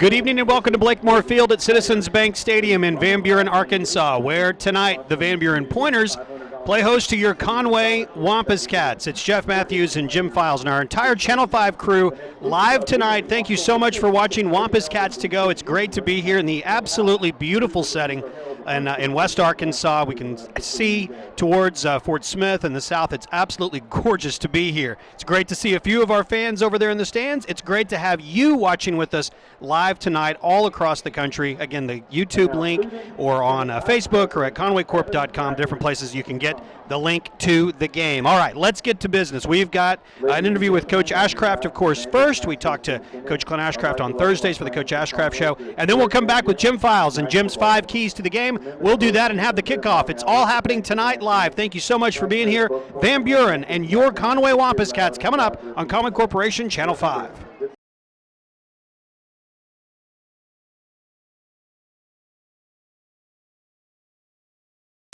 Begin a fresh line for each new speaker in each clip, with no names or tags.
Good evening and welcome to Blakemore Field at Citizens Bank Stadium in Van Buren, Arkansas, where tonight the Van Buren Pointers play host to your Conway Wampus Cats. It's Jeff Matthews and Jim Files and our entire Channel 5 crew live tonight. Thank you so much for watching Wampus Cats to Go. It's great to be here in the absolutely beautiful setting in West Arkansas. We can see towards Fort Smith and the south. It's absolutely gorgeous to be here. It's great to see a few of our fans over there in the stands. It's great to have you watching with us live tonight all across the country. Again, the YouTube link or on Facebook or at conwaycorp.com, different places you can get the link to the game. All right, let's get to business. We've got an interview with Coach Ashcraft, of course, first. We talked to Coach Clint Ashcraft on Thursdays for the Coach Ashcraft Show, and then we'll come back with Jim Files and Jim's 5 keys to the game. We'll do that and have the kickoff. It's all happening tonight live. Thank you so much for being here. Van Buren and your Conway Wampus Cats coming up on Conway Corporation Channel 5.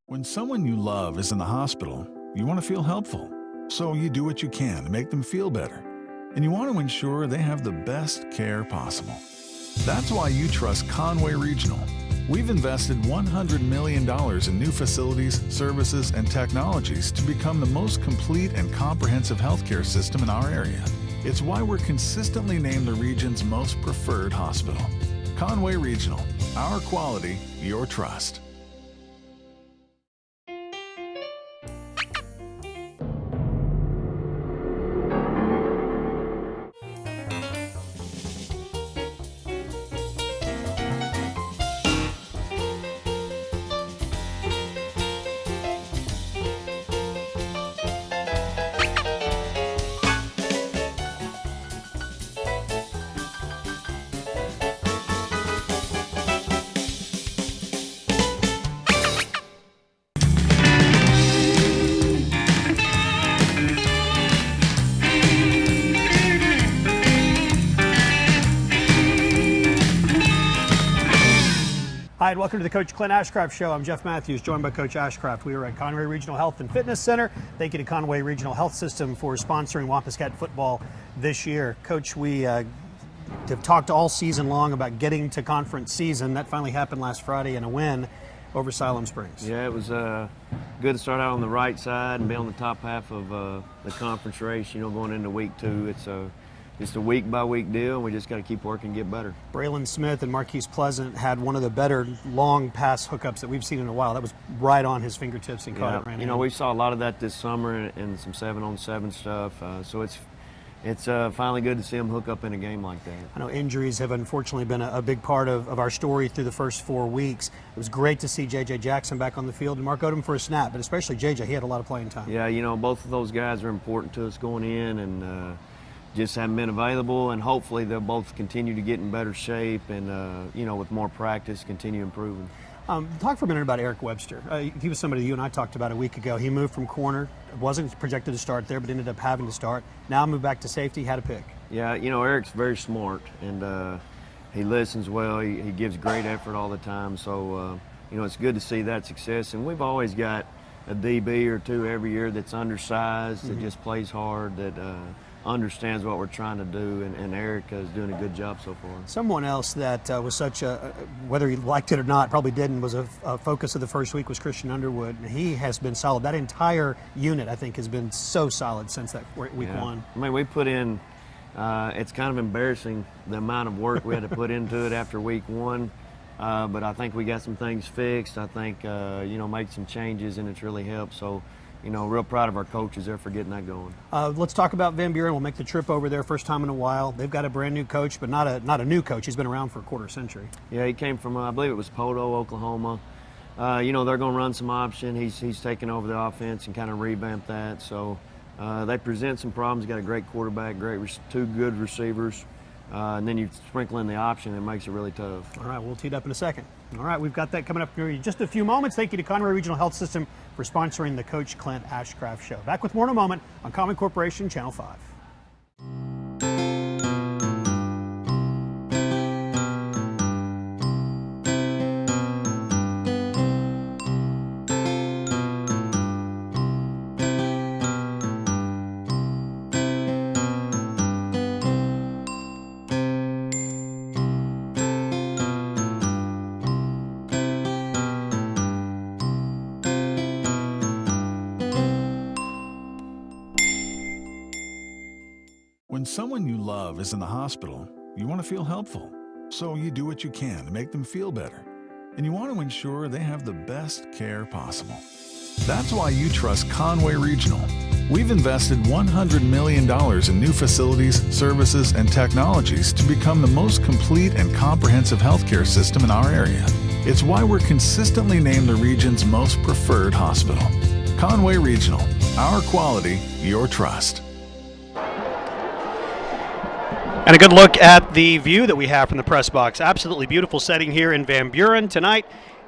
When someone you love is in the hospital, you want to feel helpful. So you do what you can to make them feel better. And you want to ensure they have the best care possible. That's why you trust Conway Regional. We've invested $100 million in new facilities, services, and technologies to become the most complete and comprehensive healthcare system in our area. It's why we're consistently named the region's most preferred hospital. Conway Regional. Our quality, your trust.
Hi, and welcome to the Coach Clint Ashcraft Show. I'm Jeff Matthews, joined by Coach Ashcraft. We are at Conway Regional Health and Fitness Center. Thank you to Conway Regional Health System for sponsoring Wampus Cat football this year. Coach, we have talked all season long about getting to conference season. That finally happened last Friday in a win over Siloam Springs.
Yeah, it was good to start out on the right side and be on the top half of the conference race, going into week 2. It's a week-by-week deal, and we just got to keep working and get better.
Braylon Smith and Marquise Pleasant had one of the better long pass hookups that we've seen in a while. That was right on his fingertips and caught it right in.
We saw a lot of that this summer and some 7-on-7 stuff, so it's finally good to see him hook up in a game like that.
I know injuries have unfortunately been a big part of our story through the first 4 weeks. It was great to see J.J. Jackson back on the field and Mark Odom for a snap, but especially J.J., he had a lot of playing time.
Yeah, both of those guys are important to us going in, and just haven't been available, and hopefully they'll both continue to get in better shape and, with more practice, continue improving.
Talk for a minute about Eric Webster. He was somebody you and I talked about a week ago. He moved from corner, wasn't projected to start there, but ended up having to start. Now moved back to safety, had a pick.
Yeah, Eric's very smart, and he listens well. He gives great effort all the time, so, it's good to see that success. And we've always got a DB or two every year that's undersized, that just plays hard, that understands what we're trying to do, and Eric is doing a good job so far.
Someone else that was such a, whether he liked it or not, probably didn't, was a focus of the first week was Christian Underwood. He has been solid. That entire unit, I think, has been so solid since that week 1.
I mean, we put in, it's kind of embarrassing the amount of work we had to put into it after week 1, but I think we got some things fixed. I think, made some changes, and it's really helped. So, real proud of our coaches there for getting that going.
Let's talk about Van Buren. We'll make the trip over there, first time in a while. They've got a brand new coach, but not a new coach. He's been around for a quarter century.
Yeah, he came from, I believe it was Poto, Oklahoma. They're going to run some option. He's taken over the offense and kind of revamped that. So they present some problems. Got a great quarterback, two good receivers. And then you sprinkle in the option, it makes it really tough.
All right, we'll tee it up in a second. All right, we've got that coming up in just a few moments. Thank you to Conway Regional Health System for sponsoring the Coach Clint Ashcraft Show. Back with more in a moment on Conway Corporation Channel 5.
someone you love is in the hospital, you want to feel helpful. So you do what you can to make them feel better. And you want to ensure they have the best care possible. That's why you trust Conway Regional. We've invested $100 million in new facilities, services, and technologies to become the most complete and comprehensive healthcare system in our area. It's why we're consistently named the region's most preferred hospital. Conway Regional. Our quality, your trust.
And a good look at the view that we have from the press box. Absolutely beautiful setting here in Van Buren tonight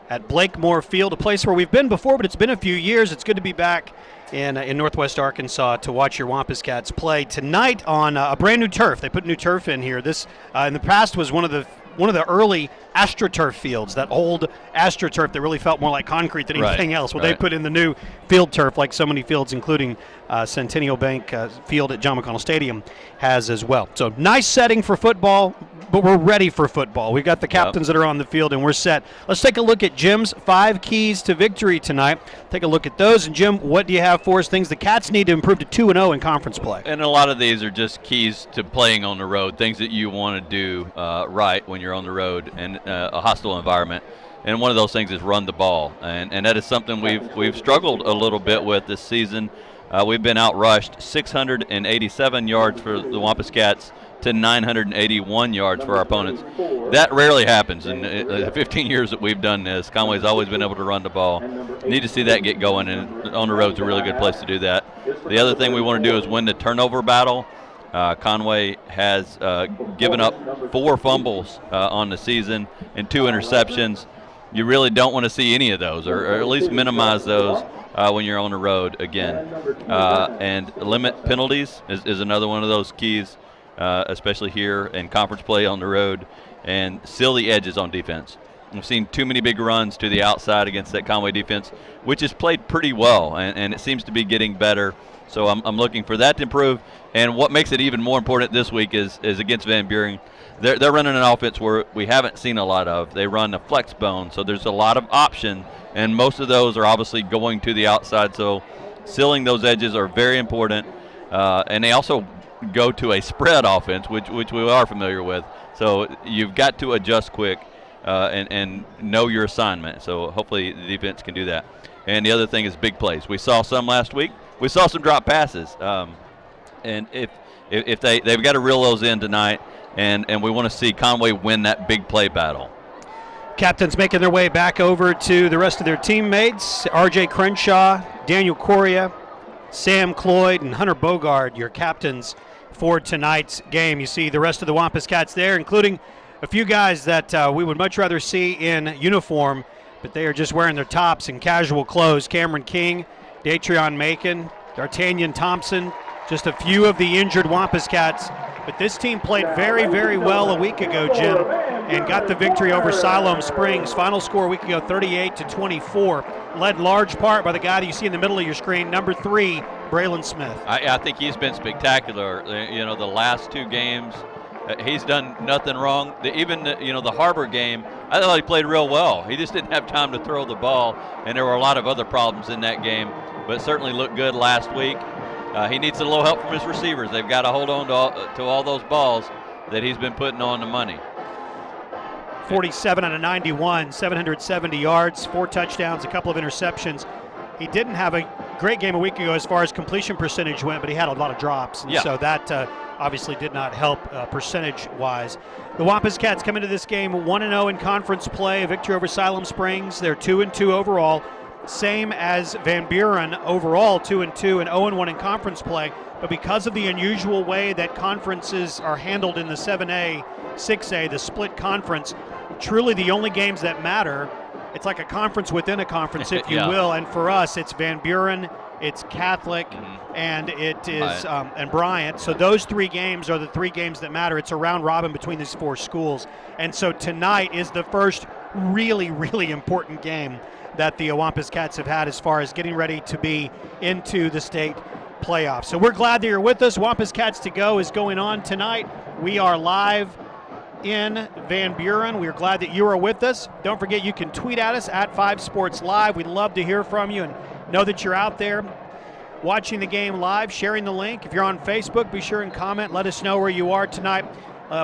at Blakemore Field, a place where we've been before, but it's been a few years. It's good to be back in Northwest Arkansas to watch your Wampus Cats play tonight on a brand new turf. They put new turf in here. This in the past was one of the early AstroTurf fields, that old AstroTurf that really felt more like concrete than anything else. Well, they put in the new field turf, like so many fields, including Centennial Bank Field at John McConnell Stadium has as well. So nice setting for football, but we're ready for football. We've got the captains that are on the field, and we're set. Let's take a look at Jim's 5 keys to victory tonight. Take a look at those. And, Jim, what do you have for us? Things the Cats need to improve to 2-0 in conference play.
And a lot of these are just keys to playing on the road, things that you want to do right when you're on the road and a hostile environment. And one of those things is run the ball. And that is something we've struggled a little bit with this season. We've been outrushed 687 yards for the Wampus Cats to 981 yards for our opponents. That rarely happens in the 15 years that we've done this. Conway's always been able to run the ball. Need to see that get going, and on the road's a really good place to do that. The other thing we want to do is win the turnover battle. Conway has given up 4 fumbles on the season and 2 interceptions. You really don't want to see any of those, or at least minimize those when you're on the road again. And limit penalties is another one of those keys, especially here in conference play on the road, and seal the edges on defense. We've seen too many big runs to the outside against that Conway defense, which has played pretty well, and it seems to be getting better. So I'm looking for that to improve. And what makes it even more important this week is against Van Buren. They're running an offense where we haven't seen a lot of. They run a flex bone, so there's a lot of option, and most of those are obviously going to the outside. So sealing those edges are very important. And they also go to a spread offense, which we are familiar with. So you've got to adjust quick and know your assignment. So hopefully the defense can do that. And the other thing is big plays. We saw some last week. We saw some drop passes. And if they've got to reel those in tonight, and we want to see Conway win that big play battle.
Captains making their way back over to the rest of their teammates. R.J. Crenshaw, Daniel Correa, Sam Cloyd, and Hunter Bogard, your captains for tonight's game. You see the rest of the Wampus Cats there, including a few guys that we would much rather see in uniform, but they are just wearing their tops in casual clothes. Cameron King, Datrion Macon, D'Artagnan Thompson, just a few of the injured Wampus Cats. But this team played very, very well a week ago, Jim, and got the victory over Siloam Springs. Final score a week ago, 38-24. Led large part by the guy that you see in the middle of your screen, number 3, Braylon Smith.
I think he's been spectacular. The last 2 games, he's done nothing wrong. The Harbor game, I thought he played real well. He just didn't have time to throw the ball, and there were a lot of other problems in that game, but certainly looked good last week. He needs a little help from his receivers. They've got to hold on to all those balls that he's been putting on the money.
47 out of 91, 770 yards, 4 touchdowns, a couple of interceptions. He didn't have a great game a week ago as far as completion percentage went, but he had a lot of drops. And so that obviously did not help percentage-wise. The Wampus Cats come into this game 1-0 in conference play, a victory over Siloam Springs. They're 2-2 overall. Same as Van Buren overall, 2-2 and 0-1 in conference play. But because of the unusual way that conferences are handled in the 7A, 6A, the split conference, truly the only games that matter, it's like a conference within a conference, if you will. And for us, it's Van Buren, it's Catholic, and it is and Bryant. So those 3 games are the 3 games that matter. It's a round robin between these 4 schools. And so tonight is the first really, really important game that the Wampus Cats have had as far as getting ready to be into the state playoffs. So we're glad that you're with us. Wampus Cats to Go is going on tonight. We are live in Van Buren. We're glad that you are with us. Don't forget, you can tweet at us at 5 Sports Live. We'd love to hear from you and know that you're out there watching the game live, sharing the link. If you're on Facebook, be sure and comment. Let us know where you are tonight.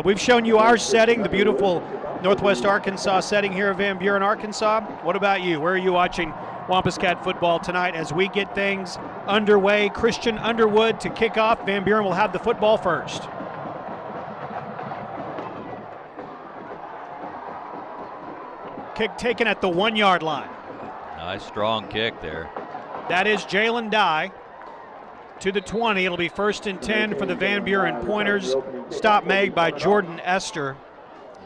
We've shown you our setting, the beautiful Northwest Arkansas setting here at Van Buren, Arkansas. What about you? Where are you watching Wampus Cat football tonight as we get things underway? Christian Underwood to kick off. Van Buren will have the football first. Kick taken at the 1-yard line.
Nice strong kick there.
That is Jalen Dye to the 20. It'll be 1st and 10 for the Van Buren Pointers. Stop made by Jordan Esther.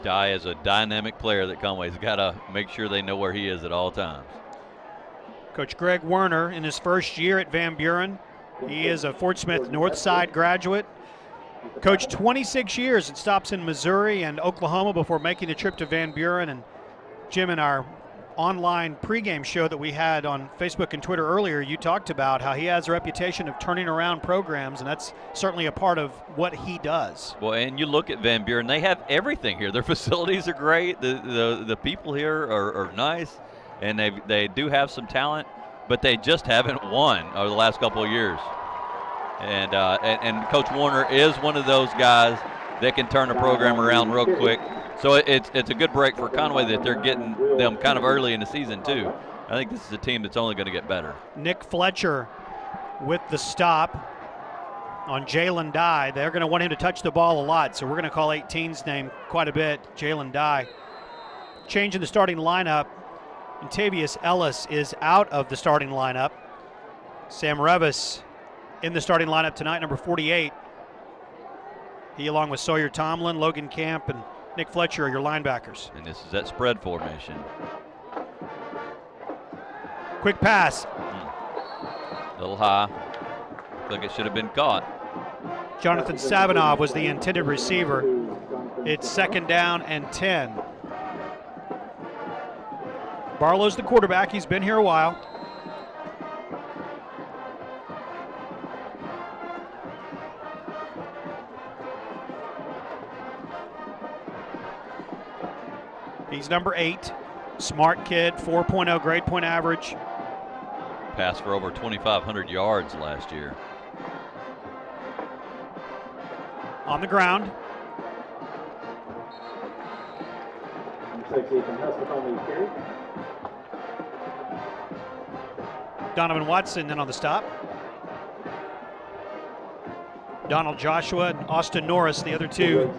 Dye is a dynamic player that Conway's got to make sure they know where he is at all times.
Coach Greg Werner in his first year at Van Buren. He is a Fort Smith Northside graduate. Coached 26 years and stops in Missouri and Oklahoma before making the trip to Van Buren. And Jim, in our online pregame show that we had on Facebook and Twitter earlier, you talked about how he has a reputation of turning around programs, and that's certainly a part of what he does.
Well, and you look at Van Buren, they have everything here. Their facilities are great. The people here are nice, and they do have some talent, but they just haven't won over the last couple of years. And Coach Warner is one of those guys that can turn a program around real quick. So it's a good break for Conway that they're getting them kind of early in the season too. I think this is a team that's only going to get better.
Nick Fletcher with the stop on Jalen Dye. They're going to want him to touch the ball a lot, so we're going to call 18's name quite a bit, Jalen Dye. Change in the starting lineup. Tavius Ellis is out of the starting lineup. Sam Revis in the starting lineup tonight, number 48. He, along with Sawyer Tomlin, Logan Camp, and Nick Fletcher are your linebackers.
And this is that spread formation.
Quick pass.
A little high. Looks like it should have been caught.
Jonathan Savinov was the intended receiver. It's 2nd down and 10. Barlow's the quarterback. He's been here a while. He's number 8. Smart kid, 4.0 grade point average.
Passed for over 2,500 yards last year.
On the ground. Donovan Watson then on the stop. Donald Joshua and Austin Norris, the other two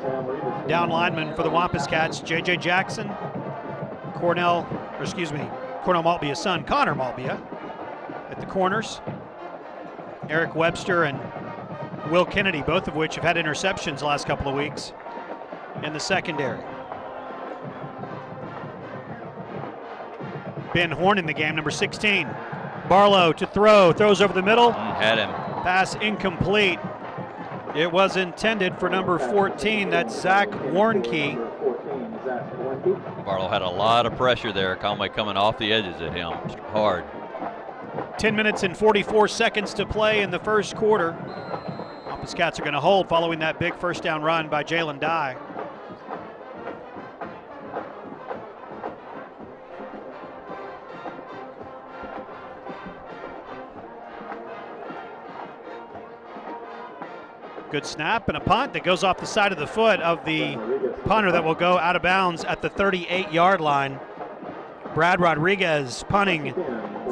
down linemen for the Wampus Cats. J.J. Jackson, Cornell Maltbia's son, Connor Maltbia, at the corners. Eric Webster and Will Kennedy, both of which have had interceptions the last couple of weeks in the secondary. Ben Horn in the game, number 16. Barlow to throw, throws over the middle.
Had him.
Pass incomplete. It was intended for number 14, that's Zach Warnke.
Barlow had a lot of pressure there. Conway coming off the edges at him hard.
10 minutes and 44 seconds to play in the first quarter. Wampus Cats are going to hold following that big first down run by Jalen Dye. Good snap and a punt that goes off the side of the foot of the punter that will go out of bounds at the 38-yard line. Brad Rodriguez punting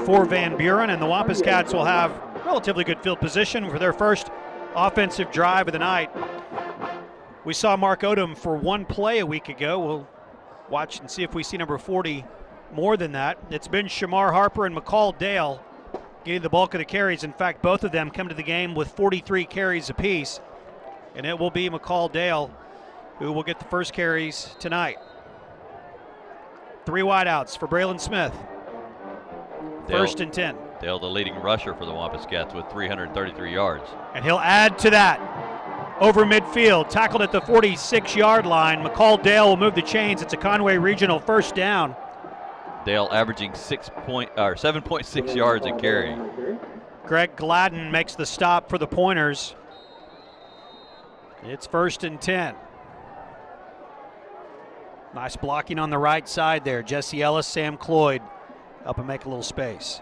for Van Buren, and the Wampus Cats will have relatively good field position for their first offensive drive of the night. We saw Mark Odom for one play a week ago. We'll watch and see if we see number 40 more than that. It's been Shamar Harper and McCall Dale getting the bulk of the carries. In fact, both of them come to the game with 43 carries apiece. And it will be McCall Dale who will get the first carries tonight. 3 wideouts for Braylon Smith.
Dale,
1st and 10.
Dale, the leading rusher for the Wampus Cats with 333 yards.
And he'll add to that. Over midfield, tackled at the 46-yard line. McCall Dale will move the chains. It's a Conway Regional first down.
Dale averaging 7.6 yards a carry.
Greg Gladden makes the stop for the Pointers. It's 1st and 10. Nice blocking on the right side there. Jesse Ellis, Sam Cloyd up and make a little space.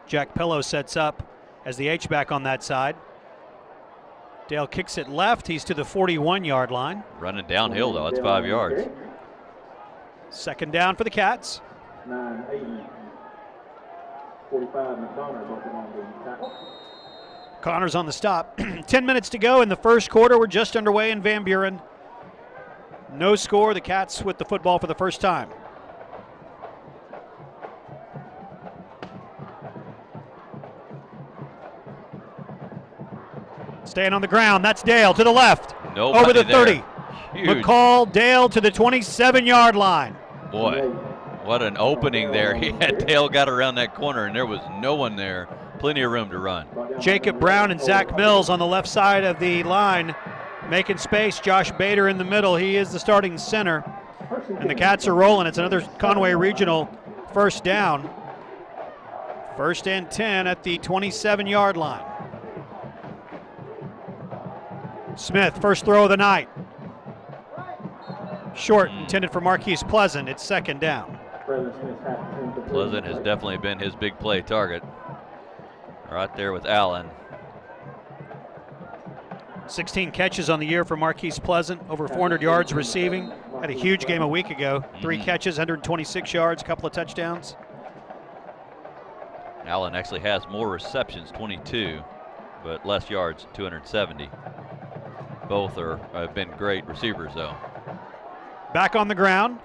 Jack Pillow sets up as the H-back on that side. Dale kicks it left. He's to the 41-yard line.
Running downhill, though. It's 5 yards.
Second down for the Cats.
9-80. 45 McDonough both on the tackle.
Connors on the stop. 10 minutes to go in the first quarter. We're just underway in Van Buren. No score. The Cats with the football for the first time. Staying on the ground. That's Dale to the left.
Nobody
over the
there.
30.
Huge.
McCall, Dale to the 27-yard line.
Boy, what an opening there. He had Dale got around that corner, and there was no one there. Plenty of room to run.
Jacob Brown and Zach Mills on the left side of the line, making space. Josh Bader in the middle. He is the starting center. And the Cats are rolling. It's another Conway Regional first down. First and 10 at the 27-yard line. Smith, first throw of the night. Short, intended for Marquise Pleasant. It's second down.
Pleasant has definitely been his big play target. Right there with Allen.
16 catches on the year for Marquise Pleasant, over 400 yards receiving. Had a huge game a week ago. 3 catches, 126 yards, a couple of touchdowns.
Allen actually has more receptions, 22, but less yards, 270. Both have been great receivers, though.
Back on the ground.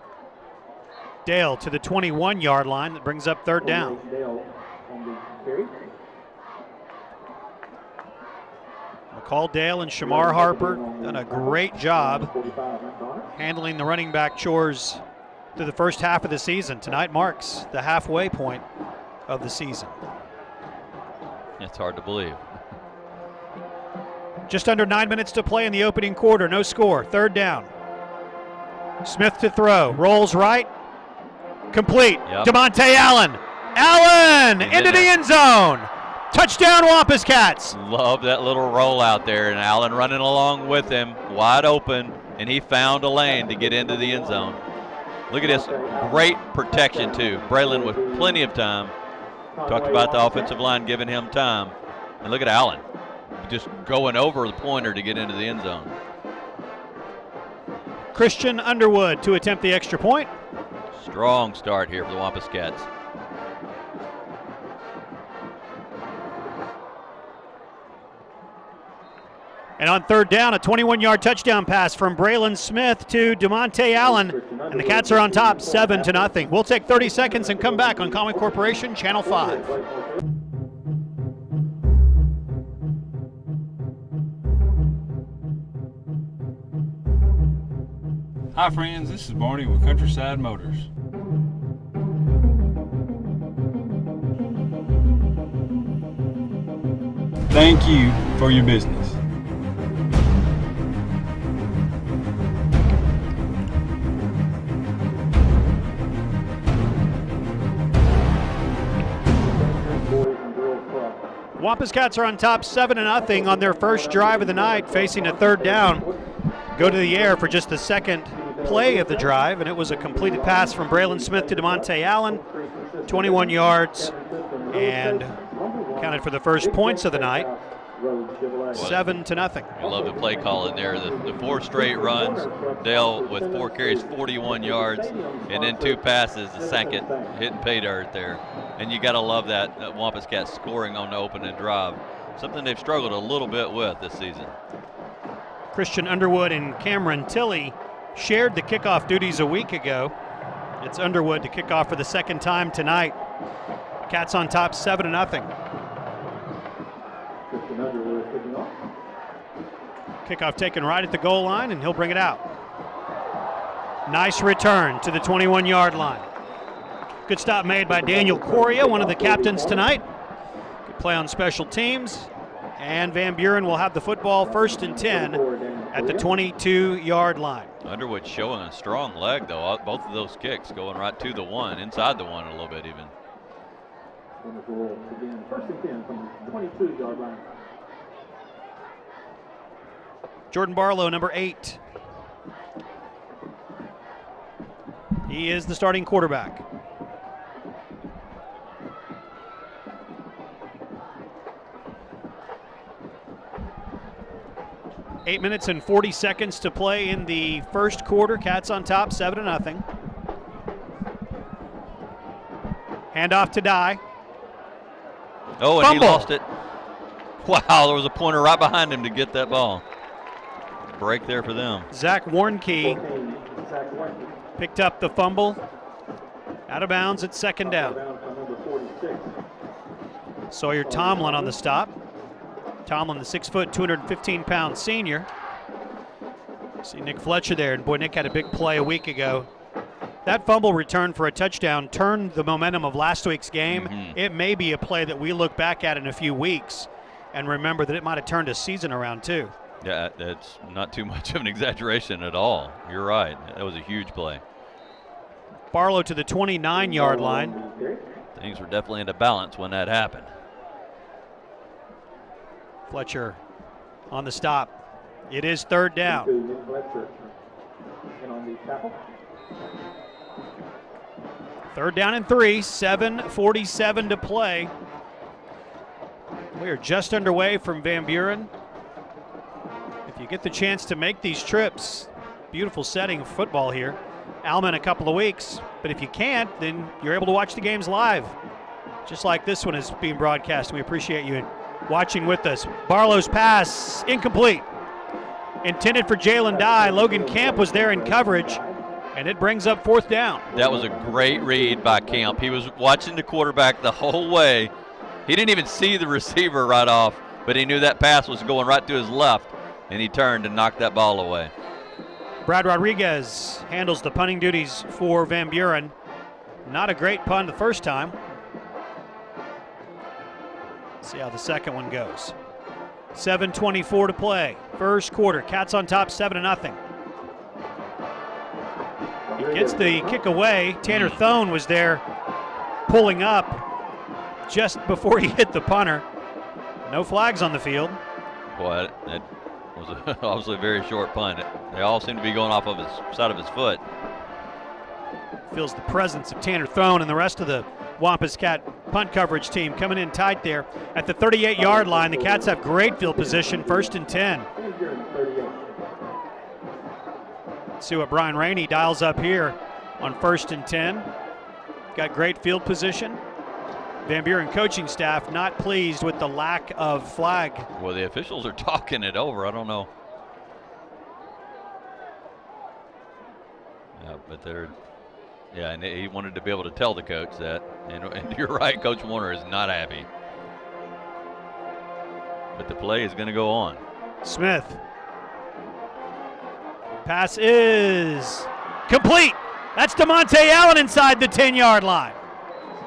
Dale to the 21-yard line. That brings up third down. McCall, Dale, and Shamar Harper done a great job handling the running back chores through the first half of the season. Tonight marks the halfway point of the season.
It's hard to believe.
Just under 9 minutes to play in the opening quarter. No score. Third down. Smith to throw. Rolls right. Complete.
Yep.
DeMonte Allen. Allen into the end zone. Touchdown Wampus Cats.
Love that little roll out there, and Allen running along with him, wide open, and he found a lane to get into the end zone. Look at this. Great protection, too. Braylon with plenty of time. Talked about the offensive line giving him time. And look at Allen. Just going over the pointer to get into the end zone.
Christian Underwood to attempt the extra point.
Strong start here for the Wampus Cats.
And on third down, a 21-yard touchdown pass from Braylon Smith to DeMonte Allen. And the Cats are on top 7-0. We'll take 30 seconds and come back on Conway Corporation, Channel 5.
Hi friends, this is Barney with Countryside Motors. Thank you for your business.
Wampus Cats are on top 7-0 on their first drive of the night, facing a third down. Go to the air for just the second play of the drive, and it was a completed pass from Braylon Smith to DeMonte Allen, 21 yards, and counted for the first points of the night. 7-0.
I love the play call in there. The 4 straight runs. Dale with 4 carries, 41 yards, and then 2 passes. The second hitting pay dirt there. And you got to love that Wampus Cats scoring on the opening drive. Something they've struggled a little bit with this season.
Christian Underwood and Cameron Tilley shared the kickoff duties a week ago. It's Underwood to kick off for the second time tonight. Cats on top 7-0. Kickoff taken right at the goal line, and he'll bring it out. Nice return to the 21-yard line. Good stop made by Daniel Coria, one of the captains tonight. Good play on special teams. And Van Buren will have the football first and 10 at the 22-yard line.
Underwood showing a strong leg, though. Both of those kicks going right to the 1, inside the 1 a little bit even.
First and 10 from the 22-yard line.
Jordan Barlow, number 8. He is the starting quarterback. 8 minutes and 40 seconds to play in the first quarter. Cats on top, 7-0. Handoff to Dye.
Oh, and
Fumble.
he lost it. Wow, there was a pointer right behind him to get that ball. Break there for them.
Zach Warnke picked up the fumble. Out of bounds at second down. Sawyer Tomlin on the stop. Tomlin, the 6 foot, 215-pound senior. See Nick Fletcher there, and boy, Nick had a big play a week ago. That fumble return for a touchdown turned the momentum of last week's game. It may be a play that we look back at in a few weeks and remember that it might have turned a season around too.
Yeah, that's not too much of an exaggeration at all. You're right. That was a huge play.
Barlow to the 29-yard line.
Things were definitely into balance when that happened.
Fletcher on the stop. It is third down. Third down and 3, 7:47 to play. We are just underway from Van Buren. If you get the chance to make these trips, beautiful setting of football here. Alma in a couple of weeks, but if you can't, then you're able to watch the games live, just like this one is being broadcast. We appreciate you watching with us. Barlow's pass, incomplete. Intended for Jalen Dye. Logan Camp was there in coverage, and it brings up fourth down.
That was a great read by Camp. He was watching the quarterback the whole way. He didn't even see the receiver right off, but he knew that pass was going right to his left, and he turned and knocked that ball away.
Brad Rodriguez handles the punting duties for Van Buren. Not a great pun the first time. See how the second one goes. 7:24 to play. First quarter. Cats on top, 7-0. He gets the kick away. Tanner Thone was there pulling up just before he hit the punter. No flags on the field.
Boy, that was obviously a very short punt. They all seem to be going off of his side of his foot.
Feels the presence of Tanner Thone and the rest of the Wampus Cat punt coverage team coming in tight there. At the 38-yard line, the Cats have great field position, 1st and 10. See what Brian Rainey dials up here on 1st and 10. Got great field position. Van Buren coaching staff not pleased with the lack of flag.
Well, the officials are talking it over. I don't know. Yeah, but they're, yeah, and he wanted to be able to tell the coach that. And you're right, Coach Warner is not happy. But the play is going to go on.
Smith. Pass is complete. That's DeMonte Allen inside the 10-yard line.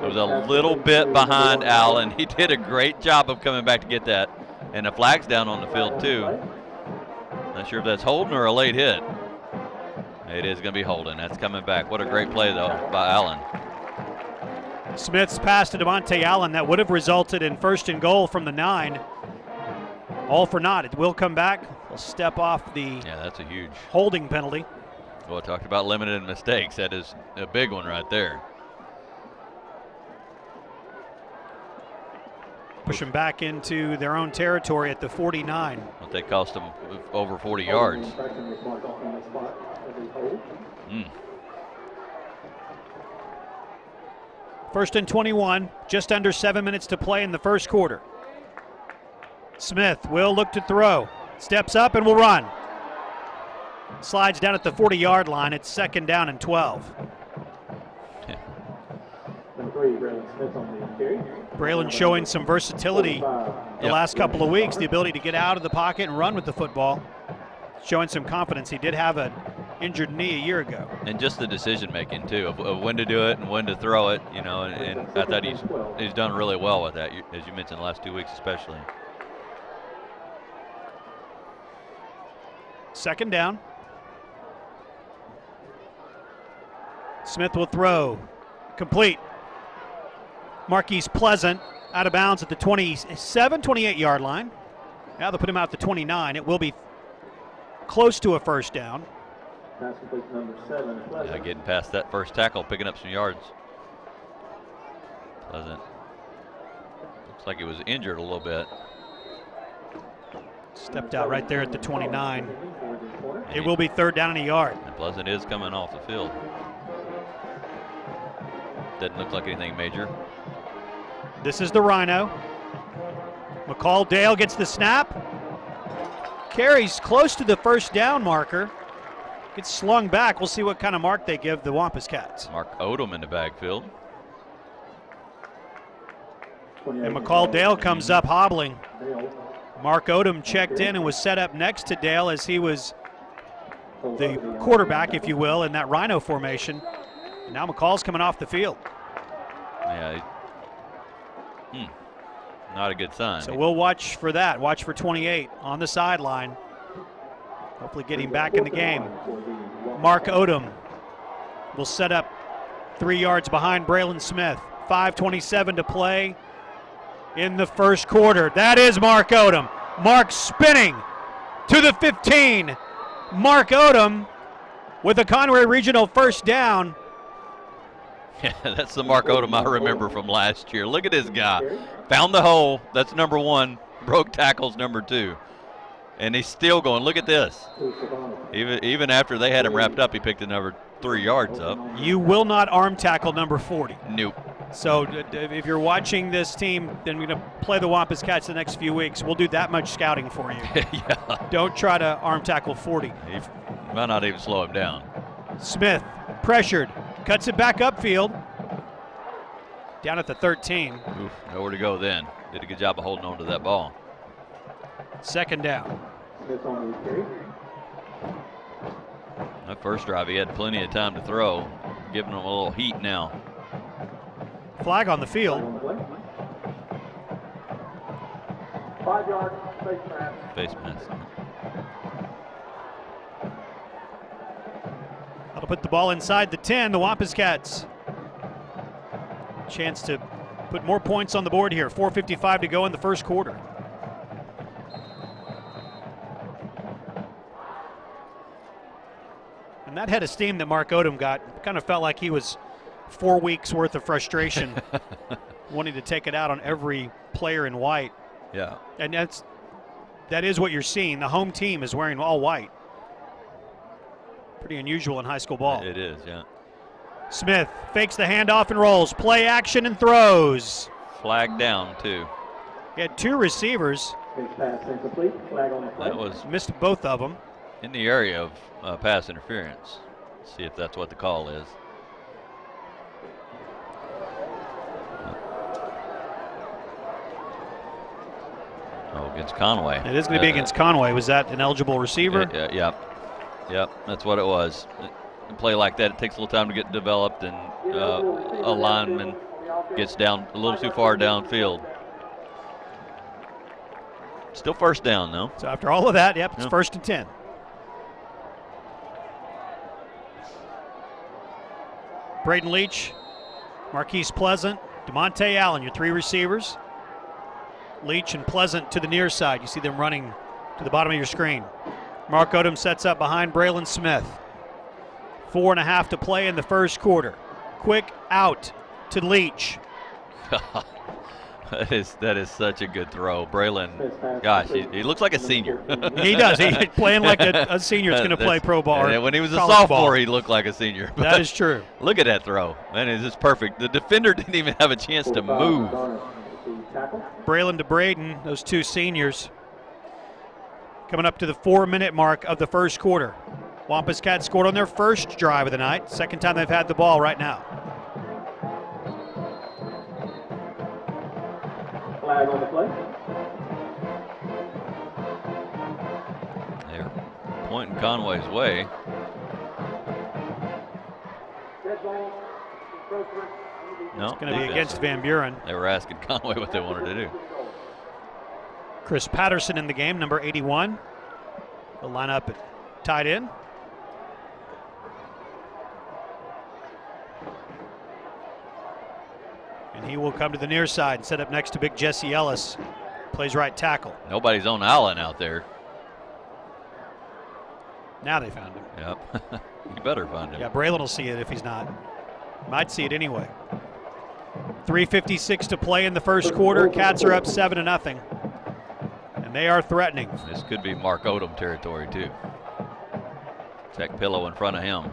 It was a little bit behind Allen. He did a great job of coming back to get that. And the flag's down on the field, too. Not sure if that's holding or a late hit. It is going to be holding. That's coming back. What a great play, though, by Allen.
Smith's pass to DeMonte Allen that would have resulted in 1st and goal from the 9. All for naught. It will come back. We'll step off the
that's a huge
holding penalty.
Well, talked about limited mistakes. That is a big one right there.
Push them back into their own territory at the 49.
But they cost them over 40 yards.
First and 21, just under 7 minutes to play in the first quarter. Smith will look to throw. Steps up and will run. Slides down at the 40-yard line. It's 2nd down and 12. Braylon showing some versatility the last couple of weeks, the ability to get out of the pocket and run with the football. Showing some confidence. He did have an injured knee a year ago.
And just the decision making too, of when to do it and when to throw it, you know, and I thought he's done really well with that, as you mentioned, the last 2 weeks especially.
2nd down. Smith will throw. Complete. Marquise Pleasant out of bounds at the 28-yard line. Now they'll put him out at the 29. It will be close to a 1st down.
Yeah, getting past that first tackle, picking up some yards. Pleasant. Looks like he was injured a little bit.
Stepped out right there at the 29. It will be 3rd down and a yard.
And Pleasant is coming off the field. Doesn't look like anything major.
This is the Rhino. McCall Dale gets the snap. Carries close to the 1st down marker. Gets slung back. We'll see what kind of mark they give the Wampus Cats.
Mark Odom in the backfield.
And McCall Dale comes up hobbling. Mark Odom checked in and was set up next to Dale as he was the quarterback, if you will, in that Rhino formation. And now McCall's coming off the field.
Yeah. Not a good sign.
So we'll watch for that. Watch for 28 on the sideline. Hopefully get him back in the game. Mark Odom will set up 3 yards behind Braylon Smith. 5:27 to play in the 1st quarter. That is Mark Odom. Mark spinning to the 15. Mark Odom with a Conway Regional 1st down.
Yeah, that's the Mark Odom I remember from last year. Look at this guy. Found the hole. That's number 1. Broke tackles number 2. And he's still going. Look at this. Even after they had him wrapped up, he picked another 3 yards up.
You will not arm tackle number 40.
Nope.
So if you're watching this team, then we're going to play the Wampus Cats the next few weeks. We'll do that much scouting for you.
Yeah.
Don't try to arm tackle 40.
He might not even slow him down.
Smith pressured. Cuts it back upfield. Down at the 13.
Oof, nowhere to go then. Did a good job of holding on to that ball.
2nd down.
That first drive, he had plenty of time to throw. Giving him a little heat now.
Flag on the field.
5 yards, face mask.
Face mask.
That'll put the ball inside the 10. The Wampus Cats. Chance to put more points on the board here. 4:55 to go in the 1st quarter. And that head of steam that Mark Odom got kind of felt like he was 4 weeks worth of frustration wanting to take it out on every player in white.
Yeah.
And that is what you're seeing. The home team is wearing all white. Pretty unusual in high school ball.
It is, yeah.
Smith fakes the handoff and rolls. Play action and throws.
Flag down, too.
He had 2 receivers.
Face pass incomplete. Flag on the play.
That was
Missed both of them.
in the area of pass interference. See if that's what the call is. Oh, against Conway.
It is going to be against Conway. Was that an eligible receiver?
Yep, that's what it was. A play like that, it takes a little time to get developed, and a lineman gets down a little too far downfield. Still 1st down, though.
So after all of that, it's 1st and 10. Braden Leach, Marquise Pleasant, DeMonte Allen, your 3 receivers. Leach and Pleasant to the near side. You see them running to the bottom of your screen. Mark Odom sets up behind Braylon Smith. 4.5 to play in the 1st quarter. Quick out to Leach.
That is such a good throw. Braylon, gosh, he looks like a senior.
He does. He's playing like a senior that's going to play pro ball.
And when he was a sophomore, he looked like a senior.
That is true.
Look at that throw. Man, it's just perfect. The defender didn't even have a chance to move.
Braylon to Braden, those 2 seniors. Coming up to the 4-minute mark of the 1st quarter. Wampus Cats scored on their 1st drive of the night. 2nd time they've had the ball right now.
Flag on the play.
They're pointing Conway's way. No,
It's going to be against Van Buren.
They were asking Conway what they wanted to do.
Chris Patterson in the game, number 81. He'll line up at tight end. And he will come to the near side and set up next to big Jesse Ellis. Plays right tackle.
Nobody's on Allen out there.
Now they found him.
Yep. You better find him.
Yeah, Braylon will see it if he's not. Might see it anyway. 3:56 to play in the 1st quarter. Cats are up 7-0. And And they are threatening.
This could be Mark Odom territory, too. Check pillow in front of him.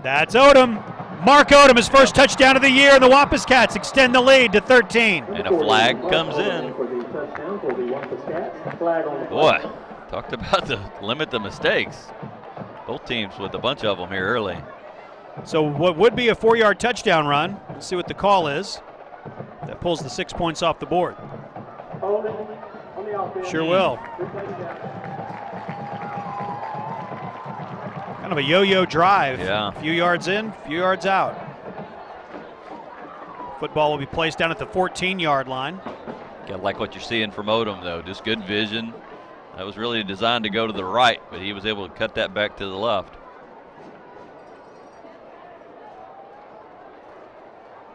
That's Odom. Mark Odom, his first touchdown of the year, and the Wampus Cats extend the lead to 13.
And a flag comes in. Boy, talked about to limit the mistakes. Both teams with a bunch of them here early.
So what would be a 4-yard touchdown run, let's see what the call is. That pulls the 6 points off the board. Sure will. Kind of a yo-yo drive.
Yeah.
A few yards in, a few yards out. Football will be placed down at the 14-yard line.
Got like what you're seeing from Odom, though. Just good vision. That was really designed to go to the right, but he was able to cut that back to the left.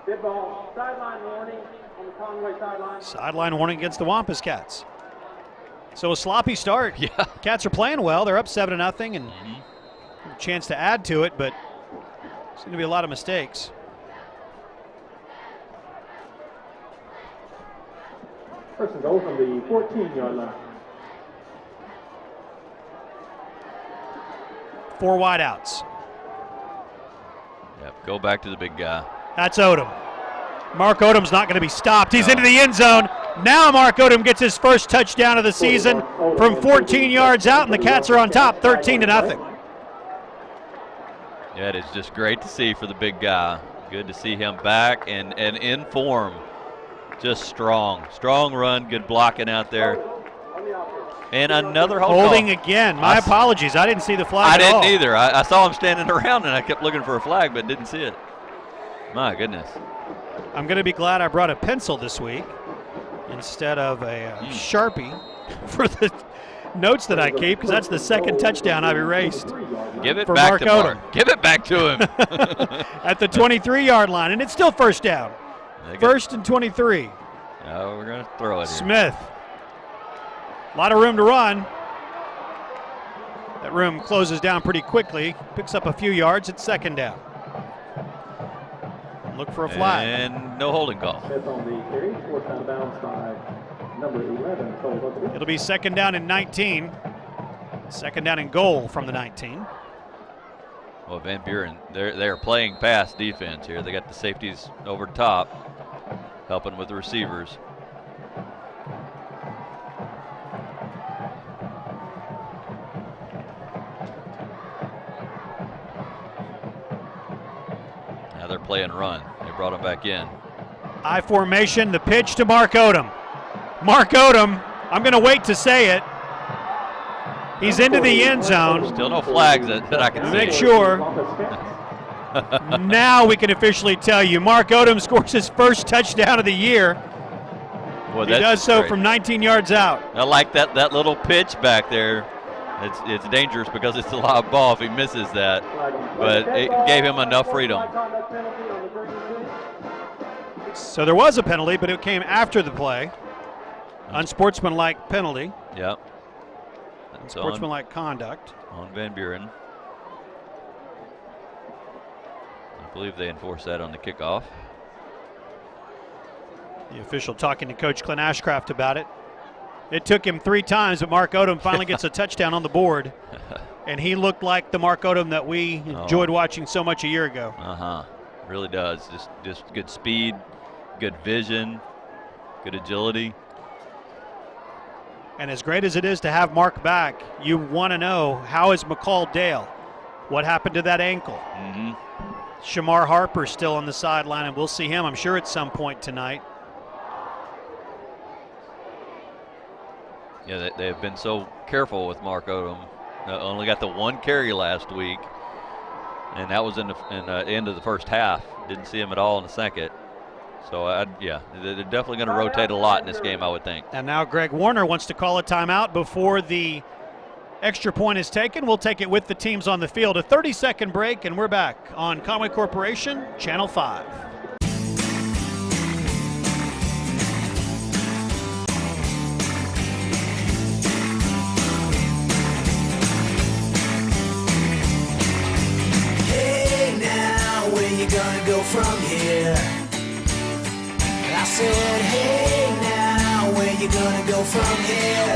Good ball. Sideline warning on the Conway sideline.
Sideline warning against the Wampus Cats. So a sloppy start.
Yeah.
Cats are playing well. They're up 7-0 and a chance to add to it, but there's going to be a lot of mistakes.
First and goal from the 14-yard line.
4 wideouts.
Yep, go back to the big guy.
That's Odom. Mark Odom's not going to be stopped. He's into the end zone. Now Mark Odom gets his first touchdown of the season from 14 yards out, and the Cats are on top, 13-0.
Yeah, it is just great to see for the big guy. Good to see him back and in form. Just strong run, good blocking out there. And another
holding again. My apologies. I didn't see the flag
at all.
I
didn't either. I saw him standing around, and I kept looking for a flag, but didn't see it. My goodness.
I'm going to be glad I brought a pencil this week instead of a Sharpie for the notes that I keep, because that's the second touchdown I've erased.
Give it
for
back
Mark
to
Odom.
Mark. Give it back to him.
At the 23-yard line, and it's still first down. First and 23.
No, we're going to throw it here.
Smith. A lot of room to run. That room closes down pretty quickly. Picks up a few yards. It's second down. Look for a flag.
And no holding call.
It'll be second down and 19. Second down and goal from the 19.
Well, Van Buren, they're playing pass defense here. They got the safeties over top, helping with the receivers. Now they're playing run. They brought him back in.
I formation, the pitch to Mark Odom. Mark Odom, I'm going to wait to say it. He's into the end zone.
Still no flags that I can see.
Make sure. Now we can officially tell you Mark Odom scores his first touchdown of the year.
Well,
he does so from 19 yards out.
I like that little pitch back there. It's dangerous because it's a live ball if he misses that, but it gave him enough freedom.
So there was a penalty, but it came after the play. Unsportsmanlike penalty.
Yep.
Unsportsmanlike conduct.
On Van Buren. I believe they enforced that on the kickoff.
The official talking to Coach Clint Ashcraft about it. It took him 3 times, but Mark Odom finally gets a touchdown on the board. And he looked like the Mark Odom that we enjoyed watching so much a year ago.
Really does. Just good speed, good vision, good agility.
And as great as it is to have Mark back, you want to know, how is McCall Dale? What happened to that ankle? Shamar Harper still on the sideline, and we'll see him, I'm sure, at some point tonight.
Yeah, they have been so careful with Mark Odom. Only got the 1 carry last week, and that was in the end of the first half. Didn't see him at all in the second. So, they're definitely going to rotate a lot in this game, I would think.
And now Greg Warner wants to call a timeout before the extra point is taken. We'll take it with the teams on the field. A 30-second break, and we're back on Conway Corporation, Channel 5.
Hey, now where you gonna go from here? I said, hey, now where you gonna gonna go from here?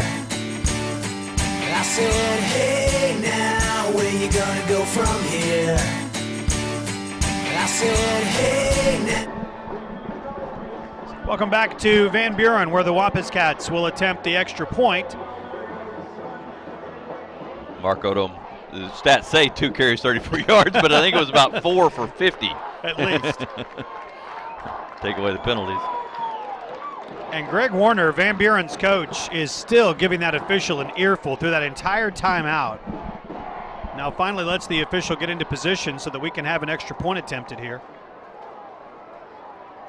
I said, hey now, where you gonna go from here? I said, hey now.
Welcome back to Van Buren, where the Wampus Cats will attempt the extra point.
Mark Odom, the stats say 2 carries, 34 yards, but I think it was about 4 for 50.
At least.
Take away the penalties.
And Greg Warner, Van Buren's coach, is still giving that official an earful through that entire timeout. Now finally lets the official get into position so that we can have an extra point attempted here.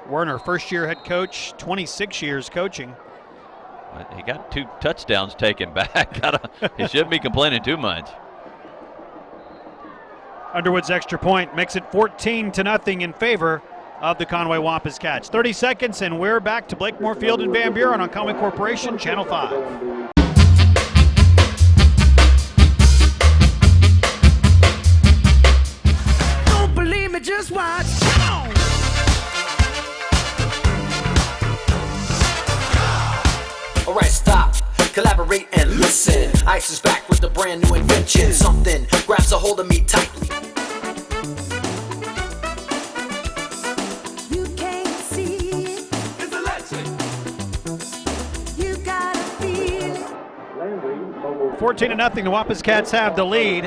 Warner, first-year head coach, 26 years coaching.
He got 2 touchdowns taken back. He shouldn't be complaining too much.
Underwood's extra point makes it 14-0 in favor of the Conway Wampus Cats. 30 seconds, and we're back to Blakemore Field in Van Buren on Conway Corporation, Channel 5.
Don't believe me, just watch. Come on. Alright, stop, collaborate and listen. Ice is back with a brand new invention. Something grabs a hold of me tightly. You can't see it. It's electric. You gotta feel it.
14-0, the Wampus Cats have the lead.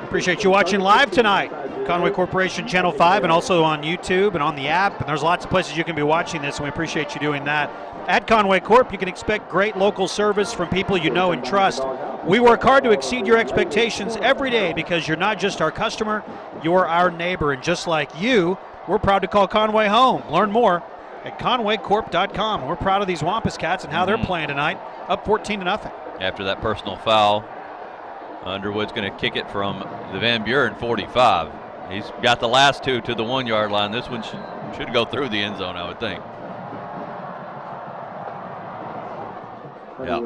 Appreciate you watching live tonight. Conway Corporation Channel 5 and also on YouTube and on the app. And there's lots of places you can be watching this, and we appreciate you doing that. At Conway Corp, you can expect great local service from people you know and trust. We work hard to exceed your expectations every day because you're not just our customer, you're our neighbor. And just like you, we're proud to call Conway home. Learn more at conwaycorp.com. We're proud of these Wampus Cats and how they're playing tonight, up 14-0.
After that personal foul, Underwood's going to kick it from the Van Buren 45. He's got the last 2 to the 1-yard line. This one should go through the end zone, I would think. Yeah.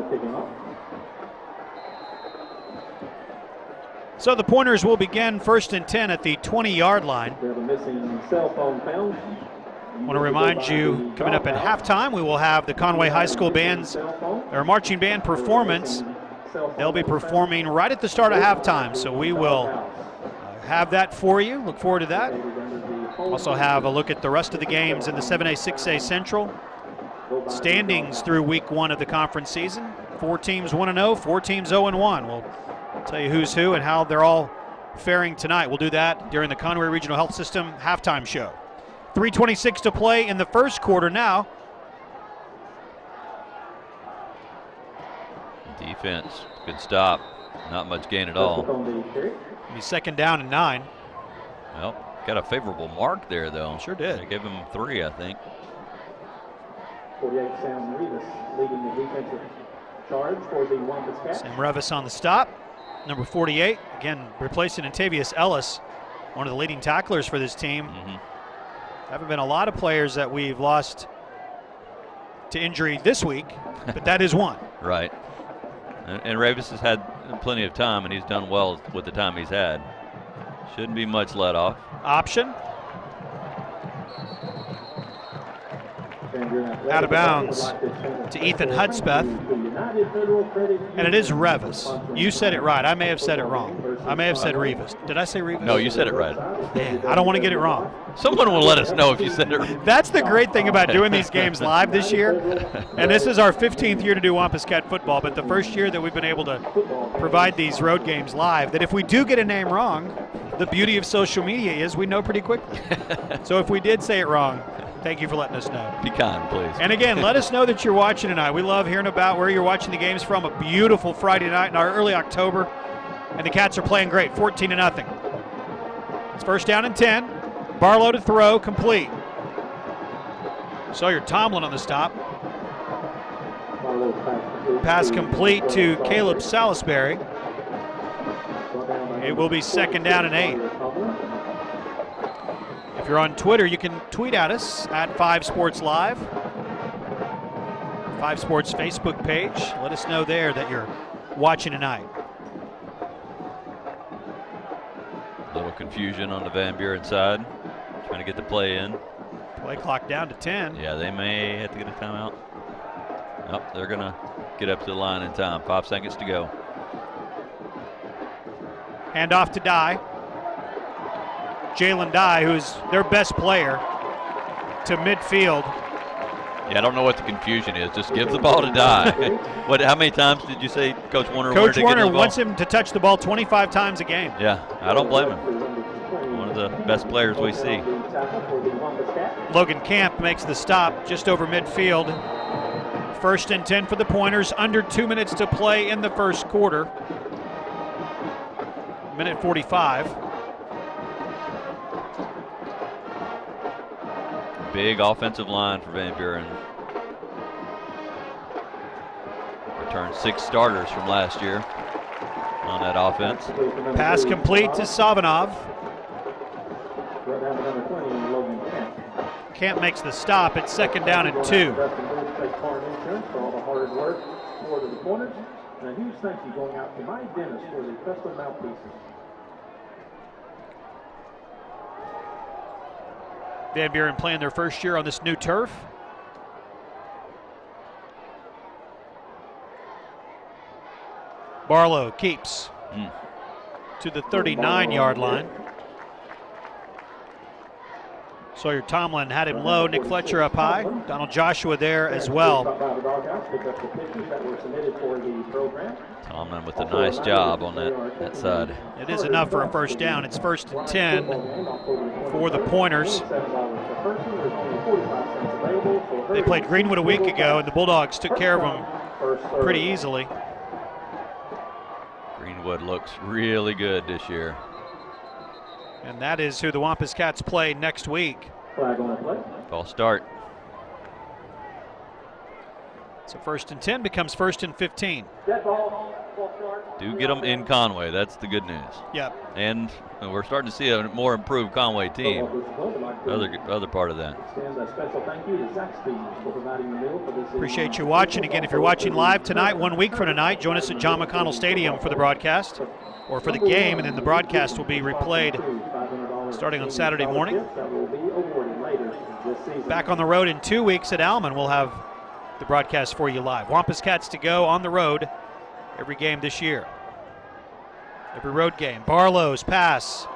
So the pointers will begin 1st and 10 at the 20-yard line. I want to remind you, coming up at halftime, we will have the Conway High School band's, their marching band performance. They'll be performing right at the start of halftime, so we will have that for you. Look forward to that. Also have a look at the rest of the games in the 7A, 6A Central. Standings through week 1 of the conference season. 4 teams 1-0, 4 teams 0-1. We'll tell you who's who and how they're all faring tonight. We'll do that during the Conway Regional Health System halftime show. 3:26 to play in the first quarter now.
Defense, good stop. Not much gain at all.
It'll be 2nd down and 9.
Well, got a favorable mark there, though.
Sure did.
They gave him 3, I think.
48 Sam Revis leading the defensive charge for the Wampus Cats.
Sam Revis on the stop. Number 48, again, replacing Antavius Ellis, one of the leading tacklers for this team. Haven't been a lot of players that we've lost to injury this week, but that is one.
Right. And Revis has had plenty of time, and he's done well with the time he's had. Shouldn't be much let off.
Option. Out of bounds to Ethan Hudspeth. And it is Revis. You said it right. I may have said it wrong. I may have said Revis. Did I say Revis?
No, you said it right.
Man, I don't want to get it wrong.
Someone will let us know if you said it right.
That's the great thing about doing these games live this year. And this is our 15th year to do Wampus Cat football, but the first year that we've been able to provide these road games live, that if we do get a name wrong, the beauty of social media is we know pretty quickly. So if we did say it wrong, thank you for letting us know.
Be kind, please.
And again, let us know that you're watching tonight. We love hearing about where you're watching the games from. A beautiful Friday night in our early October. And the Cats are playing great, 14-0. It's 1st down and 10. Barlow to throw, complete. Sawyer Tomlin on the stop. Pass complete to Caleb Salisbury. It will be 2nd down and 8. If you're on Twitter, you can tweet at us at 5 Sports Live. 5 Sports Facebook page. Let us know there that you're watching tonight.
A little confusion on the Van Buren side. Trying to get the play in.
Play clock down to 10.
Yeah, they may have to get a timeout. Oh, they're going to get up to the line in time. 5 seconds to go.
Hand off to Dye. Jalen Dye, who's their best player, to midfield.
Yeah, I don't know what the confusion is. Just give the ball to Dye. How many times did you say Coach Warner wanted
Coach
to get
Warner
the ball?
wants him to touch the ball 25 times a game.
Yeah, I don't blame him. One of the best players we see.
Logan Camp makes the stop just over midfield. 1st and 10 for the Pointers. Under 2 minutes to play in the first quarter. Minute 45.
Big offensive line for Van Buren. Returned 6 starters from last year on that offense.
Pass complete to Savinov. Camp makes the stop. It's 2nd down and 2.
And a huge thank you going out to my dentist for the custom mouthpieces.
Van Buren playing their first year on this new turf. Barlow keeps to the 39-yard line. Sawyer Tomlin had him low. Nick Fletcher up high. Donald Joshua there as well.
Tomlin with a nice job on that side.
It is enough for a first down. It's 1st and 10 for the Pointers. They played Greenwood a week ago, and the Bulldogs took care of them pretty easily.
Greenwood looks really good this year.
And that is who the Wampus Cats play next week.
False start.
So 1st and 10 becomes 1st and 15.
Do get them in Conway. That's the good news.
Yep.
And we're starting to see a more improved Conway team. Other part of that.
Appreciate you watching. Again, if you're watching live tonight, 1 week from tonight, join us at John McConnell Stadium for the broadcast, or for the game, and then the broadcast will be replayed starting on Saturday morning. Back on the road in 2 weeks at Alman. We'll have the broadcast for you live. Wampus Cats to go on the road every game this year. Every road game. Barlow's pass.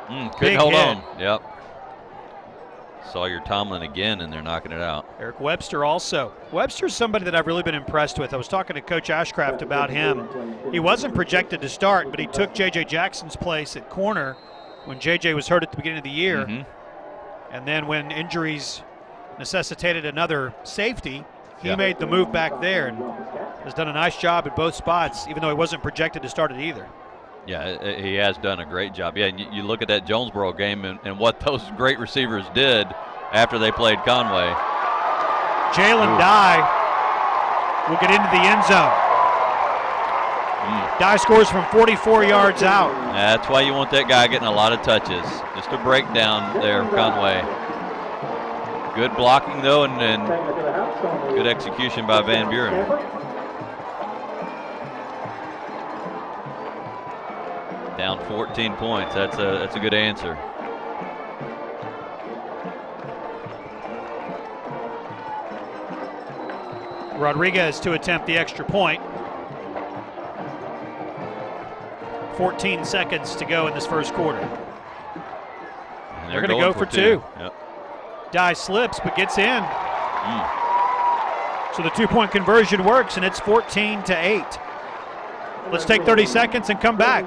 Couldn't hold on. Yep. Sawyer Tomlin again, and they're knocking it out.
Eric Webster also. Webster's somebody that I've really been impressed with. I was talking to Coach Ashcraft about him. He wasn't projected to start, but he took J.J. Jackson's place at corner when J.J. was hurt at the beginning of the year. And then when injuries necessitated another safety, he made the move back there and has done a nice job at both spots, even though he wasn't projected to start it either.
Yeah, he has done a great job. Yeah, and you look at that Jonesboro game and what those great receivers did after they played Conway.
Jalen Dye will get into the end zone. Dye scores from 44 yards out.
That's why you want that guy getting a lot of touches. Just a breakdown there, Conway. Good blocking, though, and good execution by Van Buren. Down 14 points. That's a good answer.
Rodriguez to attempt the extra point. 14 seconds to go in this first quarter.
And
they're going to go for two.
Yep.
Dye slips but gets in. So the 2-point conversion works, and it's 14-8. Let's take 30 seconds and come back.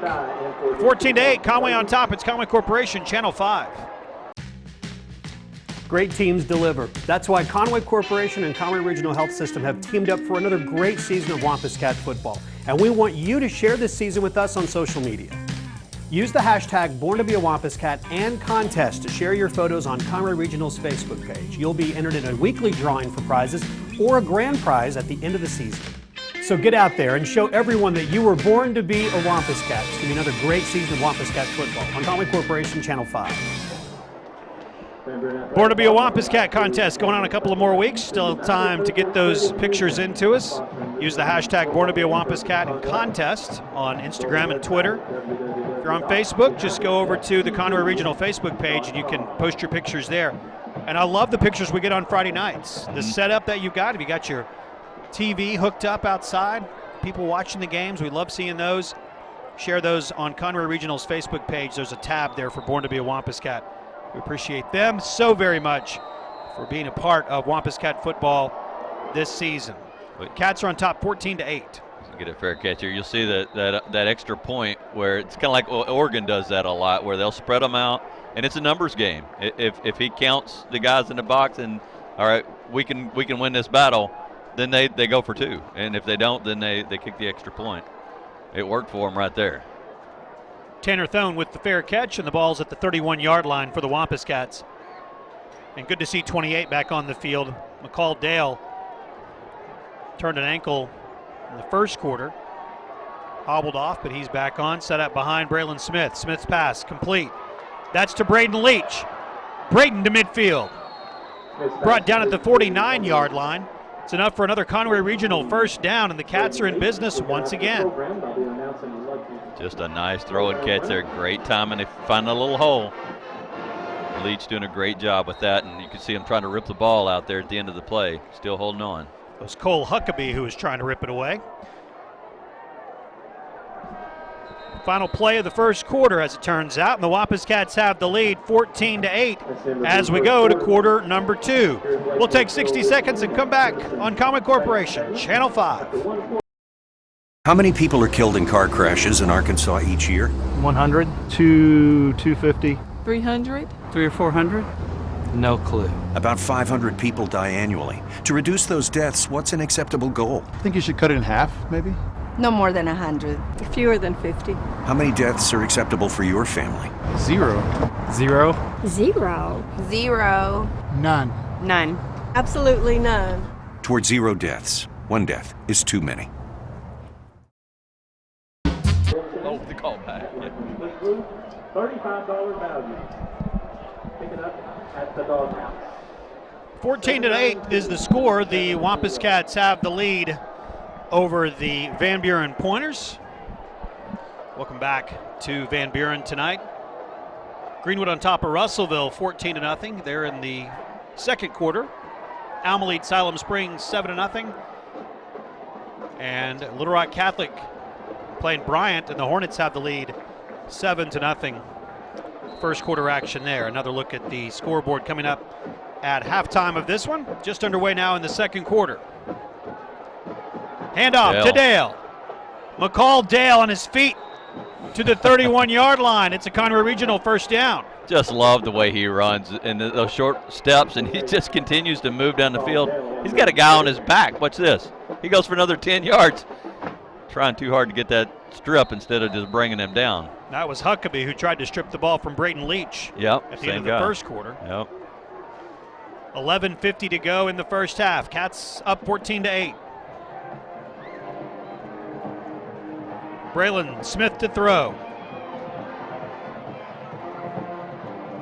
14-8, Conway on top. It's Conway Corporation, Channel 5.
Great teams deliver. That's why Conway Corporation and Conway Regional Health System have teamed up for another great season of Wampus Cat football. And we want you to share this season with us on social media. Use the hashtag BornToBeAWampusCat and contest to share your photos on Conway Regional's Facebook page. You'll be entered in a weekly drawing for prizes or a grand prize at the end of the season. So get out there and show everyone that you were born to be a Wampus Cat. It's going to be another great season of Wampus Cat football on Conway Corporation, Channel 5.
Born to be a Wampus Cat contest going on a couple of more weeks. Still time to get those pictures into us. Use the hashtag Born to be a Wampus Cat and contest on Instagram and Twitter. If you're on Facebook, just go over to the Conway Regional Facebook page and you can post your pictures there. And I love the pictures we get on Friday nights. The setup that you got, if you got your TV hooked up outside, people watching the games. We love seeing those. Share those on Conway Regional's Facebook page. There's a tab there for Born to be a Wampus Cat. We appreciate them so very much for being a part of Wampus Cat football this season. Cats are on top 14-8.
Get a fair catch here. You'll see that extra point where it's kind of like Oregon does that a lot, where they'll spread them out, and it's a numbers game. If he counts the guys in the box and, all right, we can win this battle, then they go for 2. And if they don't, then they kick the extra point. It worked for them right there.
Tanner Thone with the fair catch, and the ball's at the 31-yard line for the Wampus Cats. And good to see 28 back on the field. McCall Dale turned an ankle in the first quarter. Hobbled off, but he's back on. Set up behind Braylon Smith. Smith's pass complete. That's to Braden Leach. Braden to midfield. Brought down at the 49-yard line. It's enough for another Conway Regional first down, and the Cats are in business once again.
Just a nice throw and catch there. Great timing. They find a little hole. Leach doing a great job with that, and you can see him trying to rip the ball out there at the end of the play. Still holding on.
It was Cole Huckabee who was trying to rip it away. Final play of the first quarter, as it turns out, and the Wampus Cats have the lead 14-8 as we go to quarter number 2. We'll take 60 seconds and come back on Conway Corporation, Channel 5.
How many people are killed in car crashes in Arkansas each year?
100 to 250.
300?
300 or 400? No clue.
About 500 people die annually. To reduce those deaths, what's an acceptable goal?
I think you should cut it in half, maybe?
No more than 100. Fewer than 50.
How many deaths are acceptable for your family?
0. 0.
0. 0.
None.
None. Absolutely none.
Toward 0 deaths. 1 death is too many.
Oh, the call back. Yeah.
$35 value. Pick it up at the doghouse.
14-8 is the score. The Wampus Cats have the lead over the Van Buren Pointers. Welcome back to Van Buren tonight. Greenwood on top of Russellville, 14-0. They're in the second quarter. Alma leads Siloam Springs 7-0. And Little Rock Catholic playing Bryant, and the Hornets have the lead 7-0. First quarter action there. Another look at the scoreboard coming up at halftime of this one. Just underway now in the second quarter. Handoff to Dale. McCall Dale on his feet to the 31-yard line. It's a Conway Regional first down.
Just love the way he runs and those short steps, and he just continues to move down the field. He's got a guy on his back. Watch this. He goes for another 10 yards. Trying too hard to get that strip instead of just bringing him down.
That was Huckabee who tried to strip the ball from Braden Leach at the end of the first quarter.
Yep.
11:50 to go in the first half. Cats up 14-8. Braylon Smith to throw.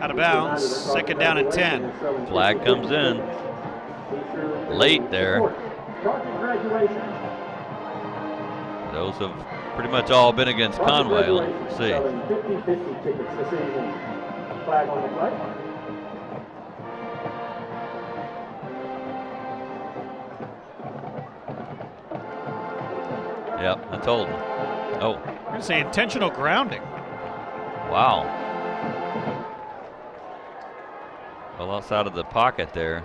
Out of bounds. Second down and 10.
Flag comes in. Late there. Those have pretty much all been against Conway. Let's see. Yep, I told him. Oh.
I'm going to say intentional grounding.
Wow. Well, outside of the pocket there.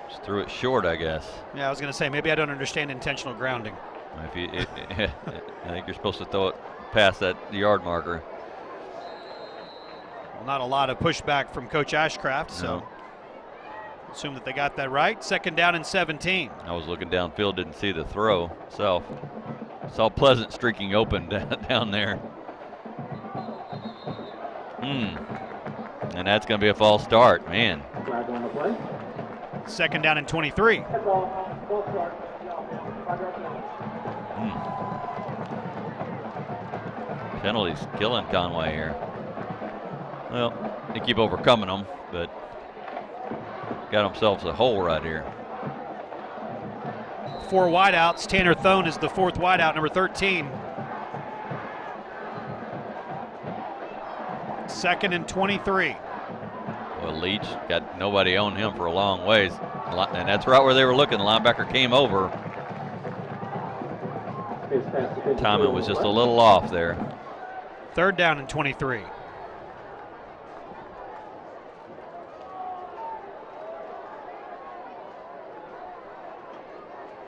Just threw it short, I guess.
Yeah, I was going to say, maybe I don't understand intentional grounding.
I think you're supposed to throw it past that yard marker.
Well, not a lot of pushback from Coach Ashcraft, so assume that they got that right. Second down and 17.
I was looking downfield, didn't see the throw itself. Saw Pleasant streaking open down there. And that's going to be a false start, man.
Second down and 23.
Penalties killing Conway here. Well, they keep overcoming them, but got themselves a hole right here.
4 wideouts. Tanner Thone is the 4th wideout, number 13. Second and 23.
Well, Leach got nobody on him for a long ways. And that's right where they were looking. The linebacker came over. Timing was just a little off there.
3rd down and 23.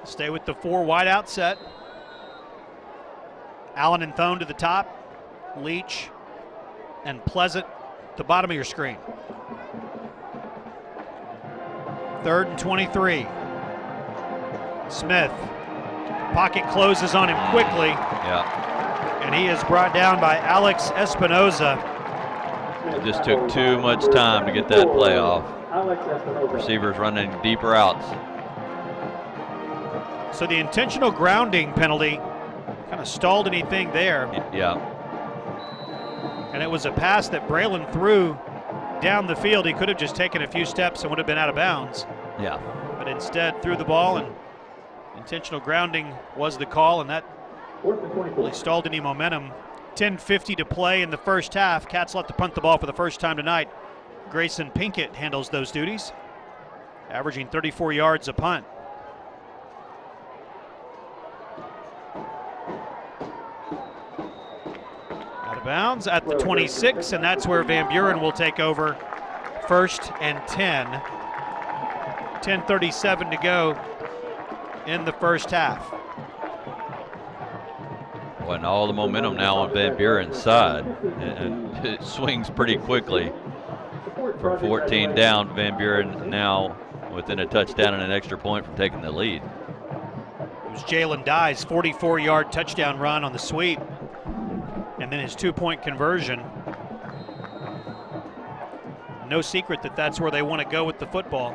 Stay with the 4 wide out set. Allen and Thone to the top. Leach and Pleasant at the bottom of your screen. 3rd and 23. Smith. Pocket closes on him quickly.
Yeah.
And he is brought down by Alex Espinoza.
It just took too much time to get that play off. Receivers running deep routes.
So the intentional grounding penalty kind of stalled anything there.
Yeah.
And it was a pass that Braylon threw down the field. He could have just taken a few steps and would have been out of bounds.
Yeah.
But instead threw the ball, and intentional grounding was the call, and that really stalled any momentum. 10:50 to play in the first half. Cats left to punt the ball for the first time tonight. Grayson Pinkett handles those duties, averaging 34 yards a punt. Out of bounds at the 26, and that's where Van Buren will take over. 1st and 10. 10:37 to go in the first half.
Well, and all the momentum now on Van Buren's side, and it swings pretty quickly. From 14 down, Van Buren now within a touchdown and an extra point from taking the lead.
It was Jalen Dye's 44-yard touchdown run on the sweep, and then his 2-point conversion. No secret that that's where they want to go with the football.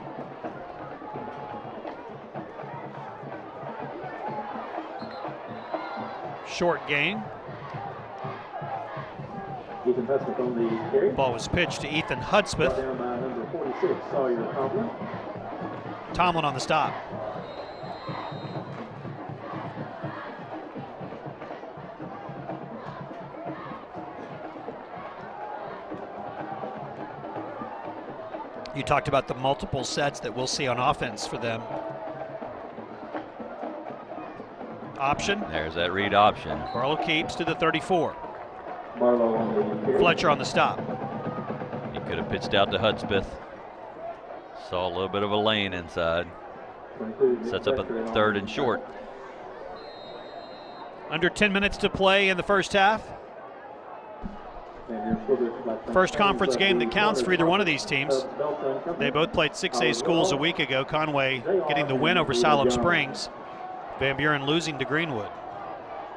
Short gain. Ball was pitched to Ethan Hudspeth. Tomlin on the stop. You talked about the multiple sets that we'll see on offense for them. Option.
There's that read option.
Barlow keeps to the 34. Fletcher on the stop.
He could have pitched out to Hudspeth. Saw a little bit of a lane inside. Sets up a 3rd and short.
Under 10 minutes to play in the first half. First conference game that counts for either one of these teams. They both played 6A schools a week ago. Conway getting the win over Siloam Springs. Van Buren losing to Greenwood.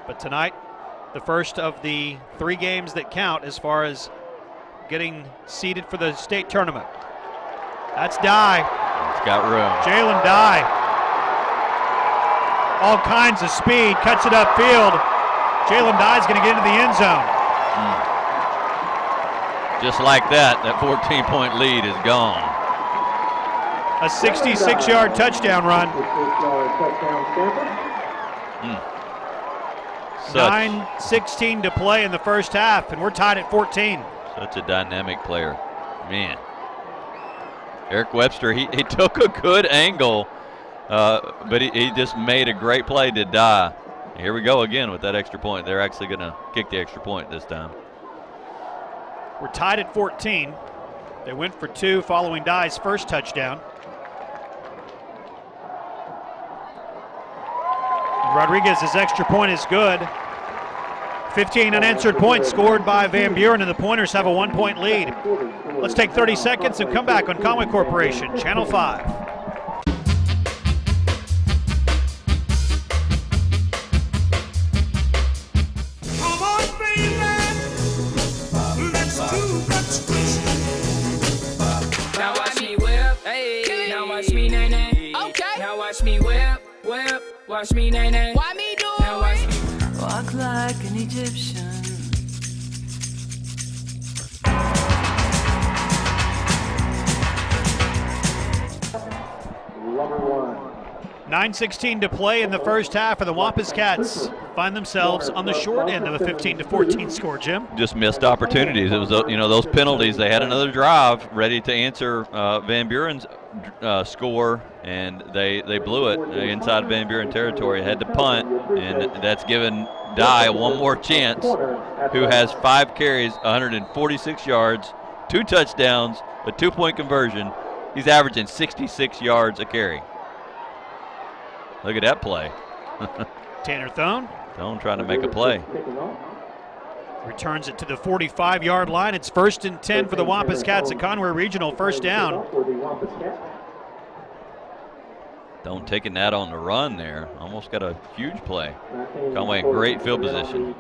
But tonight, the first of the 3 games that count as far as getting seeded for the state tournament. That's Dye.
It's got room.
Jalen Dye. All kinds of speed, cuts it upfield. Jalen Dye's going to get into the end zone.
Just like that 14-point lead is gone.
A 66-yard touchdown run. 9:16 to play in the first half, and we're tied at 14.
Such a dynamic player. Man. Eric Webster, he took a good angle, but he just made a great play to Dye. Here we go again with that extra point. They're actually going to kick the extra point this time.
We're tied at 14. They went for 2 following Dye's first touchdown. Rodriguez's extra point is good. 15 unanswered points scored by Van Buren, and the Pointers have a 1-point lead. Let's take 30 seconds and come back on Conway Corporation, Channel 5.
Now watch me whip, hey. Now watch me nay nay. Okay. Now watch me whip, whip. Watch me nay nay. Why me do it? Now watch me walk like an Egyptian.
Number 1.
9:16 to play in the first half, and the Wampus Cats find themselves on the short end of a 15-14 score, Jim.
Just missed opportunities. It was, those penalties. They had another drive ready to answer Van Buren's score, and they blew it inside Van Buren territory. Had to punt, and that's given Dye one more chance, who has 5 carries, 146 yards, 2 touchdowns, a 2-point conversion. He's averaging 66 yards a carry. Look at that play.
Tanner Thone.
Thone trying to make a play.
Returns it to the 45-yard line. It's 1st and 10 for the Wampus Cats at Conway Regional. First down.
Thone taking that on the run there. Almost got a huge play. Conway in great field position.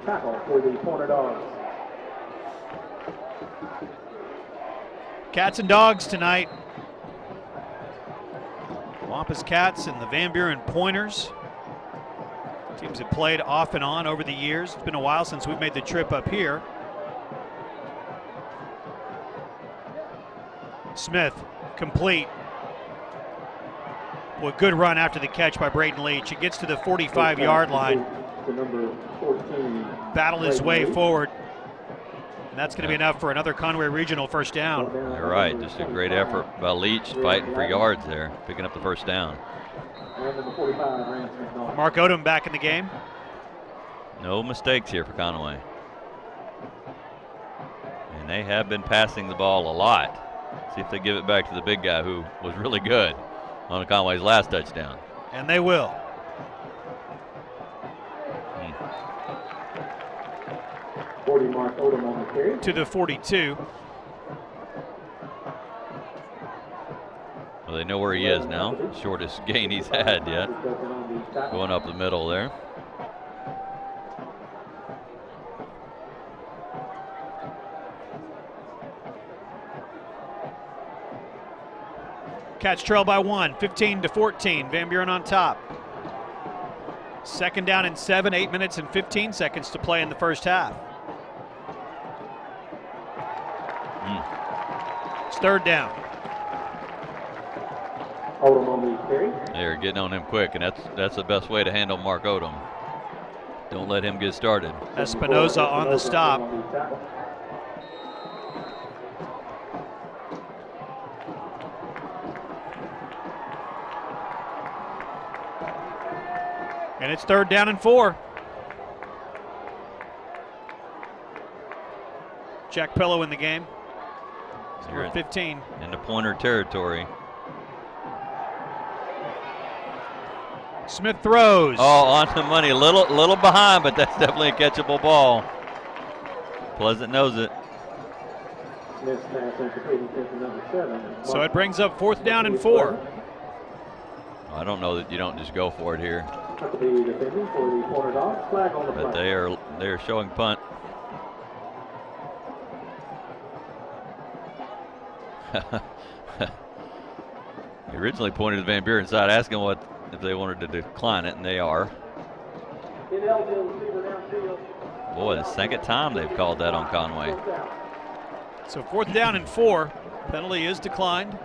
Cats and Dogs tonight. Wampus Cats and the Van Buren Pointers. Teams have played off and on over the years. It's been a while since we've made the trip up here. Smith, complete. Well, good run after the catch by Braden Leach. It gets to the 45-yard line. Battled his way forward. And that's going to be enough for another Conway Regional first down.
You're right. Just a great effort by Leach, fighting for yards there, picking up the first down.
Mark Odom back in the game.
No mistakes here for Conway. And they have been passing the ball a lot. See if they give it back to the big guy who was really good on Conway's last touchdown.
And they will. To the 42.
Well, they know where he is now. Shortest gain he's had yet. Going up the middle there.
Cats trail by 1, 15-14. Van Buren on top. Second down and 7, 8 minutes and 15 seconds to play in the first half. It's third down.
They're getting on him quick, and that's the best way to handle Mark Odom. Don't let him get started.
Espinoza on the stop. And it's third down and 4. Jack Pillow in the game. Number 15.
In the pointer territory.
Smith throws.
Oh, on the money. Little behind, but that's definitely a catchable ball. Pleasant knows it.
So it brings up 4th down and 4.
I don't know that you don't just go for it here. But they are showing punt. He originally pointed to the Van Buren side, asking if they wanted to decline it, and they are. Boy, the second time they've called that on Conway.
So 4th down and 4. Penalty is declined.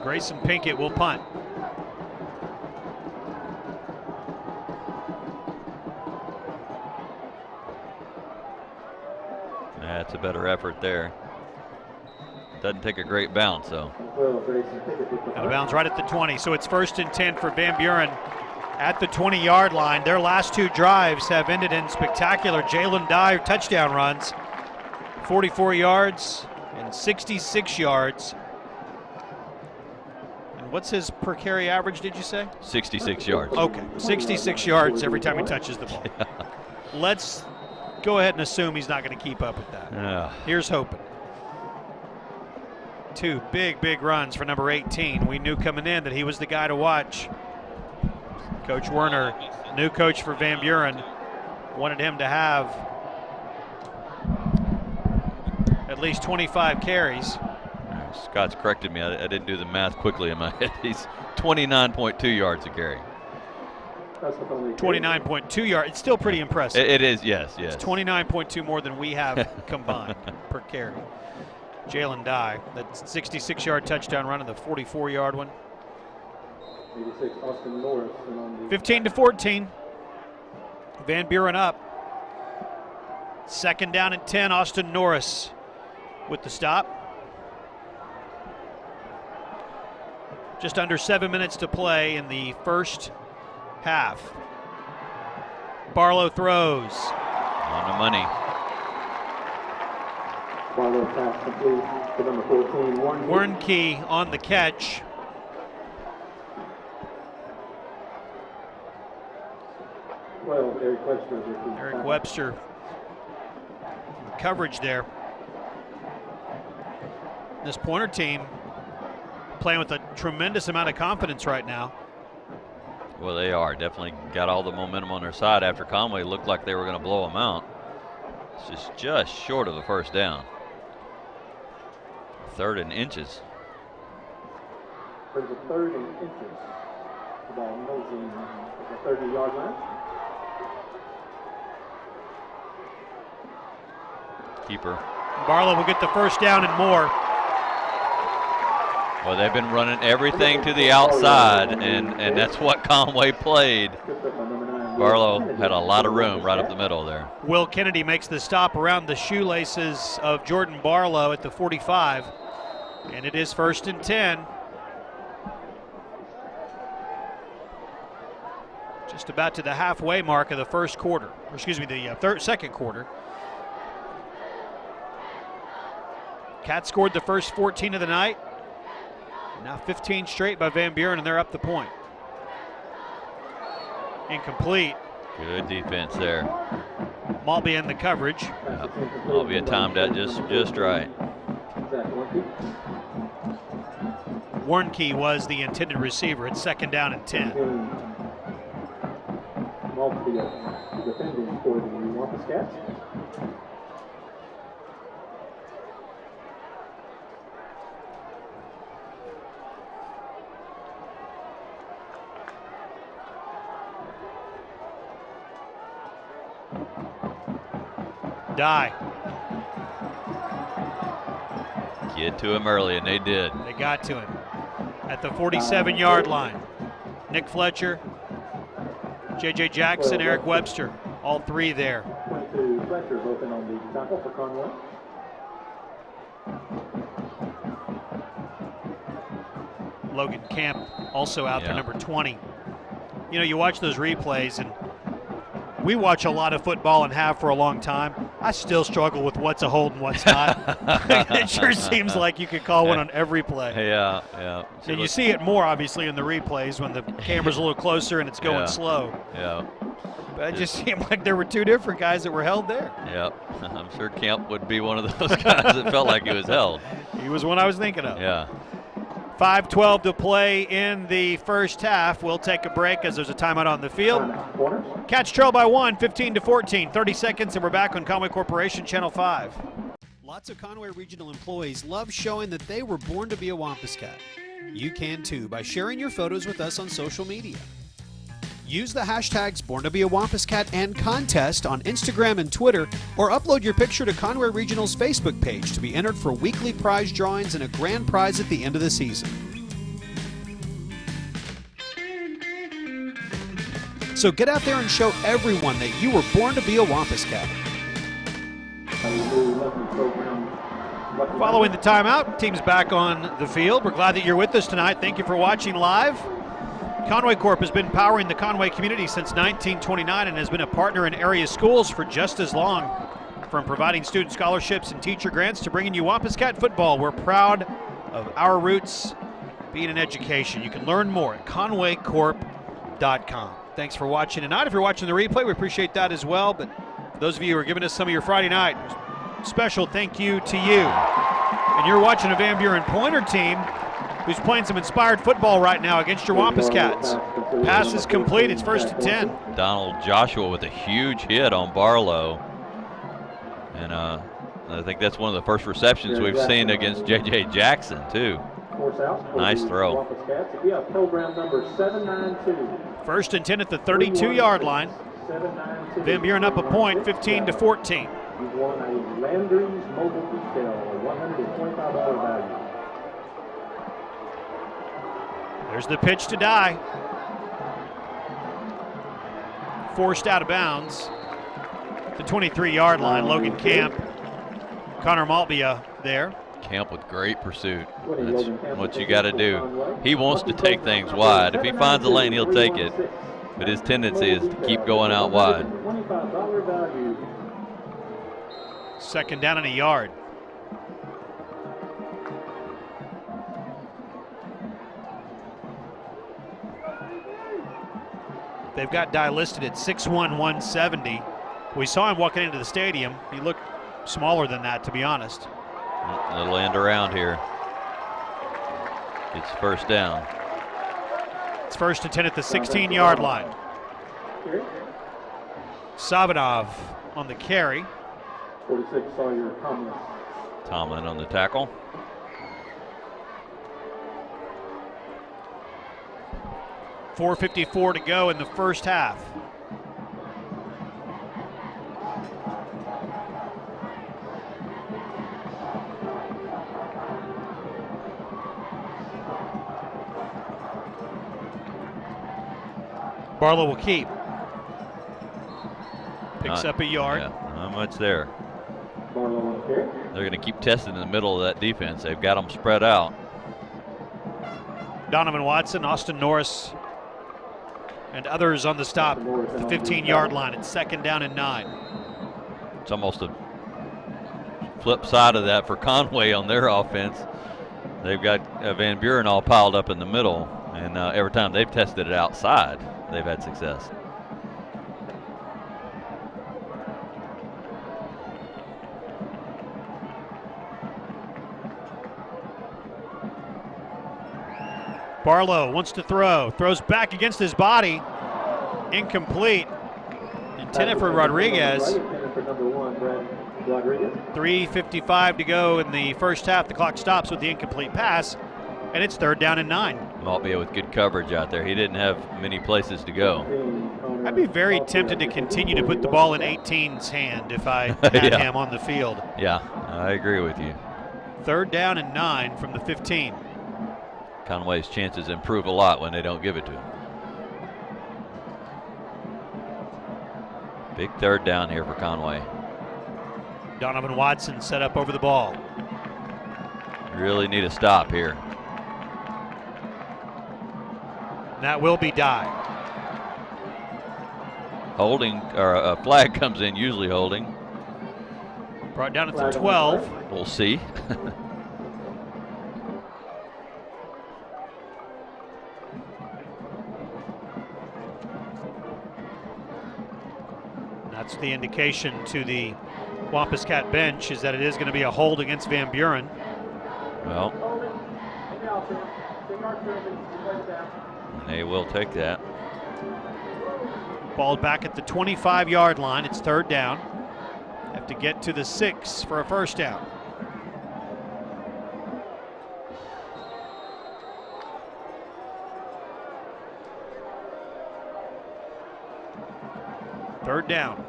Grayson Pinkett will punt.
That's a better effort there. Doesn't take a great bounce, though.
Out of bounds right at the 20. So it's 1st and 10 for Van Buren at the 20-yard line. Their last 2 drives have ended in spectacular Jalen Dye touchdown runs. 44 yards and 66 yards. And what's his per carry average, did you say?
66 yards.
Okay, 66 yards every time he touches the ball. Yeah. Let's go ahead and assume he's not going to keep up with that.
Yeah.
Here's hoping. 2 big runs for number 18. We knew coming in that he was the guy to watch. Coach Werner, new coach for Van Buren, wanted him to have at least 25 carries.
Scott's corrected me. I didn't do the math quickly in my head. He's 29.2 yards a carry.
29.2 yards. It's still pretty impressive.
It is, yes.
It's 29.2 more than we have combined per carry. Jalen Dye, that 66-yard touchdown run and the 44-yard one. 15-14. Van Buren up. Second down and 10, Austin Norris with the stop. Just under 7 minutes to play in the first half. Barlow throws.
On the money.
Barlow pass complete to number 14,
Warnke on the catch.
Well, Eric Webster.
Eric Webster. Coverage there. This Pointer team playing with a tremendous amount of confidence right now.
Well, they are. Definitely got all the momentum on their side after Conway looked like they were going to blow them out. It's just short of the first down. 3rd and inches.
There's a 3rd and inches. The ball nosing the 30-yard line.
Keeper.
Barlow will get the first down and more.
Well, they've been running everything to the outside, and that's what Conway played. Barlow had a lot of room right up the middle there.
Will Kennedy makes the stop around the shoelaces of Jordan Barlow at the 45, and it is 1st and 10. Just about to the halfway mark of the first quarter, or excuse me, the second quarter. Cats scored the first 14 of the night. Now 15 straight by Van Buren, and they're up the point. Incomplete.
Good defense there.
Maltby in the coverage.
Yep. Maltby timed that just right.
Warnke was the intended receiver. It's 2nd down and 10.
Maltby defending for the Wampus Cats.
Die.
Get to him early, and they did.
They got to him at the 47-yard line. Nick Fletcher, J.J. Jackson, Eric Webster, all three there.
22 Fletcher both in on the tackle for Conway.
Logan Camp also out there, number 20. You know, you watch those replays, and we watch a lot of football and have for a long time. I still struggle with what's a hold and what's not. It sure seems like you could call one on every play.
Yeah.
And you see it more, obviously, in the replays when the camera's a little closer and it's going slow.
Yeah.
But it just seemed like there were two different guys that were held there.
Yeah. I'm sure Camp would be one of those guys that felt like he was held.
He was one I was thinking of.
Yeah.
5:12 to play in the first half. We'll take a break as there's a timeout on the field. Cats trail by 1, 15-14. 30 seconds, and we're back on Conway Corporation, Channel 5. Lots of Conway Regional employees love showing that they were born to be a Wampus Cat. You can too by sharing your photos with us on social media. Use the hashtags Born to Be a Wampus Cat and Contest on Instagram and Twitter, or upload your picture to Conway Regional's Facebook page to be entered for weekly prize drawings and a grand prize at the end of the season. So get out there and show everyone that you were born to be a Wampus Cat. Following the timeout, team's back on the field. We're glad that you're with us tonight. Thank you for watching live. Conway Corp has been powering the Conway community since 1929 and has been a partner in area schools for just as long. From providing student scholarships and teacher grants to bringing you Wampus Cat football, we're proud of our roots being in education. You can learn more at conwaycorp.com. Thanks for watching tonight. If you're watching the replay, we appreciate that as well. But for those of you who are giving us some of your Friday night, special thank you to you. And you're watching a Van Buren Pointer team who's playing some inspired football right now against your Wampus Cats. Pass is complete. It's 1st and 10.
Donald Joshua with a huge hit on Barlow. And I think that's one of the first receptions we've seen against J.J. Jackson, too. Nice throw.
Program number 792.
1st and 10 at the 32-yard line. Van Buren up a point, 15-14.
You've won a Landry's Mobile Detail, a $125 value.
There's the pitch to Die. Forced out of bounds. The 23-yard line, Logan Camp, Connor Maltbia there.
Camp with great pursuit. That's what you got to do. He wants to take things wide. If he finds a lane, he'll take it. But his tendency is to keep going out wide.
Second down and a yard. They've got Dye listed at 6'1", 170. We saw him walking into the stadium. He looked smaller than that, to be honest.
A little end around here. It's first down.
It's 1st and 10 at the 16-yard line. Sabanov on the carry.
46, Sawyer Tomlin.
Tomlin on the tackle.
.454 to go in the first half. Barlow will keep. Picks up a yard.
Yeah, not much there. They're going to keep testing in the middle of that defense. They've got them spread out.
Donovan Watson, Austin Norris, and others on the stop at the 15-yard line. It's 2nd down and 9.
It's almost a flip side of that for Conway on their offense. They've got Van Buren all piled up in the middle, and every time they've tested it outside, they've had success.
Barlow wants to throw, throws back against his body, incomplete. Intended for Rodriguez. 3:55 to go in the first half. The clock stops with the incomplete pass, and it's 3rd down and 9.
Maltbia with good coverage out there. He didn't have many places to go.
I'd be very tempted to continue to put the ball in 18's hand if I had him on the field.
Yeah, I agree with you.
3rd down and 9 from the 15.
Conway's chances improve a lot when they don't give it to him. Big 3rd down here for Conway.
Donovan Watson set up over the ball.
Really need a stop here.
That will be Dye.
Holding, or a flag comes in, usually holding.
Brought down at the 12.
We'll see.
That's the indication to the Wampus Cat bench, is that it is going to be a hold against Van Buren.
Well, they will take that.
Ball back at the 25-yard line. It's 3rd down. Have to get to the 6 for a first down. Third down.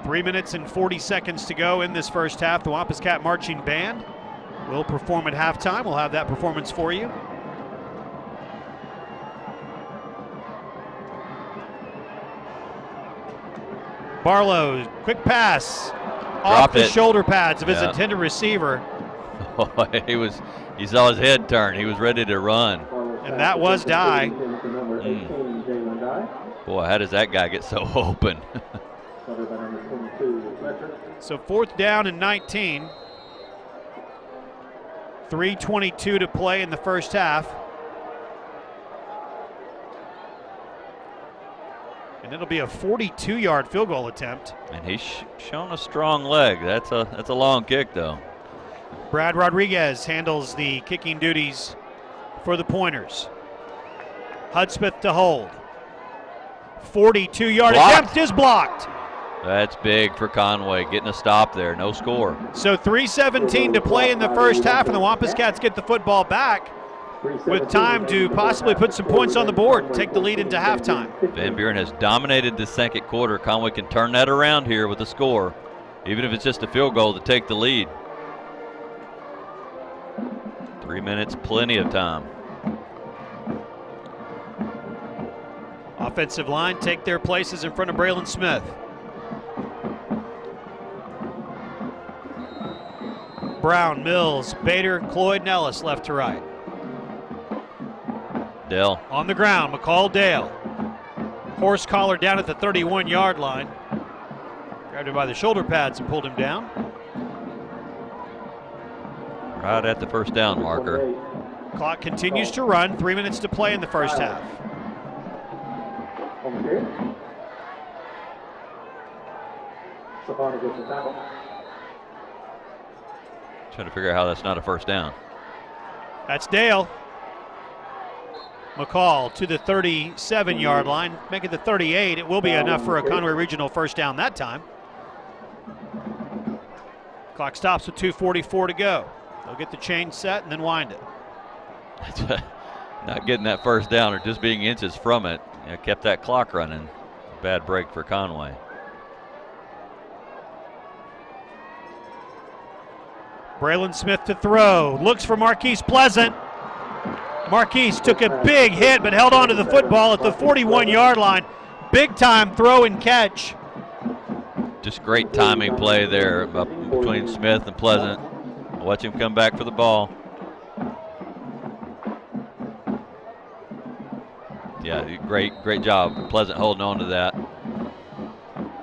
3 minutes and 40 seconds to go in this first half. The Wampus Cat Marching Band will perform at halftime. We'll have that performance for you. Barlow, quick pass off the shoulder pads of his intended receiver.
He saw his head turn. He was ready to run.
And that was Dye.
Boy, how does that guy get so open?
So 4th down and 19. 3:22 to play in the first half. And it'll be a 42-yard field goal attempt.
And he's shown a strong leg. That's a long kick, though.
Brad Rodriguez handles the kicking duties for the Pointers. Hudspeth to hold. 42-yard attempt is blocked.
That's big for Conway, getting a stop there, no score.
So 3:17 to play in the first half, and the Wampus Cats get the football back with time to possibly put some points on the board and take the lead into halftime.
Van Buren has dominated the second quarter. Conway can turn that around here with a score, even if it's just a field goal to take the lead. 3 minutes, plenty of time.
Offensive line take their places in front of Braylon Smith. Brown, Mills, Bader, Cloyd, and Ellis left to right.
Dale.
On the ground, McCall Dale. Horse collar down at the 31-yard line. Grabbed him by the shoulder pads and pulled him down.
Right at the first down marker.
Clock continues to run. 3 minutes to play in the first half.
Trying to figure out how that's not a first down.
That's Dale. McCall to the 37-yard line, make it the 38. It will be enough for a Conway Regional first down that time. Clock stops with 2:44 to go. They'll get the chain set and then wind it.
Not getting that first down or just being inches from it. Kept that clock running. Bad break for Conway.
Braylon Smith to throw. Looks for Marquise Pleasant. Marquise took a big hit but held on to the football at the 41-yard line. Big time throw and catch.
Just great timing play there between Smith and Pleasant. Watch him come back for the ball. Yeah, great job. Pleasant holding on to that.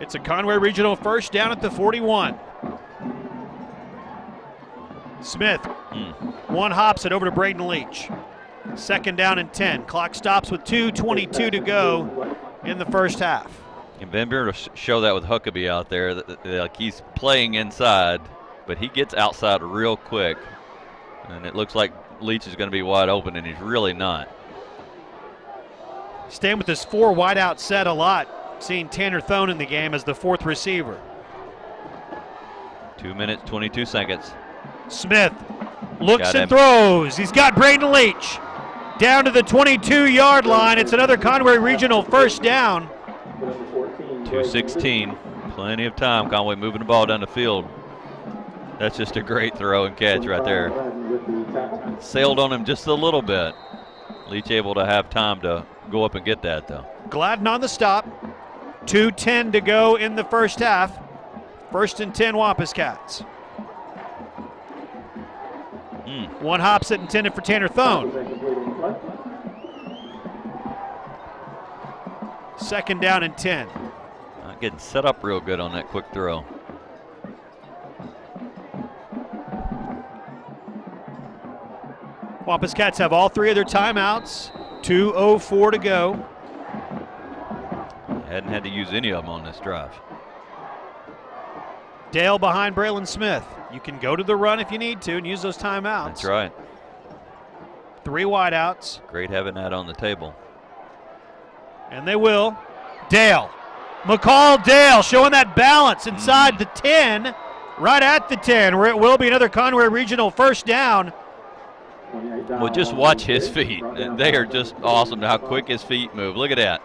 It's a Conway Regional first down at the 41. Smith, one hops it over to Braden Leach. Second down and 10. Clock stops with 2:22 to go in the first half.
And Van Buren will show that with Huckabee out there. Like he's playing inside, but he gets outside real quick. And it looks like Leach is going to be wide open, and he's really not.
Staying with this 4 wideout set a lot. Seeing Tanner Thone in the game as the fourth receiver.
2 minutes, 22 seconds.
Smith looks and throws. He's got Braden Leach down to the 22-yard line. It's another Conway Regional first down.
2:16, plenty of time. Conway moving the ball down the field. That's just a great throw and catch right there. Sailed on him just a little bit. Leach able to have time to go up and get that though.
Gladden on the stop. 2:10 to go in the first half. First and 10 Wampus Cats. One hops it intended for Tanner Thone. Second down and 10.
Not getting set up real good on that quick throw.
Wampus Cats have all 3 of their timeouts. 2:04 to go.
Hadn't had to use any of them on this drive.
Dale behind Braylon Smith. You can go to the run if you need to and use those timeouts.
That's right.
3 wideouts.
Great having that on the table.
And they will. Dale. McCall Dale showing that balance inside the 10, right at the 10, where it will be another Conway Regional first down.
Well, just watch his feet. They are just awesome how quick his feet move. Look at that.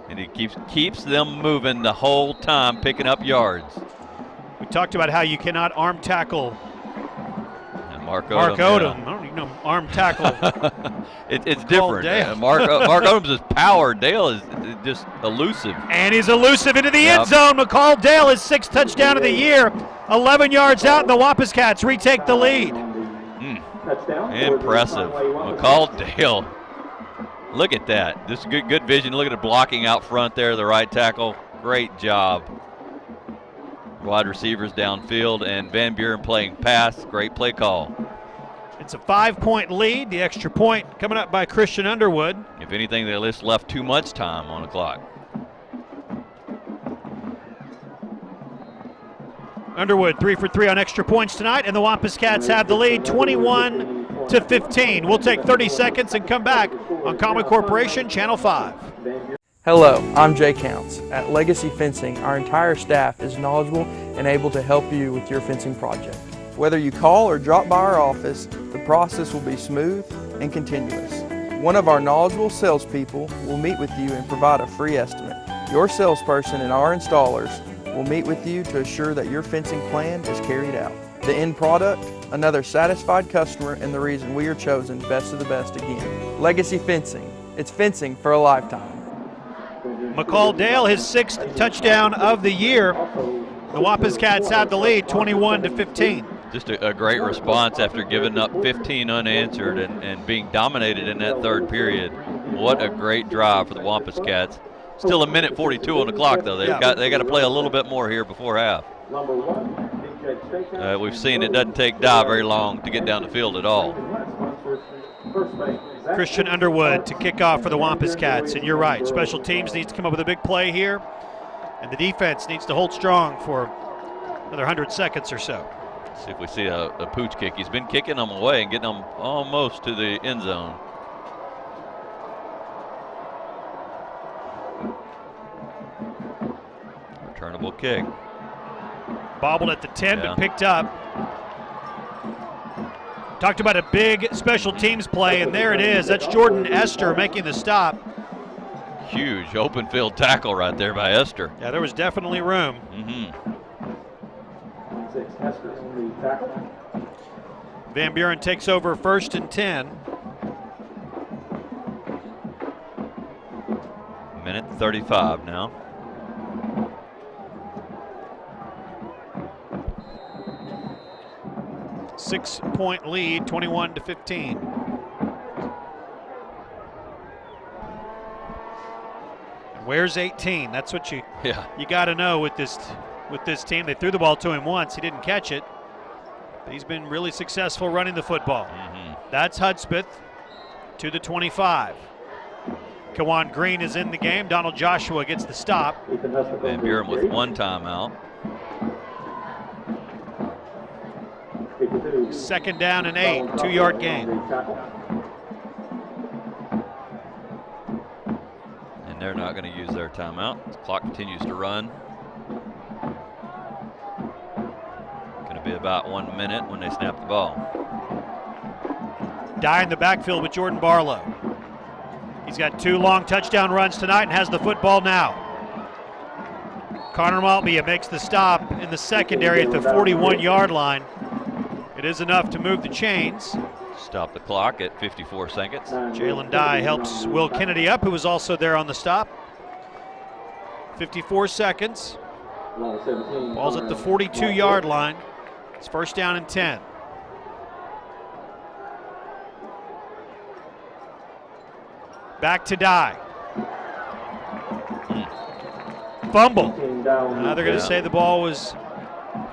And he keeps them moving the whole time, picking up yards.
We talked about how you cannot arm tackle
Mark
Odom.
Yeah.
I don't even know arm tackle.
It's different. Mark Odom's is power. Dale is just elusive.
And he's elusive into the end zone. McCall Dale, his 6th touchdown of the year. 11 yards out, and the Wampus Cats retake the lead.
Impressive. McCall Dale. Look at that. This is good vision. Look at the blocking out front there, the right tackle. Great job. Wide receivers downfield, and Van Buren playing pass. Great play call.
It's a 5-point lead. The extra point coming up by Christian Underwood.
If anything, they just left too much time on the clock.
Underwood 3 for 3 on extra points tonight, and the Wampus Cats have the lead 21-15. We'll take 30 seconds and come back on Conway Corporation, Channel 5.
Hello, I'm Jay Counts. At Legacy Fencing, our entire staff is knowledgeable and able to help you with your fencing project. Whether you call or drop by our office, the process will be smooth and continuous. One of our knowledgeable salespeople will meet with you and provide a free estimate. Your salesperson and our installers will meet with you to assure that your fencing plan is carried out. The end product, another satisfied customer, and the reason we are chosen best of the best again. Legacy Fencing. It's fencing for a lifetime.
McCall Dale, his 6th touchdown of the year. The Wampus Cats have the lead, 21-15.
Just a great response after giving up 15 unanswered and being dominated in that third period. What a great drive for the Wampus Cats. Still a minute 42 on the clock, though. They got to play a little bit more here before half. We've seen it doesn't take Dye very long to get down the field at all.
Christian Underwood to kick off for the Wampus Cats, and you're right. Special teams needs to come up with a big play here, and the defense needs to hold strong for another 100 seconds or so.
See if we see a pooch kick. He's been kicking them away and getting them almost to the end zone. Returnable kick.
Bobbled at the 10, but picked up. Talked about a big special teams play, and there it is. That's Jordan Esther making the stop.
Huge open field tackle right there by Esther.
Yeah, there was definitely room. Van Buren takes over 1st and 10.
Minute 35 now.
Six-point lead, 21-15. Where's 18? That's what you got to know with this team. They threw the ball to him once. He didn't catch it. But he's been really successful running the football. That's Hudspeth to the 25. Kawan Green is in the game. Donald Joshua gets the stop.
Van Buren with 1 timeout.
2nd down and 8, 2-yard gain.
And they're not going to use their timeout. The clock continues to run. Going to be about 1 minute when they snap the ball.
Dye in the backfield with Jordan Barlow. He's got 2 long touchdown runs tonight and has the football now. Connor Maltby makes the stop in the secondary at the 41-yard line. It is enough to move the chains.
Stop the clock at 54 seconds.
Jalen Dye helps Will Kennedy up, who was also there on the stop. 54 seconds. Ball's at the 42-yard line. It's 1st down and 10. Back to Dye. Fumble. Now they're going to say the ball was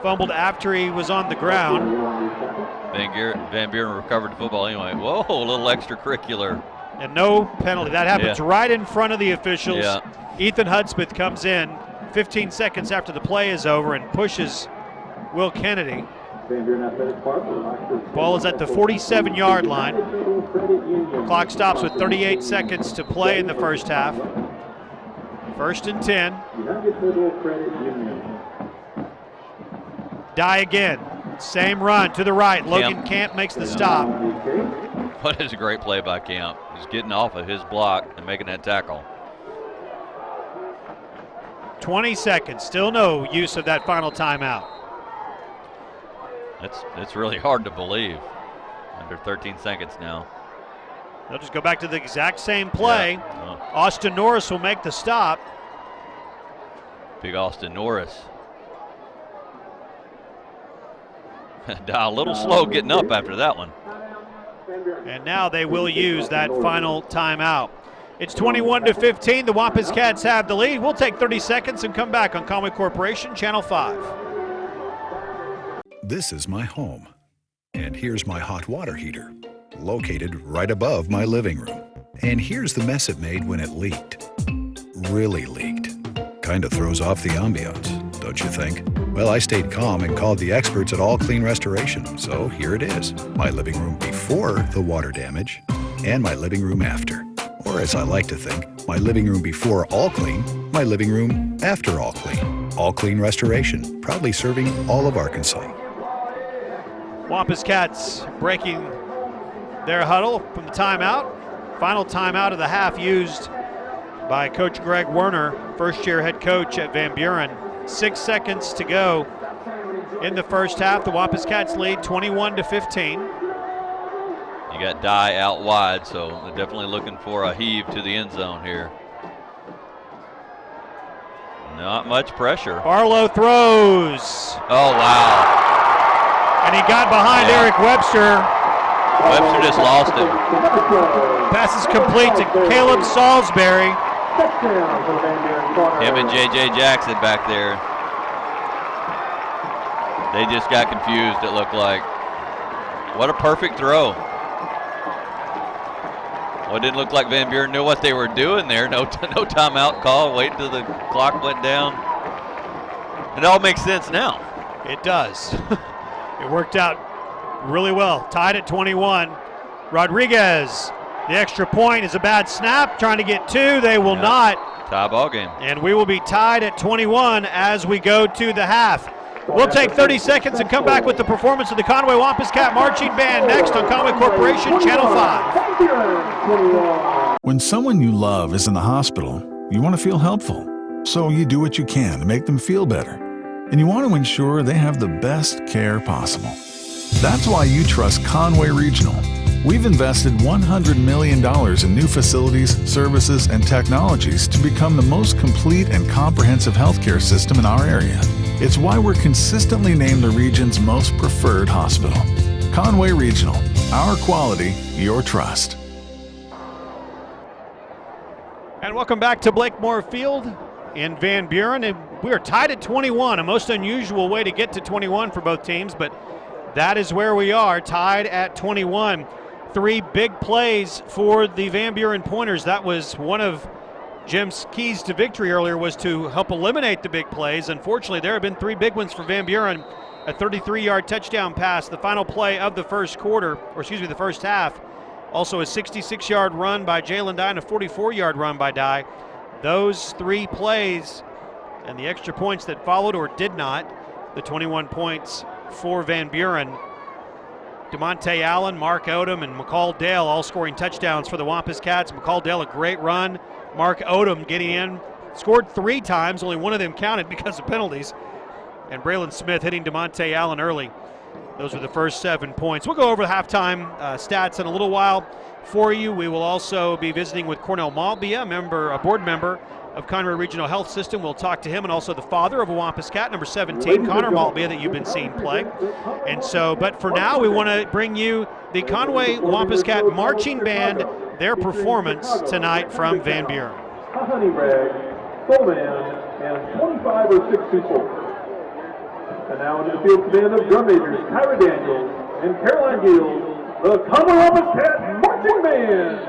fumbled after he was on the ground.
Van Buren recovered the football anyway. Whoa, a little extracurricular.
And no penalty. That happens right in front of the officials.
Yeah.
Ethan Hudspeth comes in 15 seconds after the play is over and pushes Will Kennedy. Ball is at the 47-yard line. Clock stops with 38 seconds to play in the first half. 1st and 10. Dye again. Same run to the right. Logan Camp makes the stop.
What is a great play by Camp. He's getting off of his block and making that tackle.
20 seconds. Still no use of that final timeout.
That's really hard to believe. Under 13 seconds now.
They'll just go back to the exact same play.
Yeah.
Austin Norris will make the stop.
Big Austin Norris. A little slow getting up after that one.
And now they will use that final timeout. It's 21-15. The Wampus Cats have the lead. We'll take 30 seconds and come back on Conway Corporation, Channel 5.
This is my home. And here's my hot water heater, located right above my living room. And here's the mess it made when it leaked. Really leaked. Kind of throws off the ambiance, don't you think? Well, I stayed calm and called the experts at All Clean Restoration. So here it is, my living room before the water damage and my living room after. Or as I like to think, my living room before All Clean, my living room after All Clean. All Clean Restoration, proudly serving all of Arkansas.
Wampus Cats breaking their huddle from the timeout. Final timeout of the half used by Coach Greg Werner, first-year head coach at Van Buren. 6 seconds to go in the first half. The Wampus Cats lead 21-15.
You got Dye out wide, so they're definitely looking for a heave to the end zone here. Not much pressure.
Barlow throws.
Oh, wow.
And he got behind Eric Webster.
Webster just lost him.
Pass is complete to Caleb Salisbury.
Him and J.J. Jackson back there. They just got confused, it looked like. What a perfect throw. Well, it didn't look like Van Buren knew what they were doing there. No timeout call. Wait till the clock went down. It all makes sense now.
It does. It worked out really well. Tied at 21. Rodriguez, the extra point is a bad snap. Trying to get two. They will not.
Tie ball game.
And we will be tied at 21 as we go to the half. We'll take 30 seconds and come back with the performance of the Conway Wampus Cat Marching Band next on Conway Corporation Channel 5.
When someone you love is in the hospital, you want to feel helpful. So you do what you can to make them feel better. And you want to ensure they have the best care possible. That's why you trust Conway Regional. We've invested $100 million in new facilities, services, and technologies to become the most complete and comprehensive healthcare system in our area. It's why we're consistently named the region's most preferred hospital. Conway Regional, our quality, your trust.
And welcome back to Blakemore Field in Van Buren. And we are tied at 21, a most unusual way to get to 21 for both teams, but that is where we are, tied at 21. 3 big plays for the Van Buren Pointers. That was one of Jim's keys to victory earlier, was to help eliminate the big plays. Unfortunately, there have been 3 big ones for Van Buren. A 33-yard touchdown pass, the final play of the first half. Also a 66-yard run by Jalen Dye and a 44-yard run by Dye. Those 3 plays and the extra points that followed or did not, the 21 points for Van Buren. DeMonte Allen, Mark Odom, and McCall Dale all scoring touchdowns for the Wampus Cats. McCall Dale, a great run. Mark Odom getting in, scored 3 times, only one of them counted because of penalties. And Braylon Smith hitting DeMonte Allen early. Those are the first 7 points. We'll go over the halftime stats in a little while for you. We will also be visiting with Cornell Maltbia, a board member of Conway Regional Health System. We'll talk to him, and also the father of a Wampus Cat, number 17, Connor Maltbia, that you've been seeing play. And so, but for now, we want to bring you the Conway Wampus Cat Marching Band, their performance tonight from Van Buren.
Honey Rag, Bowman, and 25 or 6 people. And now into the field command of drum majors Kyra Daniels and Caroline Gill, the Conway Wampus Cat Marching Band.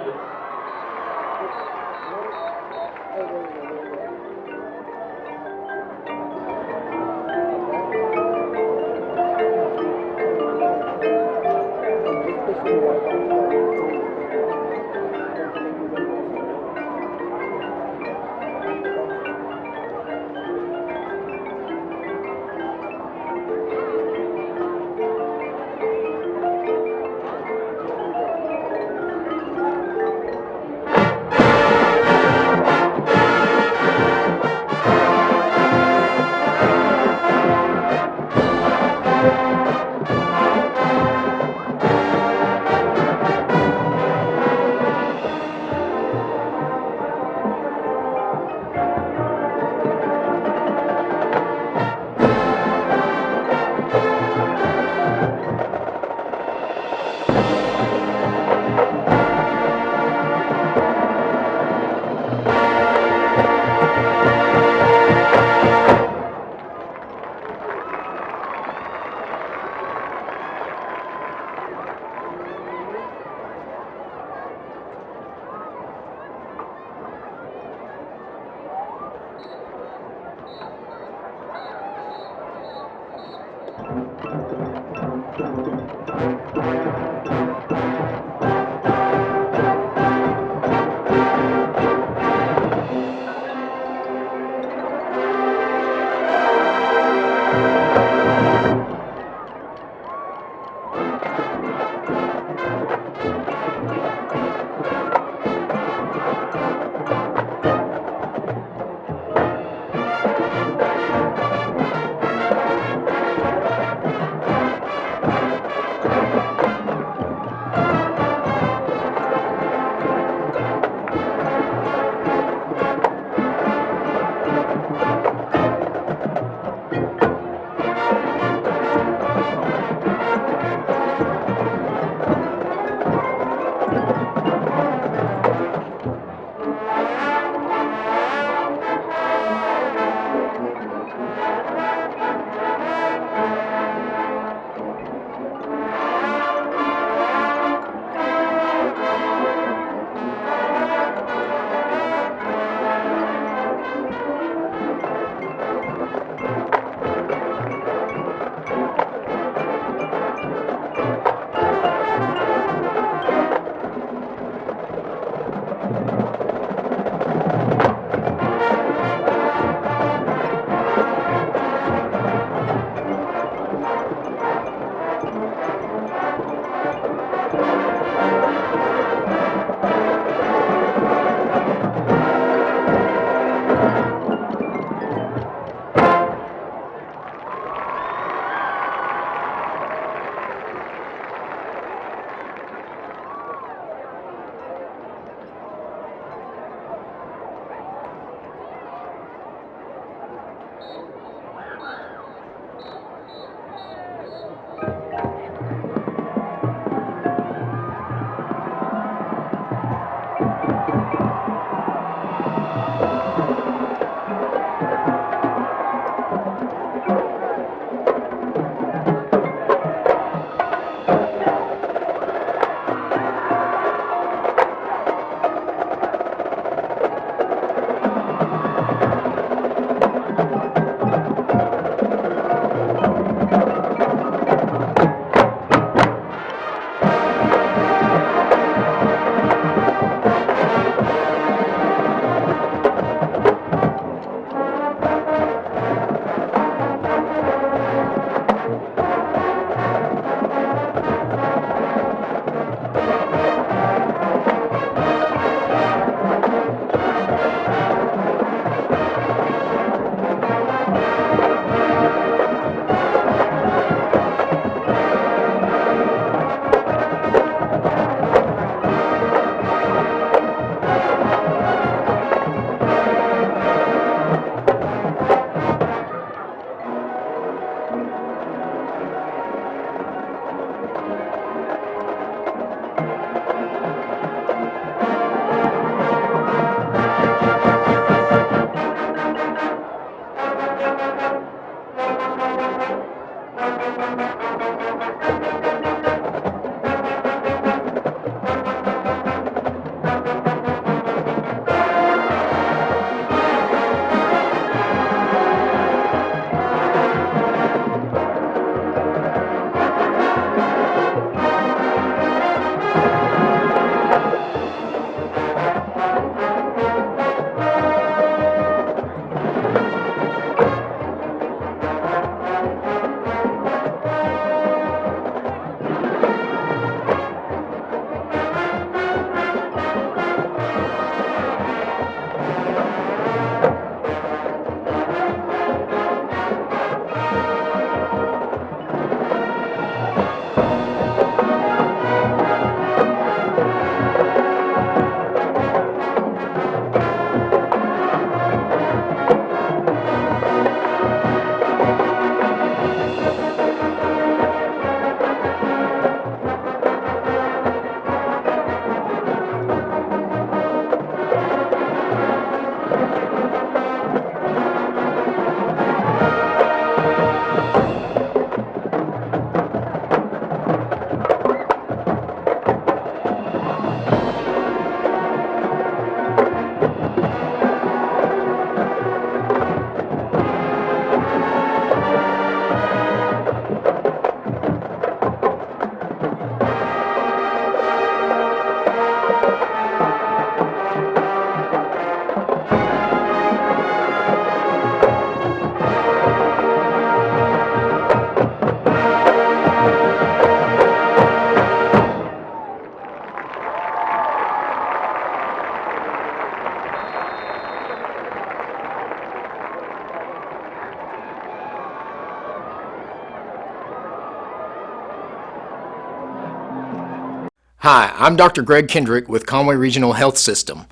Hi, I'm Dr. Greg Kendrick with Conway Regional Health System.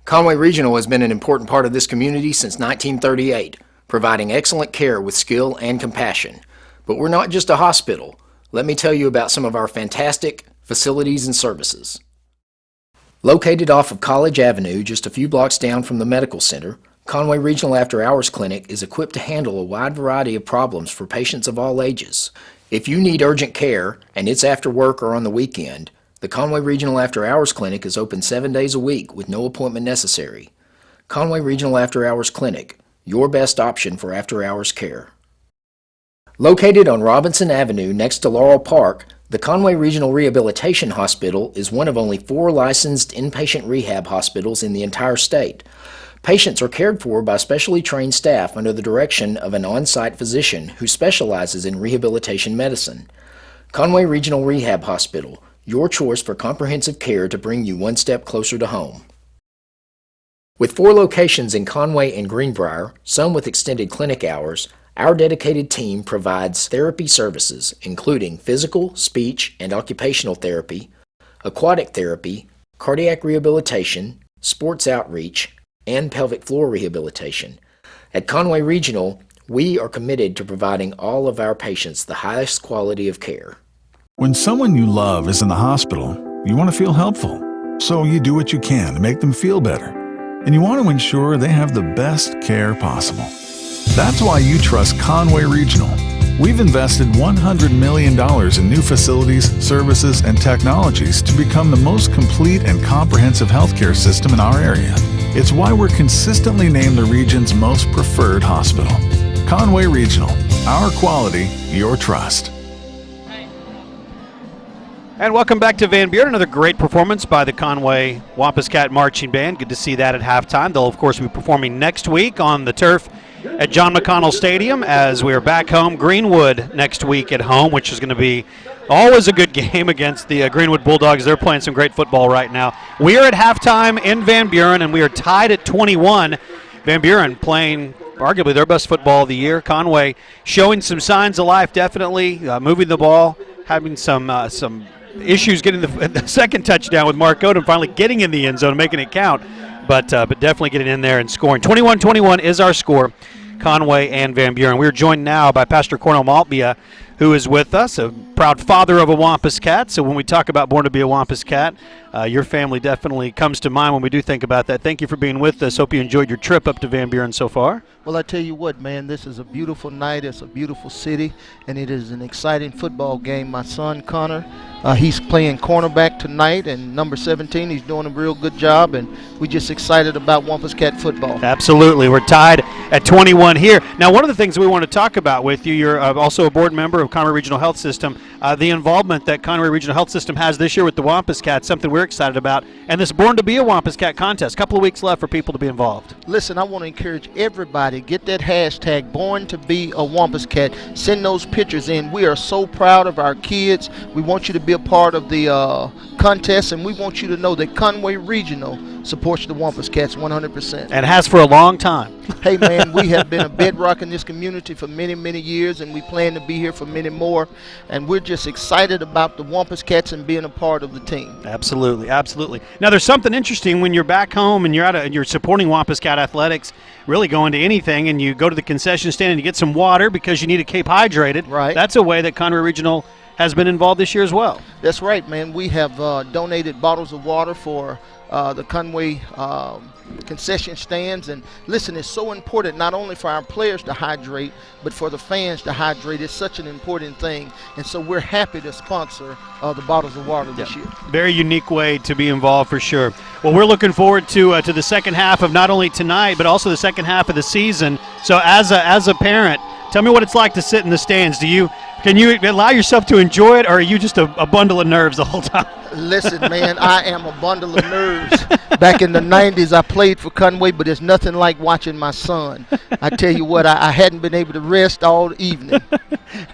Conway Regional has been an important part of this community since 1938, providing excellent care with skill and compassion. But we're not just a hospital. Let me tell you about some of our fantastic facilities and services. Located off of College Avenue, just a few blocks down from the medical center, Conway Regional After Hours Clinic is equipped to handle a wide variety of problems for patients of all ages. If you need urgent care, and it's after work or on the weekend, the Conway Regional After Hours Clinic is open 7 days a week with no appointment necessary. Conway Regional After Hours Clinic, your best option for after-hours care. Located on Robinson Avenue next to Laurel Park, the Conway Regional Rehabilitation Hospital is one of only 4 licensed inpatient rehab hospitals in the entire state. Patients are cared for by specially trained staff under the direction of an on-site physician who specializes in rehabilitation medicine. Conway Regional Rehab Hospital, your choice for comprehensive care to bring you one step closer to home. With 4 locations in Conway and Greenbrier, some with extended clinic hours, our dedicated team provides therapy services including physical, speech, and occupational therapy, aquatic therapy, cardiac rehabilitation, sports outreach, and pelvic floor rehabilitation. At Conway Regional, we are committed to providing all of our patients the highest quality of care.
When someone you love is in the hospital, you want to feel helpful. So you do what you can to make them feel better. And you want to ensure they have the best care possible. That's why you trust Conway Regional. We've invested $100 million in new facilities, services, and technologies to become the most complete and comprehensive healthcare system in our area. It's why we're consistently named the region's most preferred hospital. Conway Regional, our quality, your trust.
And welcome back to Van Buren. Another great performance by the Conway Wampus Cat Marching Band. Good to see that at halftime. They'll, of course, be performing next week on the turf at John McConnell Stadium as we are back home. Greenwood next week at home, which is going to be always a good game against the Greenwood Bulldogs. They're playing some great football right now. We are at halftime in Van Buren, and we are tied at 21. Van Buren playing arguably their best football of the year. Conway showing some signs of life, definitely moving the ball, having some issues getting the second touchdown with Mark Odom finally getting in the end zone, making it count, but definitely getting in there and scoring. 21-21 is our score. Conway and Van Buren. We're joined now by Pastor Cornell Maltbia, who is with us, a proud father of a Wampus cat. So when we talk about Born to be a Wampus cat, your family definitely comes to mind when we do think about that. Thank you for being with us. Hope you enjoyed your trip up to Van Buren so far.
Well, I tell you what, man, this is a beautiful night. It's a beautiful city, and it is an exciting football game. My son, Connor, he's playing cornerback tonight, and number 17, he's doing a real good job, and we're just excited about Wampus Cat football.
Absolutely. We're tied at 21 here. Now, one of the things we want to talk about with you, you're also a board member of Conway Regional Health System. The involvement that Conway Regional Health System has this year with the Wampus Cats, something we're excited about, and this Born to be a Wampus Cat contest. A couple of weeks left for people to be involved.
Listen, I want to encourage everybody, get that hashtag Born to be a Wampus Cat. Send those pictures in. We are so proud of our kids. We want you to be a part of the contest, and we want you to know that Conway Regional supports the Wampus Cats 100%.
And has for a long time.
Hey, man, we have been a bedrock in this community for many, many years, and we plan to be here for many more. And we're just excited about the Wampus Cats and being a part of the team.
Absolutely, absolutely. Now, there's something interesting when you're back home and you're supporting Wampus Cat athletics, really going to anything, and you go to the concession stand and you get some water because you need to keep hydrated.
Right.
That's a way that Conway Regional has been involved this year as well.
That's right, man. We have donated bottles of water for the Conway concession stands. And listen, it's so important not only for our players to hydrate, but for the fans to hydrate. It's such an important thing. And so we're happy to sponsor the bottles of water this year.
Very unique way to be involved for sure. Well, we're looking forward to the second half of not only tonight, but also the second half of the season. So as a parent, tell me what it's like to sit in the stands. Can you allow yourself to enjoy it, or are you just a bundle of nerves the whole time?
Listen, man, I am a bundle of nerves. Back in the 90s, I played for Conway, but it's nothing like watching my son. I tell you what, I hadn't been able to rest all evening.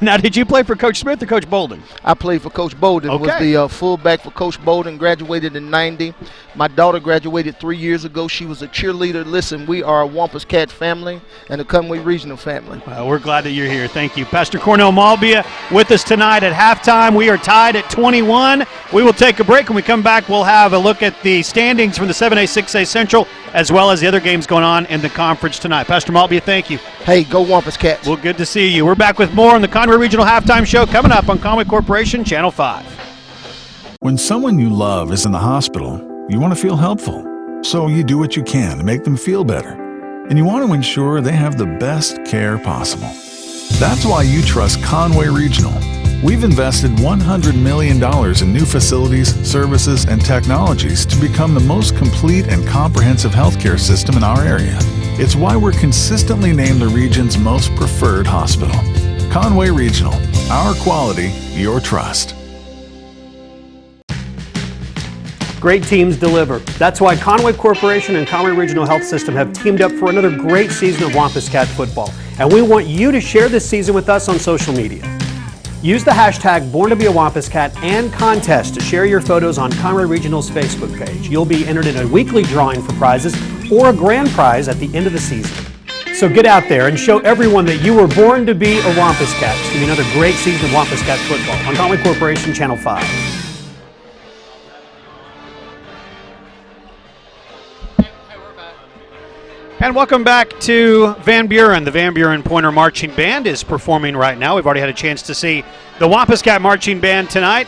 Now, did you play for Coach Smith or Coach Bolden?
I played for Coach Bolden.
Okay.
Was the fullback for Coach Bolden, graduated in 90. My daughter graduated 3 years ago. She was a cheerleader. Listen, we are a Wampus Cat family and a Conway Regional family.
Well, we're glad that you're here. Thank you. Pastor Cornell Maltbia with us tonight at halftime. We are tied at 21. We will take a break. When we come back, we'll have a look at the standings from the 7A, 6A Central, as well as the other games going on in the conference tonight. Pastor Maltbia, thank you.
Hey, go Wampus Cats.
Well, good to see you. We're back with more on the Conway Regional Halftime Show coming up on Conway Corporation, Channel 5.
When someone you love is in the hospital, you want to feel helpful. So you do what you can to make them feel better. And you want to ensure they have the best care possible. That's why you trust Conway Regional. We've invested $100 million in new facilities, services, and technologies to become the most complete and comprehensive healthcare system in our area. It's why we're consistently named the region's most preferred hospital. Conway Regional. Our quality, your trust.
Great teams deliver. That's why Conway Corporation and Conway Regional Health System have teamed up for another great season of Wampus Cat football. And we want you to share this season with us on social media. Use the hashtag Born to be a Wampus Cat and contest to share your photos on Conway Regional's Facebook page. You'll be entered in a weekly drawing for prizes or a grand prize at the end of the season. So get out there and show everyone that you were born to be a Wampus Cat. It's going to be another great season of Wampus Cat football on Conway Corporation, Channel 5.
And welcome back to Van Buren. The Van Buren Pointer Marching Band is performing right now. We've already had a chance to see the Wampus Cat Marching Band tonight.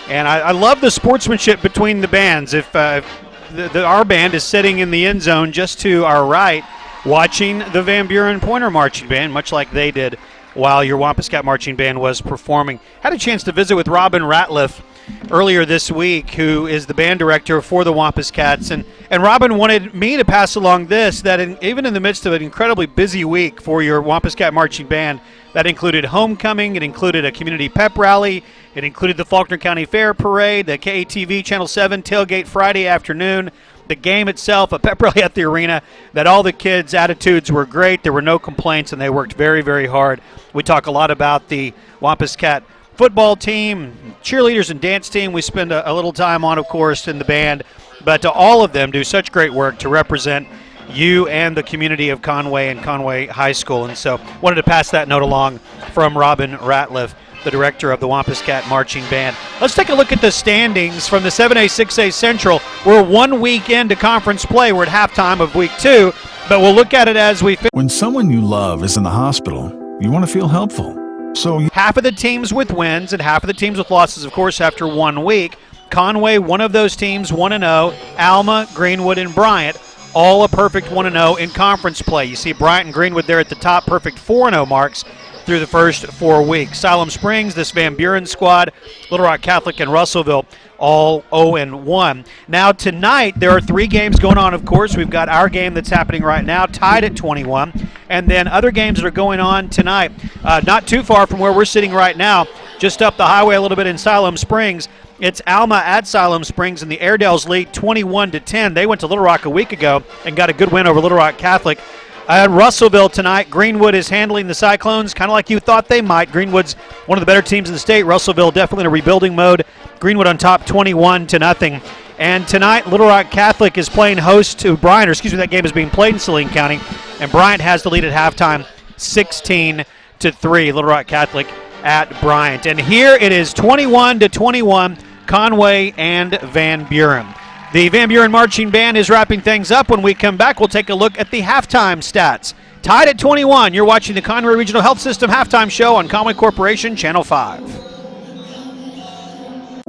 And I love the sportsmanship between the bands. If our band is sitting in the end zone just to our right, watching the Van Buren Pointer Marching Band, much like they did while your Wampus Cat Marching Band was performing. Had a chance to visit with Robin Ratliff earlier this week, who is the band director for the Wampus Cats. And Robin wanted me to pass along this, that even in the midst of an incredibly busy week for your Wampus Cat Marching Band, that included homecoming, it included a community pep rally, it included the Faulkner County Fair Parade, the KATV Channel 7 tailgate Friday afternoon, the game itself, a pep rally at the arena, that all the kids' attitudes were great, there were no complaints, and they worked very, very hard. We talk a lot about the Wampus Cat football team, cheerleaders and dance team. We spend a little time on, of course, in the band, but all of them do such great work to represent you and the community of Conway and Conway High School. And so wanted to pass that note along from Robin Ratliff. the director of the Wampus Cat Marching Band. Let's take a look at the standings from the 7A, 6A Central. We're 1 week into conference play. We're at halftime of week 2, but we'll look at it as we finish.
When someone you love is in the hospital, you want to feel helpful. So
half of the teams with wins and half of the teams with losses, of course, after 1 week. Conway, one of those teams, 1-0. Alma, Greenwood, and Bryant, all a perfect 1-0 in conference play. You see Bryant and Greenwood there at the top, perfect 4-0 marks through the first 4 weeks. Siloam Springs, this Van Buren squad, Little Rock Catholic, and Russellville, all 0-1. Now tonight, there are 3 games going on, of course. We've got our game that's happening right now, tied at 21, and then other games that are going on tonight. Not too far from where we're sitting right now, just up the highway a little bit in Siloam Springs. It's Alma at Siloam Springs, and the Airedales lead 21-10. They went to Little Rock a week ago and got a good win over Little Rock Catholic. At Russellville tonight, Greenwood is handling the Cyclones kind of like you thought they might. Greenwood's one of the better teams in the state. Russellville definitely in a rebuilding mode. Greenwood on top 21-0. And tonight, Little Rock Catholic is playing host to Bryant, or excuse me, that game is being played in Saline County, and Bryant has the lead at halftime, 16-3. Little Rock Catholic at Bryant. And here it is 21-21. Conway and Van Buren. The Van Buren Marching Band is wrapping things up. When we come back, we'll take a look at the halftime stats. Tied at 21, you're watching the Conway Regional Health System halftime show on Conway Corporation, Channel 5.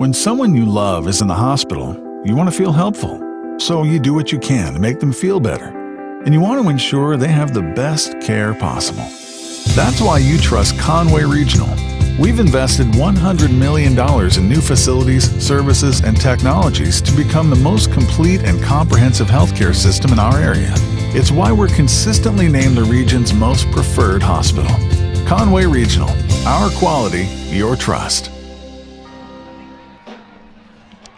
when someone you love is in the hospital, you want to feel helpful. So you do what you can to make them feel better. And you want to ensure they have the best care possible. That's why you trust Conway Regional. We've invested $100 million in new facilities, services, and technologies to become the most complete and comprehensive healthcare system in our area. It's why we're consistently named the region's most preferred hospital. Conway Regional, our quality, your trust.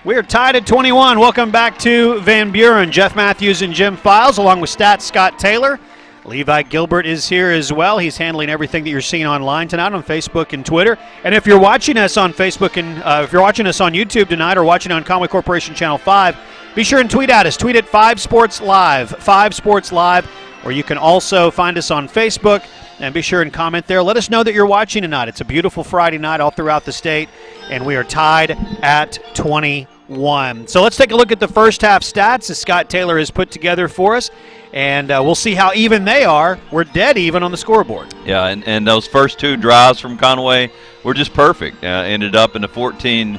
We're tied at 21. Welcome back to Van Buren. Jeff Matthews and Jim Files, along with Stats Scott Taylor. Levi Gilbert is here as well. He's handling everything that you're seeing online tonight on Facebook and Twitter. And if you're watching us on Facebook and if you're watching us on YouTube tonight or watching on Conway Corporation Channel 5, be sure and tweet at us. Tweet at 5 Sports Live, 5 Sports Live, or you can also find us on Facebook and be sure and comment there. Let us know that you're watching tonight. It's a beautiful Friday night all throughout the state, and we are tied at 21. So let's take a look at the first half stats that Scott Taylor has put together for us. And we'll see how even they are. We're dead even on the scoreboard.
Yeah, and those first two drives from Conway were just perfect. Ended up in a 14-0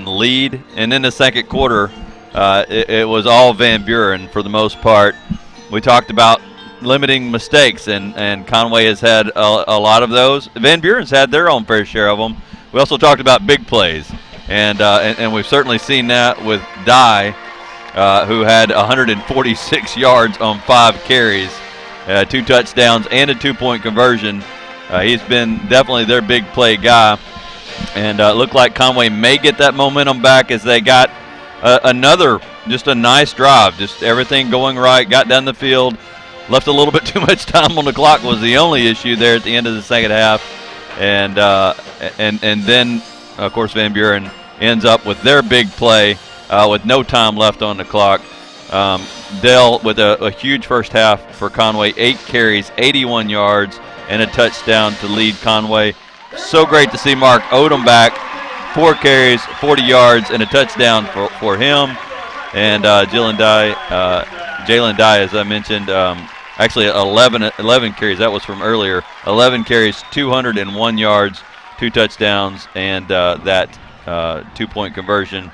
lead. And in the second quarter, it was all Van Buren for the most part. We talked about limiting mistakes, and Conway has had a lot of those. Van Buren's had their own fair share of them. We also talked about big plays. And we've certainly seen that with Dye, who had 146 yards on 5 carries, 2 touchdowns, and a 2-point conversion. He's been definitely their big play guy. And it looked like Conway may get that momentum back as they got another, just a nice drive. Just everything going right, got down the field, left a little bit too much time on the clock was the only issue there at the end of the second half. And then, of course, Van Buren ends up with their big play with no time left on the clock. Dell with a huge first half for Conway, 8 carries, 81 yards, and a touchdown to lead Conway. So great to see Mark Odom back, 4 carries, 40 yards, and a touchdown for him. And Jalen Dye, as I mentioned, actually 11 carries. That was from earlier. 11 carries, 201 yards, 2 touchdowns, and that 2-point conversion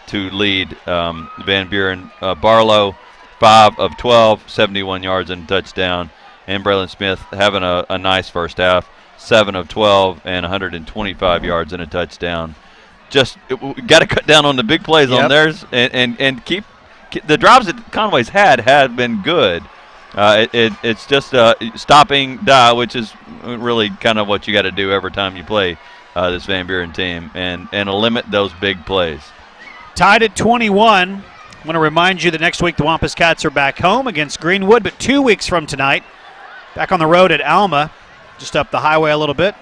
to lead Van Buren. Barlow, 5 of 12, 71 yards and a touchdown. And Braylon Smith having a nice first half, 7 of 12 and 125 yards and a touchdown. Just got to cut down on the big plays on theirs and keep the drives that Conway's had been good. It's just stopping Dye, which is really kind of what you got to do every time you play this Van Buren team, and limit those big plays.
Tied at 21. I want to remind you that next week the Wampus Cats are back home against Greenwood, but 2 weeks from tonight, back on the road at Alma, just up the highway a little bit,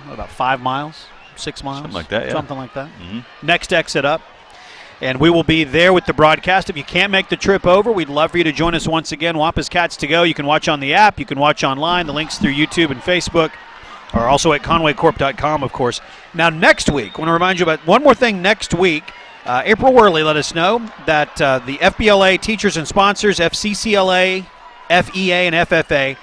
about 5 miles, 6 miles.
Something like that, yeah.
Something like that. Mm-hmm. Next exit up. And we will be there with the broadcast. If you can't make the trip over, we'd love for you to join us once again. Wampus Cats to Go. You can watch on the app. You can watch online. The links through YouTube and Facebook. or also at conwaycorp.com, of course. Now, next week, I want to remind you about one more thing next week. April Worley let us know that the FBLA teachers and sponsors, FCCLA, FEA, and FFA,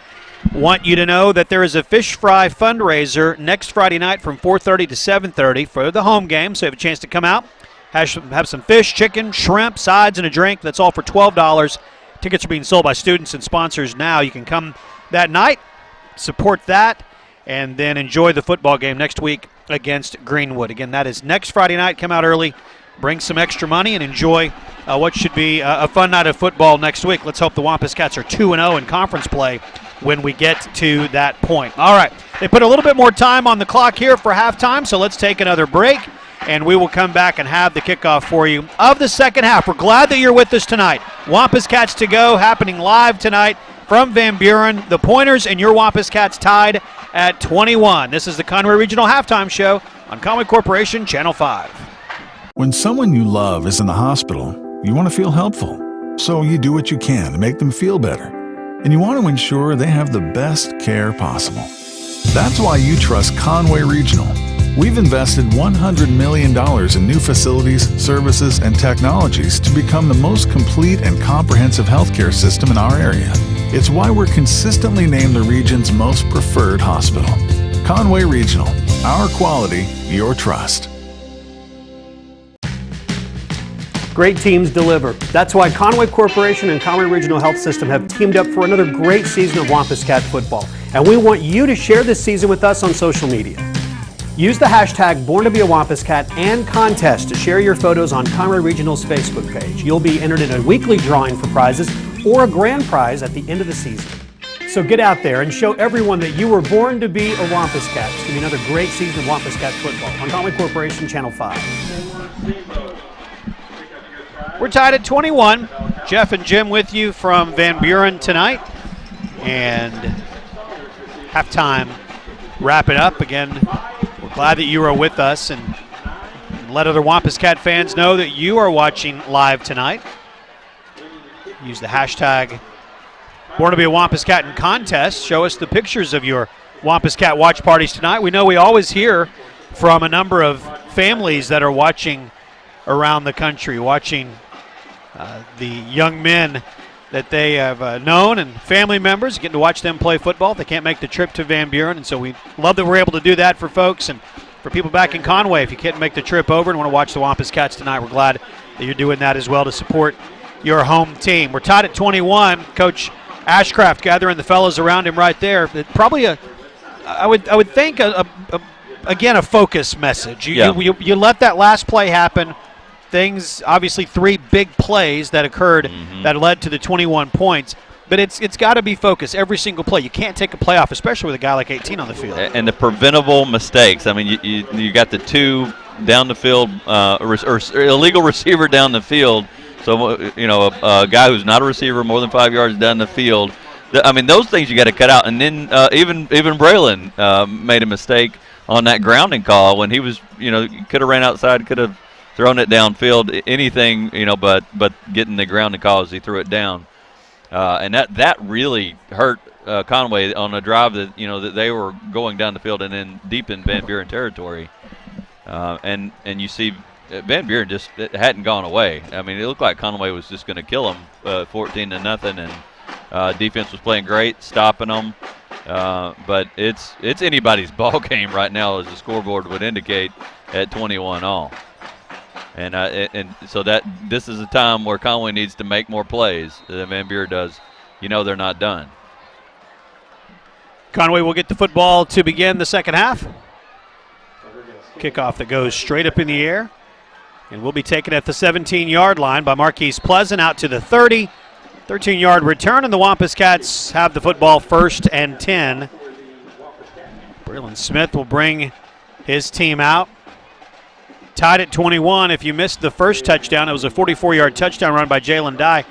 want you to know that there is a fish fry fundraiser next Friday night from 4:30 to 7:30 for the home game, so you have a chance to come out, have some fish, chicken, shrimp, sides, and a drink. That's all for $12. Tickets are being sold by students and sponsors now. You can come that night, support that, and then enjoy the football game next week against Greenwood. Again, that is next Friday night. Come out early, bring some extra money, and enjoy what should be a fun night of football next week. Let's hope the Wampus Cats are 2-0 in conference play when we get to that point. All right, they put a little bit more time on the clock here for halftime, so let's take another break, and we will come back and have the kickoff for you of the second half. We're glad that you're with us tonight. Wampus Cats to go, happening live tonight from Van Buren. The Pointers and your Wampus Cats tied at 21. This is the Conway Regional Halftime Show on Conway Corporation, Channel 5.
When someone you love is in the hospital, you want to feel helpful. So you do what you can to make them feel better. And you want to ensure they have the best care possible. That's why you trust Conway Regional. We've invested $100 million in new facilities, services, and technologies to become the most complete and comprehensive healthcare system in our area. It's why we're consistently named the region's most preferred hospital. Conway Regional. Our quality, your trust.
Great teams deliver. That's why Conway Corporation and Conway Regional Health System have teamed up for another great season of Wampus Cat football. And we want you to share this season with us on social media. Use the hashtag Born to be a Wampus Cat and contest to share your photos on Conway Regional's Facebook page. You'll be entered in a weekly drawing for prizes or a grand prize at the end of the season. So get out there and show everyone that you were born to be a Wampus Cat. It's going to be another great season of Wampus Cat football on Conway Corporation, Channel 5.
We're tied at 21. Jeff and Jim with you from Van Buren tonight. And halftime wrapping up. Again, we're glad that you are with us, and let other Wampus Cat fans know that you are watching live tonight. Use the hashtag Born to be a Wampus Cat in contest. Show us the pictures of your Wampus Cat watch parties tonight. We know we always hear from a number of families that are watching around the country, watching the young men that they have known and family members, getting to watch them play football. They can't make the trip to Van Buren, and so we love that we're able to do that for folks. And for people back in Conway, if you can't make the trip over and want to watch the Wampus Cats tonight, we're glad that you're doing that as well to support your home team. We're tied at 21. Coach Ashcraft gathering the fellas around him right there. Probably I would think again a focus message. You let that last play happen. Things, obviously 3 big plays that occurred that led to the 21 points. But it's got to be focused every single play. You can't take a play off, especially with a guy like 18 on the field.
And the preventable mistakes. I mean, you got the 2 down the field, or illegal receiver down the field. So, a guy who's not a receiver more than 5 yards down the field. I mean, those things you got to cut out. And then even Braylon made a mistake on that grounding call when he was, could have ran outside, could have throwing it downfield, anything, but getting the grounding call as he threw it down. And that really hurt Conway on a drive that, that they were going down the field and then deep in Van Buren territory. And you see Van Buren just hadn't gone away. I mean, it looked like Conway was just going to kill them 14-0, and defense was playing great, stopping them. But it's anybody's ball game right now, as the scoreboard would indicate, at 21-all. And so that this is a time where Conway needs to make more plays than Van Buren does. They're not done.
Conway will get the football to begin the second half. Kickoff that goes straight up in the air. And will be taken at the 17-yard line by Marquise Pleasant out to the 30. 13-yard return, and the Wampus Cats have the football 1st and 10. Braylon Smith will bring his team out. Tied at 21. If you missed the first touchdown, it was a 44-yard touchdown run by Jalen Dye.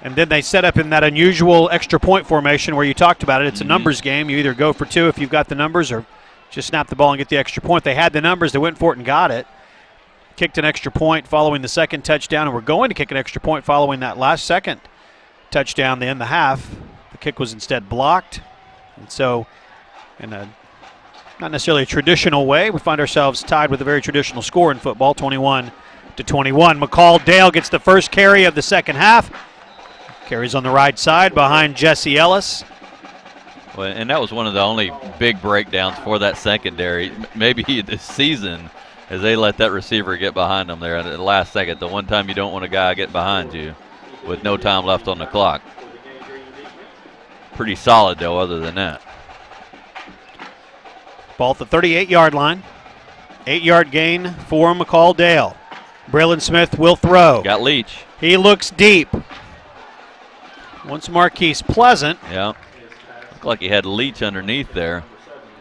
And then they set up in that unusual extra point formation where you talked about it. It's a numbers game. You either go for 2 if you've got the numbers, or just snap the ball and get the extra point. They had the numbers. They went for it and got it. Kicked an extra point following the second touchdown, and we're going to kick an extra point following that last second touchdown to end the half. The kick was instead blocked. And so in a not necessarily a traditional way. We find ourselves tied with a very traditional score in football, 21-21. McCall Dale gets the first carry of the second half. Carries on the right side behind Jesse Ellis.
Well, and that was one of the only big breakdowns for that secondary, maybe this season, as they let that receiver get behind them there at the last second. The one time you don't want a guy get behind you with no time left on the clock. Pretty solid, though, other than that.
Ball at the 38-yard line. 8-yard gain for McCall Dale. Braylon Smith will throw.
Got Leach.
He looks deep. Once Marquise Pleasant.
Yeah. Looked like he had Leach underneath there.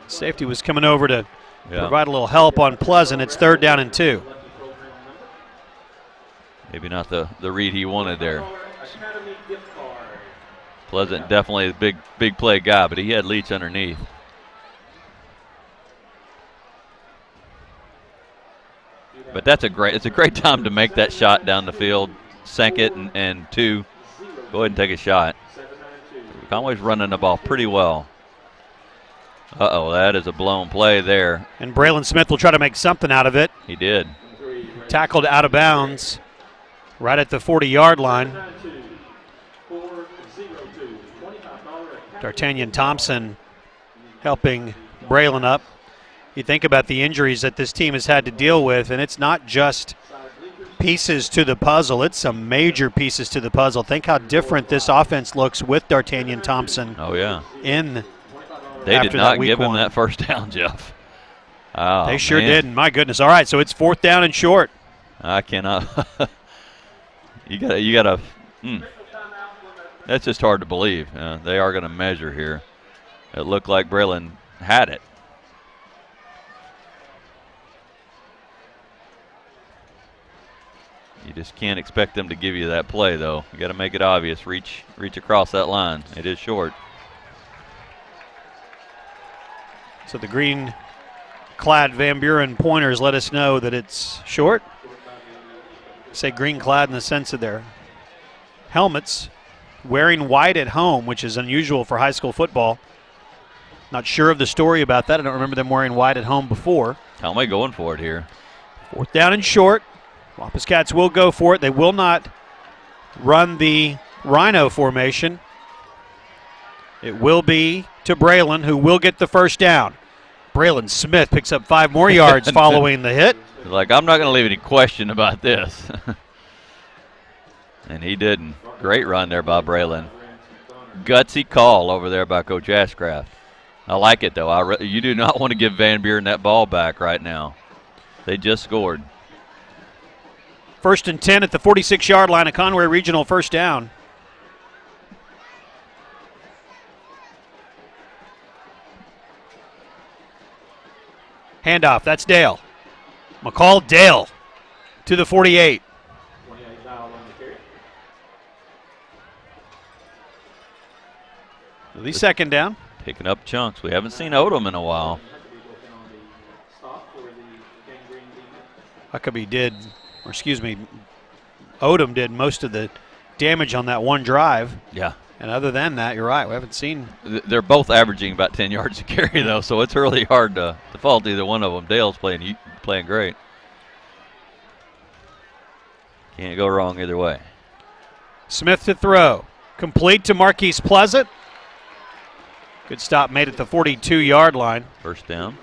Safety was coming over to provide a little help on Pleasant. It's 3rd down and 2.
Maybe not the read he wanted there. Pleasant definitely a big play guy, but he had Leach underneath. But it's a great time to make that shot down the field. 2nd and 2. Go ahead and take a shot. Conway's running the ball pretty well. Uh-oh, that is a blown play there.
And Braylon Smith will try to make something out of it.
He did.
Tackled out of bounds right at the 40-yard line. D'Artagnan Thompson helping Braylon up. You think about the injuries that this team has had to deal with, and it's not just pieces to the puzzle. It's some major pieces to the puzzle. Think how different this offense looks with D'Artagnan Thompson.
Oh, yeah.
They
did not give him that first down, Jeff. Oh,
they sure didn't. My goodness. All right, so it's 4th down and short.
I cannot. you gotta. That's just hard to believe. They are going to measure here. It looked like Braylon had it. You just can't expect them to give you that play, though. You got to make it obvious. Reach across that line. It is short.
So the green-clad Van Buren Pointers let us know that it's short. Say green-clad in the sense of their helmets. Wearing white at home, which is unusual for high school football. Not sure of the story about that. I don't remember them wearing white at home before.
Conway going for it here.
4th down and short. Wampus Cats will go for it. They will not run the Rhino formation. It will be to Braylon, who will get the first down. Braylon Smith picks up 5 more yards following the hit.
Like, I'm not going to leave any question about this. And he didn't. Great run there by Braylon. Gutsy call over there by Coach Ashcraft. I like it, though. You do not want to give Van Buren that ball back right now. They just scored.
1st and 10 at the 46-yard line. A Conway Regional first down. Handoff. That's Dale. McCall Dale to the 48. At least 2nd down.
Picking up chunks. We haven't seen Odom in a while.
Huckabee Odom did most of the damage on that one drive.
Yeah.
And other than that, you're right. We haven't seen.
They're both averaging about 10 yards a carry, though, so it's really hard to fault either one of them. Dale's playing great. Can't go wrong either way.
Smith to throw. Complete to Marquise Pleasant. Good stop made at the 42-yard line.
First down.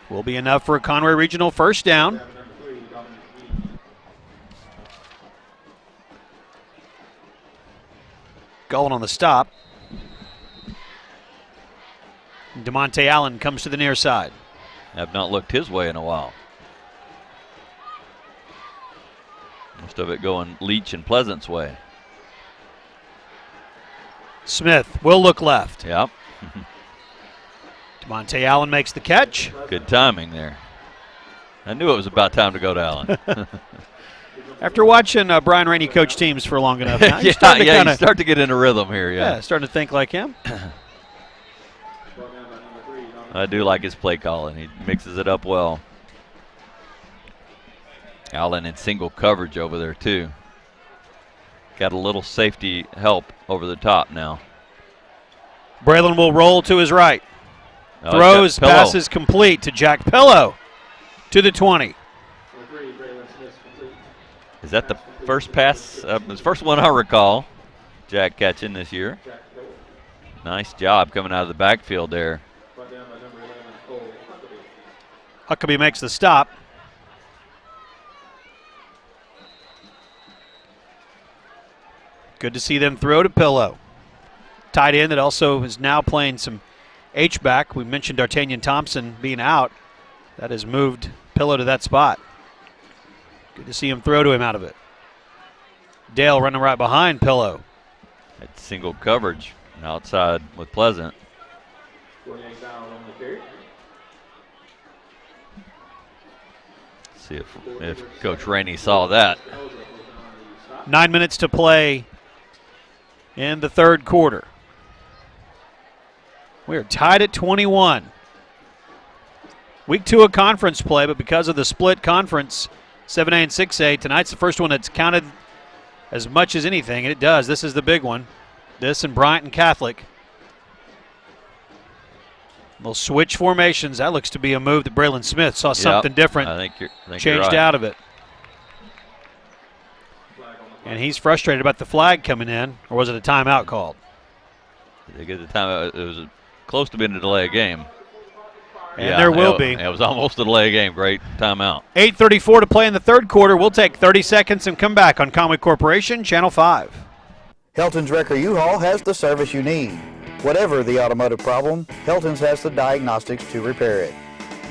Will be enough for a Conway Regional first down. Going on the stop. DeMonte Allen comes to the near side.
Have not looked his way in a while. Most of it going Leach and Pleasant's way.
Smith will look left.
Yep.
DeMonte Allen makes the catch.
Good timing there. I knew it was about time to go to Allen.
After watching Brian Rainey coach teams for long enough now,
you start to get in a rhythm here. Yeah,
starting to think like him.
I do like his play calling. He mixes it up well. Allen in single coverage over there too. Got a little safety help over the top now.
Braylon will roll to his right. Throws, passes complete to Jack Pillow to the 20.
Is that the first pass? The first one I recall Jack catching this year. Nice job coming out of the backfield there.
Huckabee makes the stop. Good to see them throw to Pillow. Tight end that also is now playing some H-back. We mentioned D'Artagnan Thompson being out. That has moved Pillow to that spot. Good to see him throw to him out of it. Dale running right behind Pillow.
At single coverage outside with Pleasant. See if Coach Rainey saw that.
9 minutes to play in the third quarter. We are tied at 21. Week 2 of conference play, but because of the split conference, 7A and 6A, tonight's the first one that's counted as much as anything, and it does. This is the big one. This and Bryant and Catholic. They'll switch formations. That looks to be a move that Braylon Smith saw something different.
I think you're
changed
right.
out of it. And he's frustrated about the flag coming in, or was it a timeout called?
They get the timeout. It was close to being a delay of game.
And there will be.
It was almost a delay of game. Great timeout.
8:34 to play in the third quarter. We'll take 30 seconds and come back on Conway Corporation, Channel 5.
Helton's Wrecker U-Haul has the service you need. Whatever the automotive problem, Helton's has the diagnostics to repair it.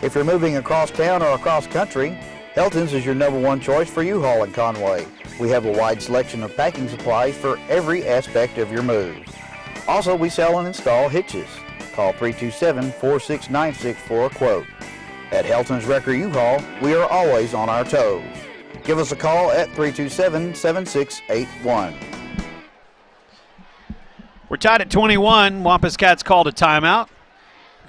If you're moving across town or across country, Helton's is your #1 choice for U-Haul in Conway. We have a wide selection of packing supplies for every aspect of your move. Also, we sell and install hitches. Call 327-4696 for a quote. At Helton's Wrecker U-Haul, we are always on our toes. Give us a call at 327-7681.
We're tied at 21. Wampus Cats called a timeout.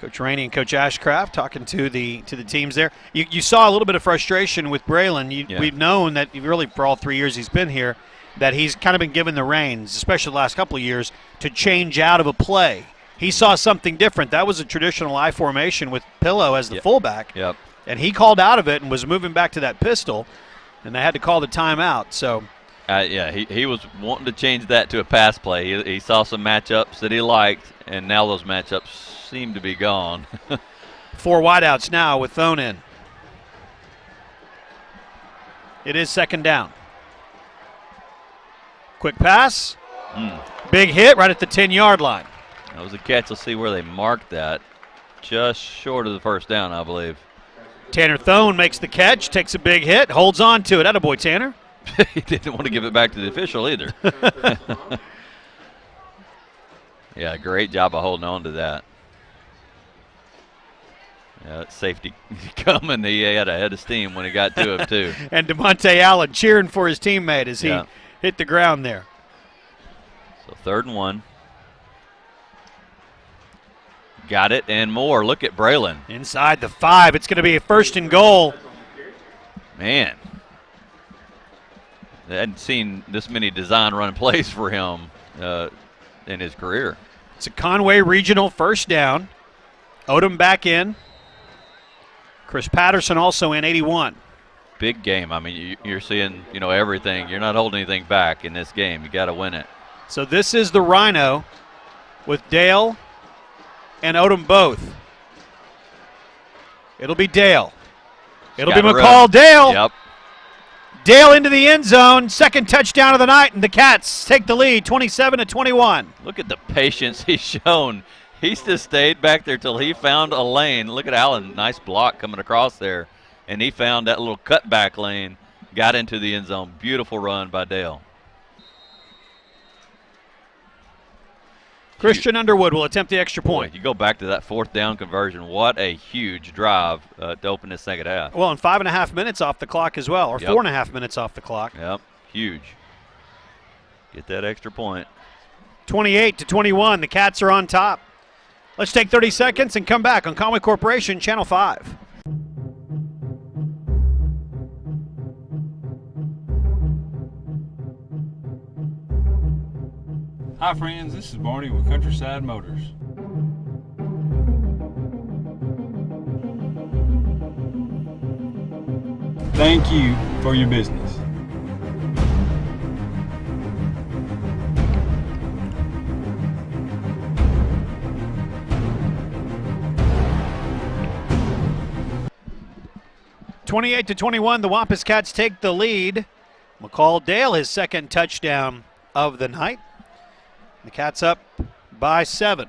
Coach Rainey and Coach Ashcraft talking to the teams there. You saw a little bit of frustration with Braylon. We've known that really for all 3 years he's been here that he's kind of been given the reins, especially the last couple of years, to change out of a play. He saw something different. That was a traditional I formation with Pillow as the fullback.
Yep.
And he called out of it and was moving back to that pistol, and they had to call the timeout. So,
he was wanting to change that to a pass play. He saw some matchups that he liked, and now those matchups seem to be gone.
4 wideouts now with Thone in. It is second down. Quick pass. Big hit right at the 10-yard line.
That was a catch. Let's see where they marked that. Just short of the first down, I believe.
Tanner Thone makes the catch, takes a big hit, holds on to it. Attaboy, Tanner.
He didn't want to give it back to the official either. Yeah, great job of holding on to that. Yeah, that safety coming. He had a head of steam when he got to him, too.
And DeMonte Allen cheering for his teammate as he hit the ground there.
So 3rd and 1. Got it and more. Look at Braylon.
Inside the 5. It's going to be a 1st and goal.
Man. I hadn't seen this many design run plays for him in his career.
It's a Conway Regional 1st down. Odom back in. Chris Patterson also in 81.
Big game. I mean, you're seeing, everything. You're not holding anything back in this game. You got to win it.
So this is the Rhino with Dale and Odom both. It'll be Dale. It'll be McCall. Dale.
Yep.
Dale into the end zone. 2nd touchdown of the night, and the Cats take the lead, 27-21.
Look at the patience he's shown. He's just stayed back there till he found a lane. Look at Allen. Nice block coming across there. And he found that little cutback lane, got into the end zone. Beautiful run by Dale.
Christian Underwood will attempt the extra point.
You go back to that 4th down conversion. What a huge drive to open this second half.
Well, and 5.5 minutes off the clock as well, or 4.5 minutes off the clock.
Yep, huge. Get that extra point.
28-21, the Cats are on top. Let's take 30 seconds and come back on Conway Corporation, Channel 5.
Hi friends, this is Barney with Countryside Motors. Thank you for your business.
(28-21), the Wampus Cats take the lead. McCall Dale, his second touchdown of the night. The Cats up by 7.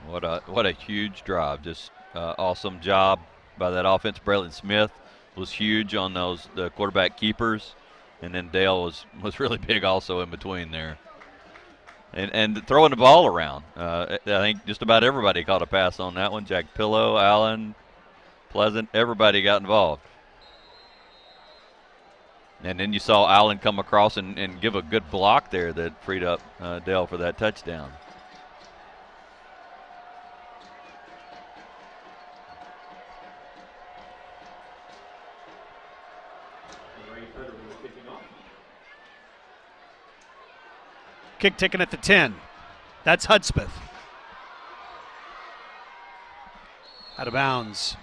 What a huge drive. Just awesome job by that offense. Braylon Smith was huge on the quarterback keepers, and then Dale was really big also in between there. And throwing the ball around. I think just about everybody caught a pass on that one. Jack Pillow, Allen, Pleasant, everybody got involved. And then you saw Allen come across and give a good block there that freed up Dale for that touchdown.
Kick taken at the 10. That's Hudspeth. Out of bounds.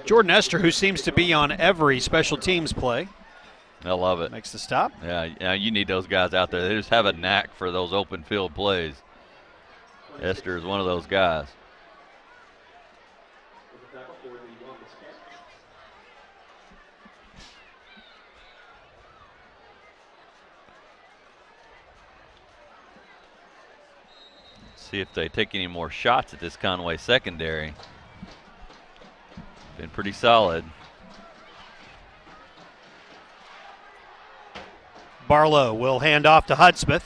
Jordan Esther, who seems to be on every special teams play.
I love it.
Makes the stop.
Yeah, you need those guys out there. They just have a knack for those open field plays. Esther is one of those guys. See if they take any more shots at this Conway secondary. Been pretty solid.
Barlow will hand off to Hudspeth.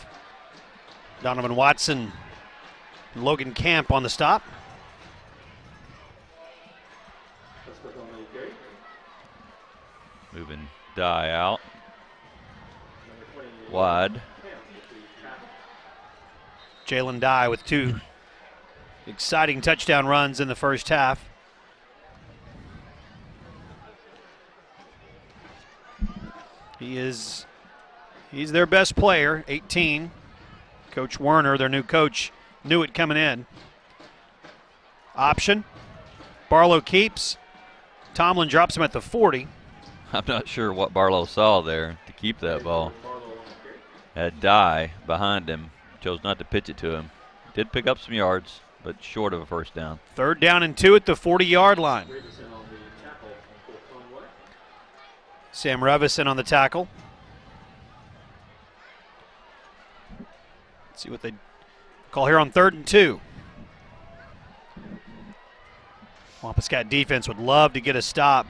Donovan Watson and Logan Camp on the stop.
Moving Dye out. Wide.
Jalen Dye with 2 exciting touchdown runs in the first half. He's their best player, 18. Coach Werner, their new coach, knew it coming in. Option. Barlow keeps. Tomlin drops him at the 40.
I'm not sure what Barlow saw there to keep that ball. Had Dye behind him. Chose not to pitch it to him. Did pick up some yards, but short of a first down.
3rd down and 2 at the 40-yard line. Sam Revison on the tackle. Let's see what they call here on 3rd and 2. Wampus Cat defense would love to get a stop.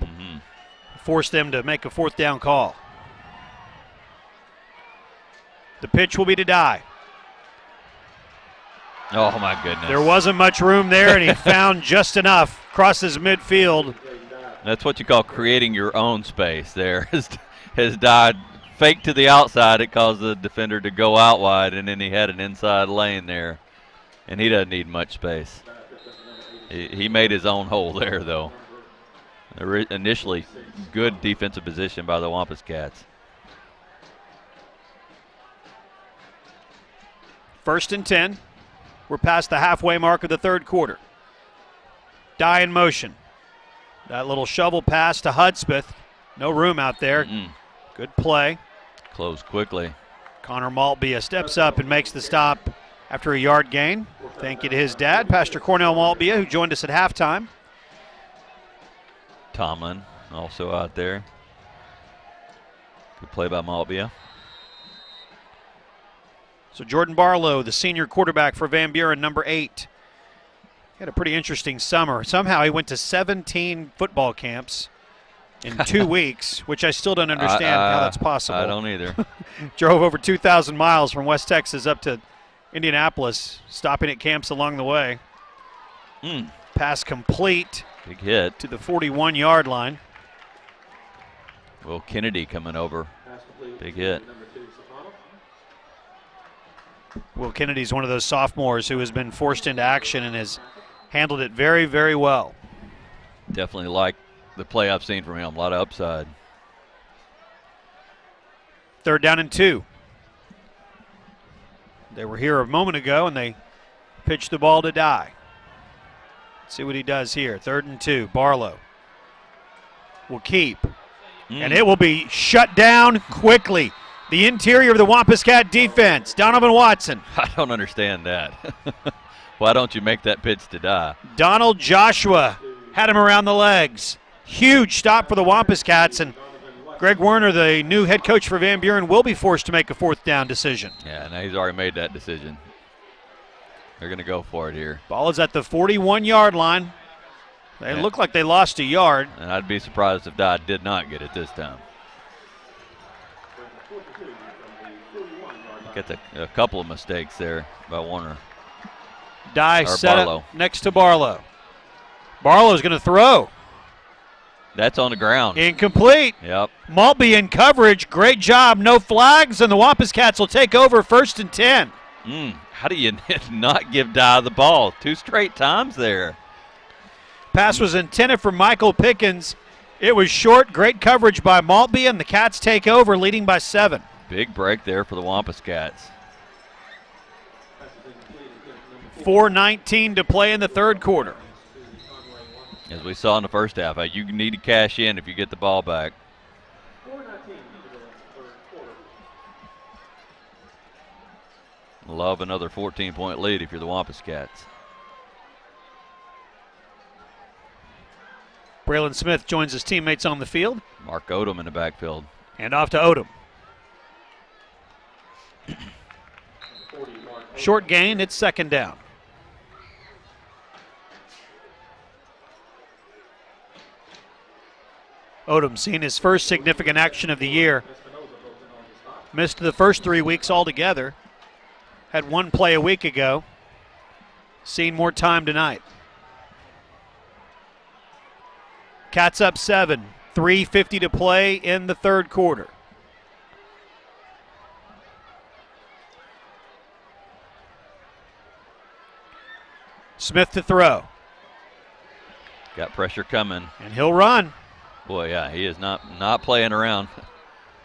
Force them to make a 4th down call. The pitch will be to Dye.
Oh, my goodness.
There wasn't much room there, and he found just enough. Crosses midfield.
That's what you call creating your own space there. His Dye faked to the outside. It caused the defender to go out wide, and then he had an inside lane there. And he doesn't need much space. He made his own hole there, though. Initially, good defensive position by the Wampus Cats.
1st and 10. We're past the halfway mark of the 3rd quarter. Dye in motion. That little shovel pass to Hudspeth. No room out there. Good play.
Close quickly.
Connor Maltbia steps up and makes the stop after a yard gain. Thank you to his dad, Pastor Cornell Maltbia, who joined us at halftime.
Tomlin also out there. Good play by Maltbia.
So Jordan Barlow, the senior quarterback for Van Buren, number 8. He had a pretty interesting summer. Somehow he went to 17 football camps in 2 weeks, which I still don't understand how that's possible.
I don't either.
Drove over 2,000 miles from West Texas up to Indianapolis, stopping at camps along the way. Pass complete.
Big hit.
To the 41-yard line.
Will Kennedy coming over. Big hit.
Will Kennedy's one of those sophomores who has been forced into action and has handled it very, very well.
Definitely like the play I've seen from him. A lot of upside.
3rd down and 2. They were here a moment ago, and they pitched the ball to Dye. See what he does here. 3rd and 2. Barlow. will keep. And it will be shut down quickly. The interior of the Wampus Cat defense, Donovan Watson.
I don't understand that. Why don't you make that pitch to die?
Donald Joshua had him around the legs. Huge stop for the Wampus Cats, and Greg Werner, the new head coach for Van Buren, will be forced to make a fourth down decision.
Yeah, now he's already made that decision. They're going to go for it here.
Ball is at the 41-yard line. They look like they lost a yard.
And I'd be surprised if Dodd did not get it this time. Gets a couple of mistakes there by Warner.
Dye set up next to Barlow. Barlow's going to throw.
That's on the ground.
Incomplete.
Yep.
Maltby in coverage. Great job. No flags, and the Wampus Cats will take over 1st and 10.
How do you not give Dye the ball? 2 straight times there.
Pass was intended for Michael Pickens. It was short. Great coverage by Maltby, and the Cats take over, leading by 7.
Big break there for the Wampus Cats.
4:19 to play in the third quarter.
As we saw in the first half, you need to cash in if you get the ball back. Love another 14-point lead if you're the Wampus Cats.
Braylon Smith joins his teammates on the field.
Mark Odom in the backfield.
And off to Odom. Short gain, it's 2nd down. Odom seeing his first significant action of the year. Missed the first 3 weeks altogether. Had 1 play a week ago. Seen more time tonight. Cats up 7. 3:50 to play in the third quarter. Smith to throw.
Got pressure coming.
And he'll run.
Boy, yeah, he is not playing around.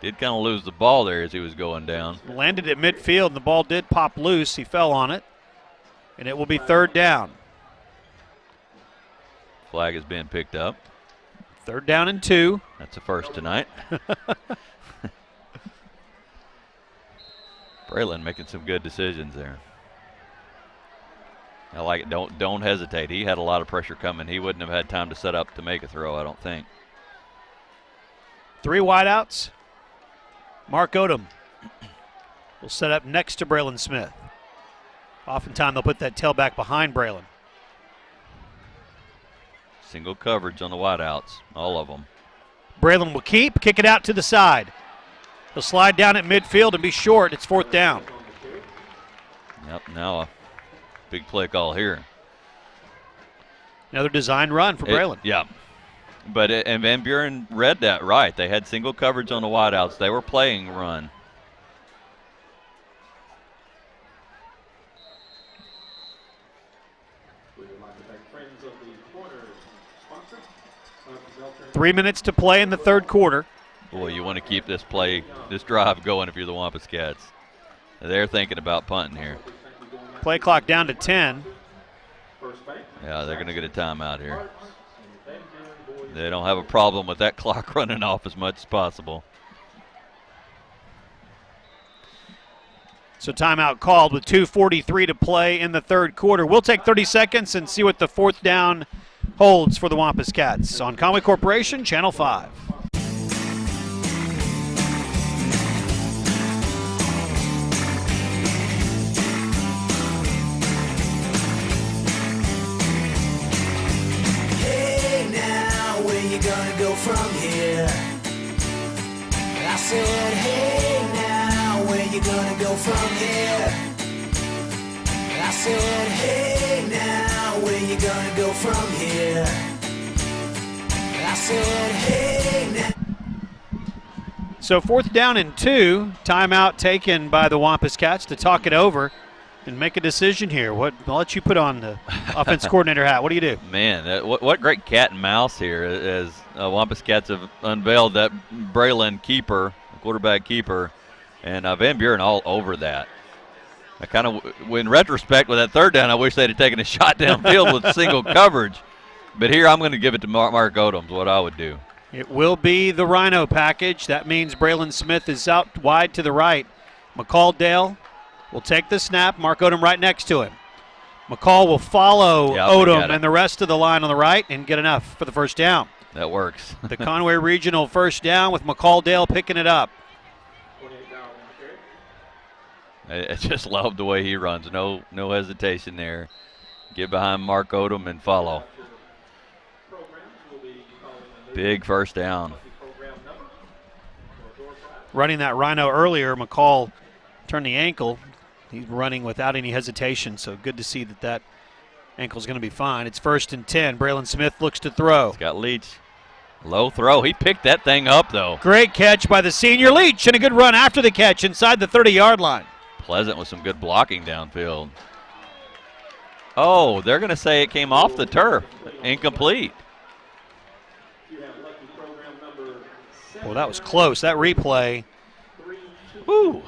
Did kind of lose the ball there as he was going down.
Landed at midfield, and the ball did pop loose. He fell on it, and it will be 3rd down.
Flag is being picked up.
3rd down and 2.
That's a first tonight. Braylon making some good decisions there. I like it. Don't hesitate. He had a lot of pressure coming. He wouldn't have had time to set up to make a throw, I don't think.
3 wideouts. Mark Odom will set up next to Braylon Smith. Oftentimes they'll put that tailback behind Braylon.
Single coverage on the wideouts, all of them.
Braylon will keep, kick it out to the side. He'll slide down at midfield and be short. It's 4th down.
Yep, now a big play call here.
Another design run for Braylon.
Yeah. But and Van Buren read that right. They had single coverage on the wideouts. They were playing run.
Three minutes to play in the third quarter.
Boy, you want to keep this drive going if you're the Wampus Cats. They're thinking about punting here.
Play clock down to 10.
Yeah, they're going to get a timeout here. They don't have a problem with that clock running off as much as possible.
So timeout called with 2:43 to play in the third quarter. We'll take 30 seconds and see what the 4th down holds for the Wampus Cats on Conway Corporation, Channel 5.
Hey, now where you gonna go from here? I said, hey, now where you gonna go from here? I said, hey, now where you gonna go from here? I said, hey, now.
So 4th down and 2, timeout taken by the Wampus Cats to talk it over and make a decision here. I'll let you put on the offense coordinator hat. What do you do?
Man, what great cat and mouse here as Wampus Cats have unveiled that Braylon keeper, quarterback keeper, and Van Buren all over that. I kind of, in retrospect, with that 3rd down, I wish they'd have taken a shot downfield with single coverage. But here I'm going to give it to Mark Odom, what I would do.
It will be the Rhino package. That means Braylon Smith is out wide to the right. McCall will take the snap. Mark Odom right next to him. McCall will follow Odom and the rest of the line on the right and get enough for the first down.
That works.
The Conway Regional first down with McCall picking it up.
I just love the way he runs. No hesitation there. Get behind Mark Odom and follow. Big first down.
Running that Rhino earlier, McCall turned the ankle. He's running without any hesitation, so good to see that ankle's going to be fine. It's 1st and 10. Braylon Smith looks to throw.
He's got Leach. Low throw. He picked that thing up, though.
Great catch by the senior Leach, and a good run after the catch inside the 30-yard line.
Pleasant with some good blocking downfield. Oh, they're going to say it came off the turf. Incomplete.
Well, that was close. That replay.
Woo.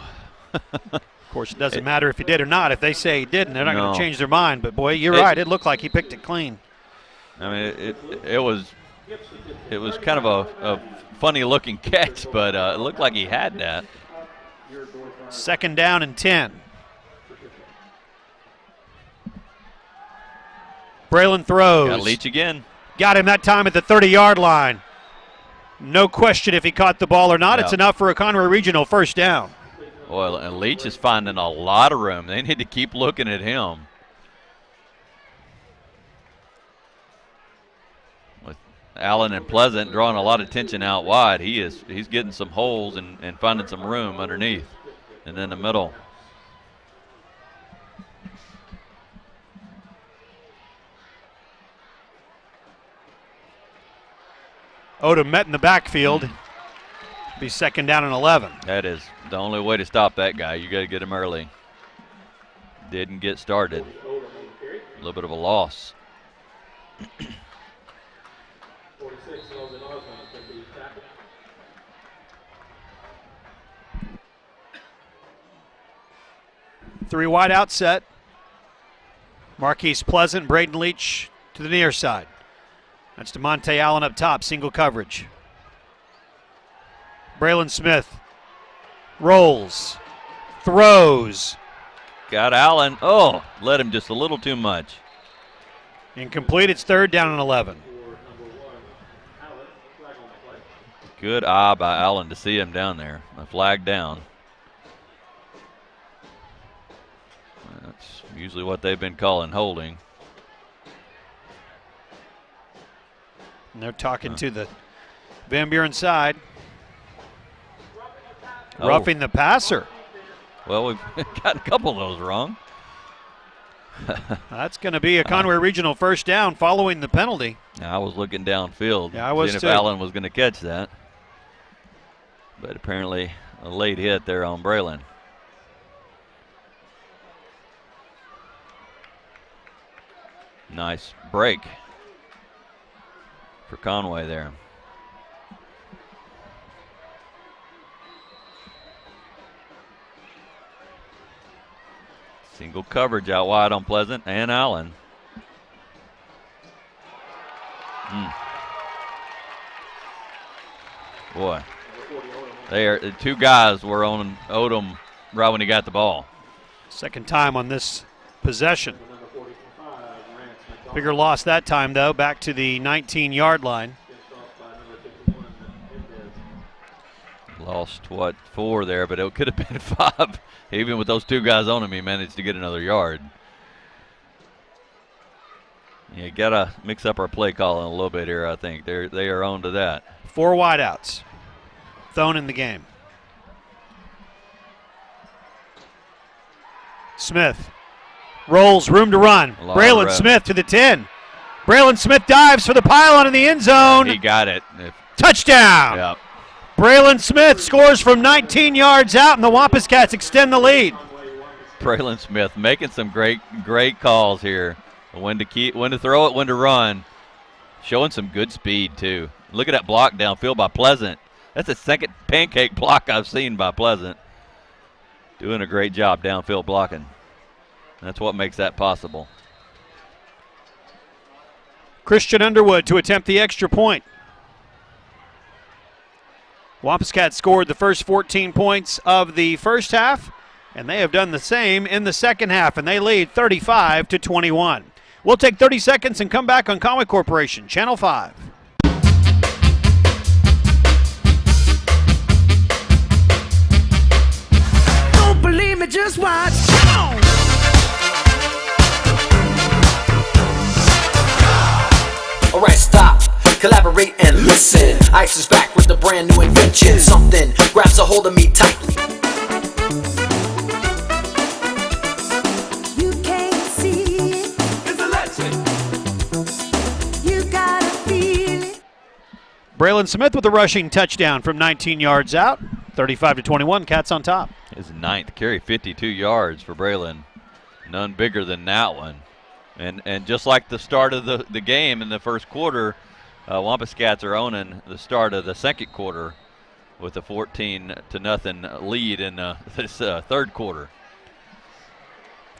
Of course, it doesn't matter if he did or not. If they say he didn't, they're not going to change their mind. But, boy, you're right. It looked like he picked it clean.
I mean, it was kind of a funny-looking catch, but it looked like he had that.
2nd down and 10. Braylon throws.
Got Leach again.
Got him that time at the 30-yard line. No question if he caught the ball or not. It's enough for a Conway Regional first down.
Well, and Leach is finding a lot of room. They need to keep looking at him. With Allen and Pleasant drawing a lot of attention out wide, he's getting some holes and finding some room underneath and in the middle.
Odom met in the backfield. Be 2nd down and 11.
That is the only way to stop that guy. You got to get him early. Didn't get started. A little bit of a loss.
Three wide out set. Marquise Pleasant, Braden Leach to the near side. That's DeMonte Allen up top, single coverage. Braylon Smith rolls, throws.
Got Allen. Oh, led him just a little too much.
Incomplete. It's 3rd down and 11.
Good eye by Allen to see him down there. A flag down. That's usually what they've been calling holding.
And they're talking to the Van Buren side. Roughing the passer.
Well, we've got a couple of those wrong.
That's going to be a Conway Regional first down following the penalty.
I was looking downfield,
yeah, I was
seeing
too.
if Allen was going to catch that. But apparently a late hit there on Braylon. Nice break for Conway there. Single coverage out wide on Pleasant and Allen. Boy, the two guys were on Odom right when he got the ball.
2nd time on this possession. Bigger loss that time, though, back to the 19-yard line.
Lost, 4 there, but it could have been 5. Even with those two guys on him, he managed to get another yard. You got to mix up our play calling a little bit here, I think. They are on to that.
4 wideouts thrown in the game. Smith rolls, room to run. Braylon Smith to the 10. Braylon Smith dives for the pylon in the end zone.
He got it.
Touchdown.
Yep.
Braylon Smith scores from 19 yards out, and the Wampus Cats extend the lead.
Braylon Smith making some great calls here. When to throw it, when to run. Showing some good speed, too. Look at that block downfield by Pleasant. That's the second pancake block I've seen by Pleasant. Doing a great job downfield blocking. That's what makes that possible.
Christian Underwood to attempt the extra point. Wampus Cats scored the first 14 points of the first half, and they have done the same in the second half, and they lead 35-21. We'll take 30 seconds and come back on Conway Corporation, Channel 5.
Don't believe me, just watch. Come on.
Alright, stop, collaborate and listen. Ice is back with a brand new invention. Something grabs a hold of me tightly.
You can't see it. It's electric. You gotta feel it.
Braylon Smith with a rushing touchdown from 19 yards out. 35-21, Cats on top.
His ninth carry, 52 yards for Braylon. None bigger than that one. And just like the start of the game in the first quarter, Wampus Cats are owning the start of the second quarter with a 14-0 lead in this third quarter.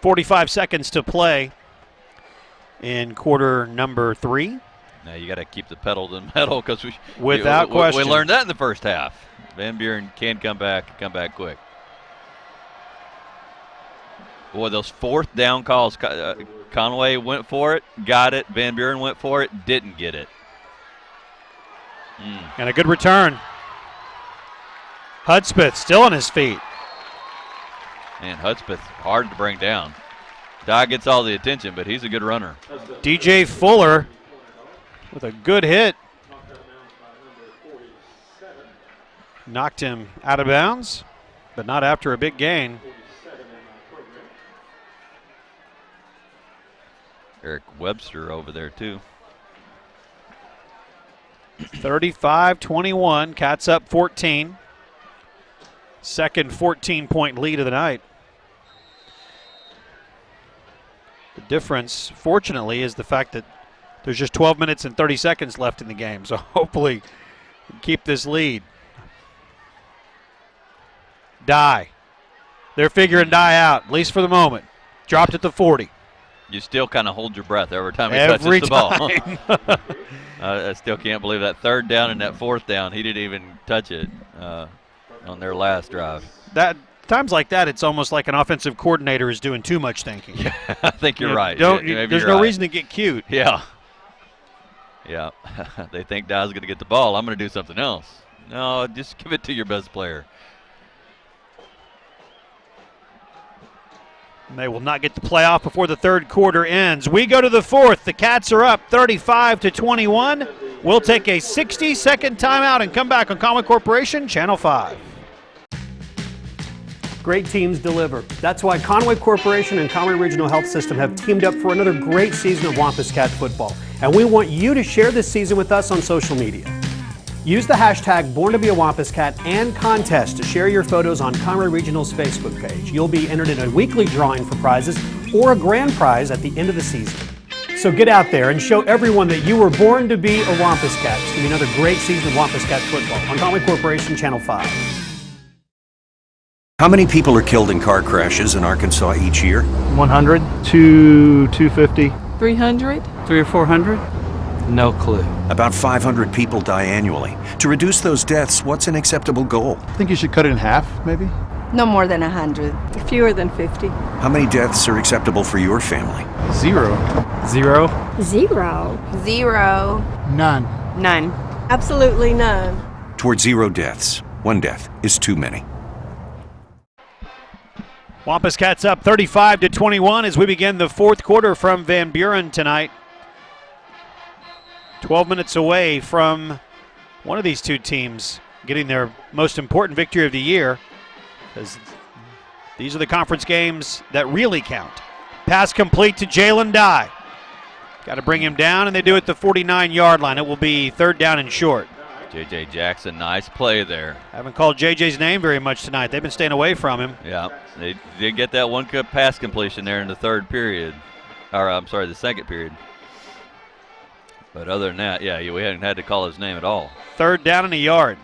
45 seconds to play in quarter number 3.
Now you got to keep the pedal to the metal because
Without question.
We learned that in the first half. Van Buren can come back quick. Boy, those fourth down calls, Conway went for it, got it. Van Buren went for it, didn't get it.
And a good return. Hudspeth still on his feet.
Man, Hudspeth hard to bring down. Dye gets all the attention, but he's a good runner.
DJ Fuller with a good hit. Knocked him out of bounds, but not after a big gain.
Eric Webster over there, too.
35-21, Cats up 14. Second 14-point lead of the night. The difference, fortunately, is the fact that there's just 12 minutes and 30 seconds left in the game, so hopefully keep this lead. Dye. They're figuring Dye out, at least for the moment. Dropped at the 40.
You still kind of hold your breath every time he touches the ball. I still can't believe that third down and that fourth down. He didn't even touch it on their last drive.
Times like that, it's almost like an offensive coordinator is doing too much thinking.
Yeah, I think you're right.
There's no reason to get cute.
Yeah. Yeah. They think Dye's going to get the ball. I'm going to do something else. No, just give it to your best player.
And they will not get the playoff before the third quarter ends. We go to the fourth. The Cats are up 35-21. We'll take a 60-second timeout and come back on Conway Corporation, Channel 5.
Great teams deliver. That's why Conway Corporation and Conway Regional Health System have teamed up for another great season of Wampus Cat football. And we want you to share this season with us on social media. Use the hashtag Born to be a Wampus Cat and contest to share your photos on Conway Regional's Facebook page. You'll be entered in a weekly drawing for prizes or a grand prize at the end of the season. So get out there and show everyone that you were born to be a Wampus Cat. It's going to be another great season of Wampus Cat football on Conway Corporation, Channel 5.
How many people are killed in car crashes in Arkansas each year?
100 to 250.
300?
300 or 400? No clue.
About 500 people die annually. To reduce those deaths, what's an acceptable goal?
I think you should cut it in half, maybe.
No more than 100. Fewer than 50.
How many deaths are acceptable for your family?
0. 0.
0. 0.
None.
None. Absolutely none.
Toward 0 deaths. 1 death is too many.
Wampus Cats up 35-21 as we begin the fourth quarter from Van Buren tonight. 12 minutes away from one of these two teams getting their most important victory of the year, because these are the conference games that really count. Pass complete to Jalen Dye. Got to bring him down, and they do it at the 49-yard line. It will be third down and short.
J.J. Jackson, nice play there.
Haven't called J.J.'s name very much tonight. They've been staying away from him.
Yeah, they did get that one good pass completion there in the third period. Or, I'm sorry, the second period. But other than that, yeah, we hadn't had to call his name at all.
Third down and a yard.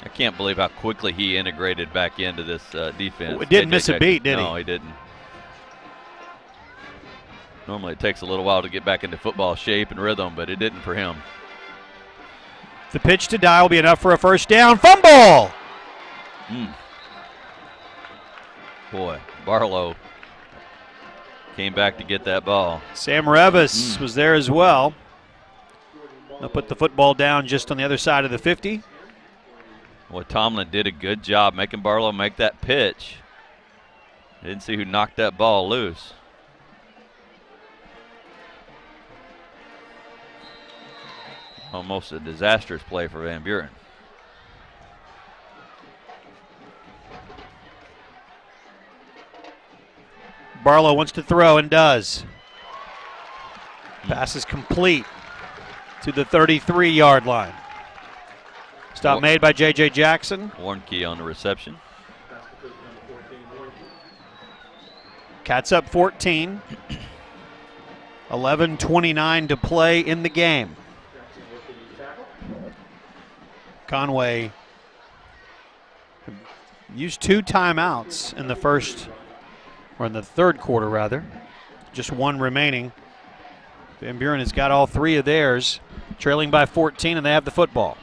I can't believe how quickly he integrated back into this defense.
Didn't miss a beat, did he?
No, he didn't. Normally it takes a little while to get back into football shape and rhythm, but it didn't for him.
The pitch to Dye will be enough for a first down. Fumble!
Boy, Barlow came back to get that ball.
Sam Revis was there as well. They'll put the football down just on the other side of the 50.
Well, Tomlin did a good job making Barlow make that pitch. Didn't see who knocked that ball loose. Almost a disastrous play for Van Buren.
Barlow wants to throw and does. Pass is complete to the 33-yard line. Stop made by J.J. Jackson.
Warnke on the reception.
Cats up 14. 11:29 to play in the game. Conway used 2 timeouts in the first, or in the third quarter rather. Just 1 remaining. Van Buren has got all 3 of theirs, trailing by 14, and they have the football.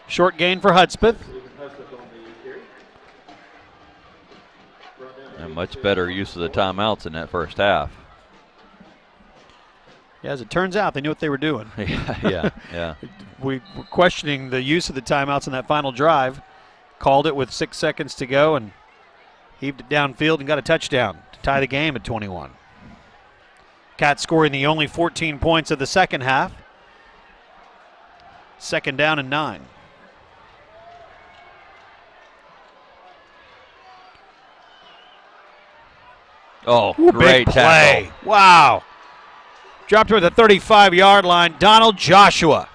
Short gain for Hudspeth.
And much better use of the timeouts in that first half.
Yeah, as it turns out, they knew what they were doing.
yeah.
We were questioning the use of the timeouts in that final drive. Called it with 6 seconds to go and heaved it downfield and got a touchdown to tie the game at 21. Cats scoring the only 14 points of the second half. 2nd down and 9.
Oh,
Ooh,
great
big
tackle.
play. Wow. Dropped her at the 35-yard line. Donald Joshua.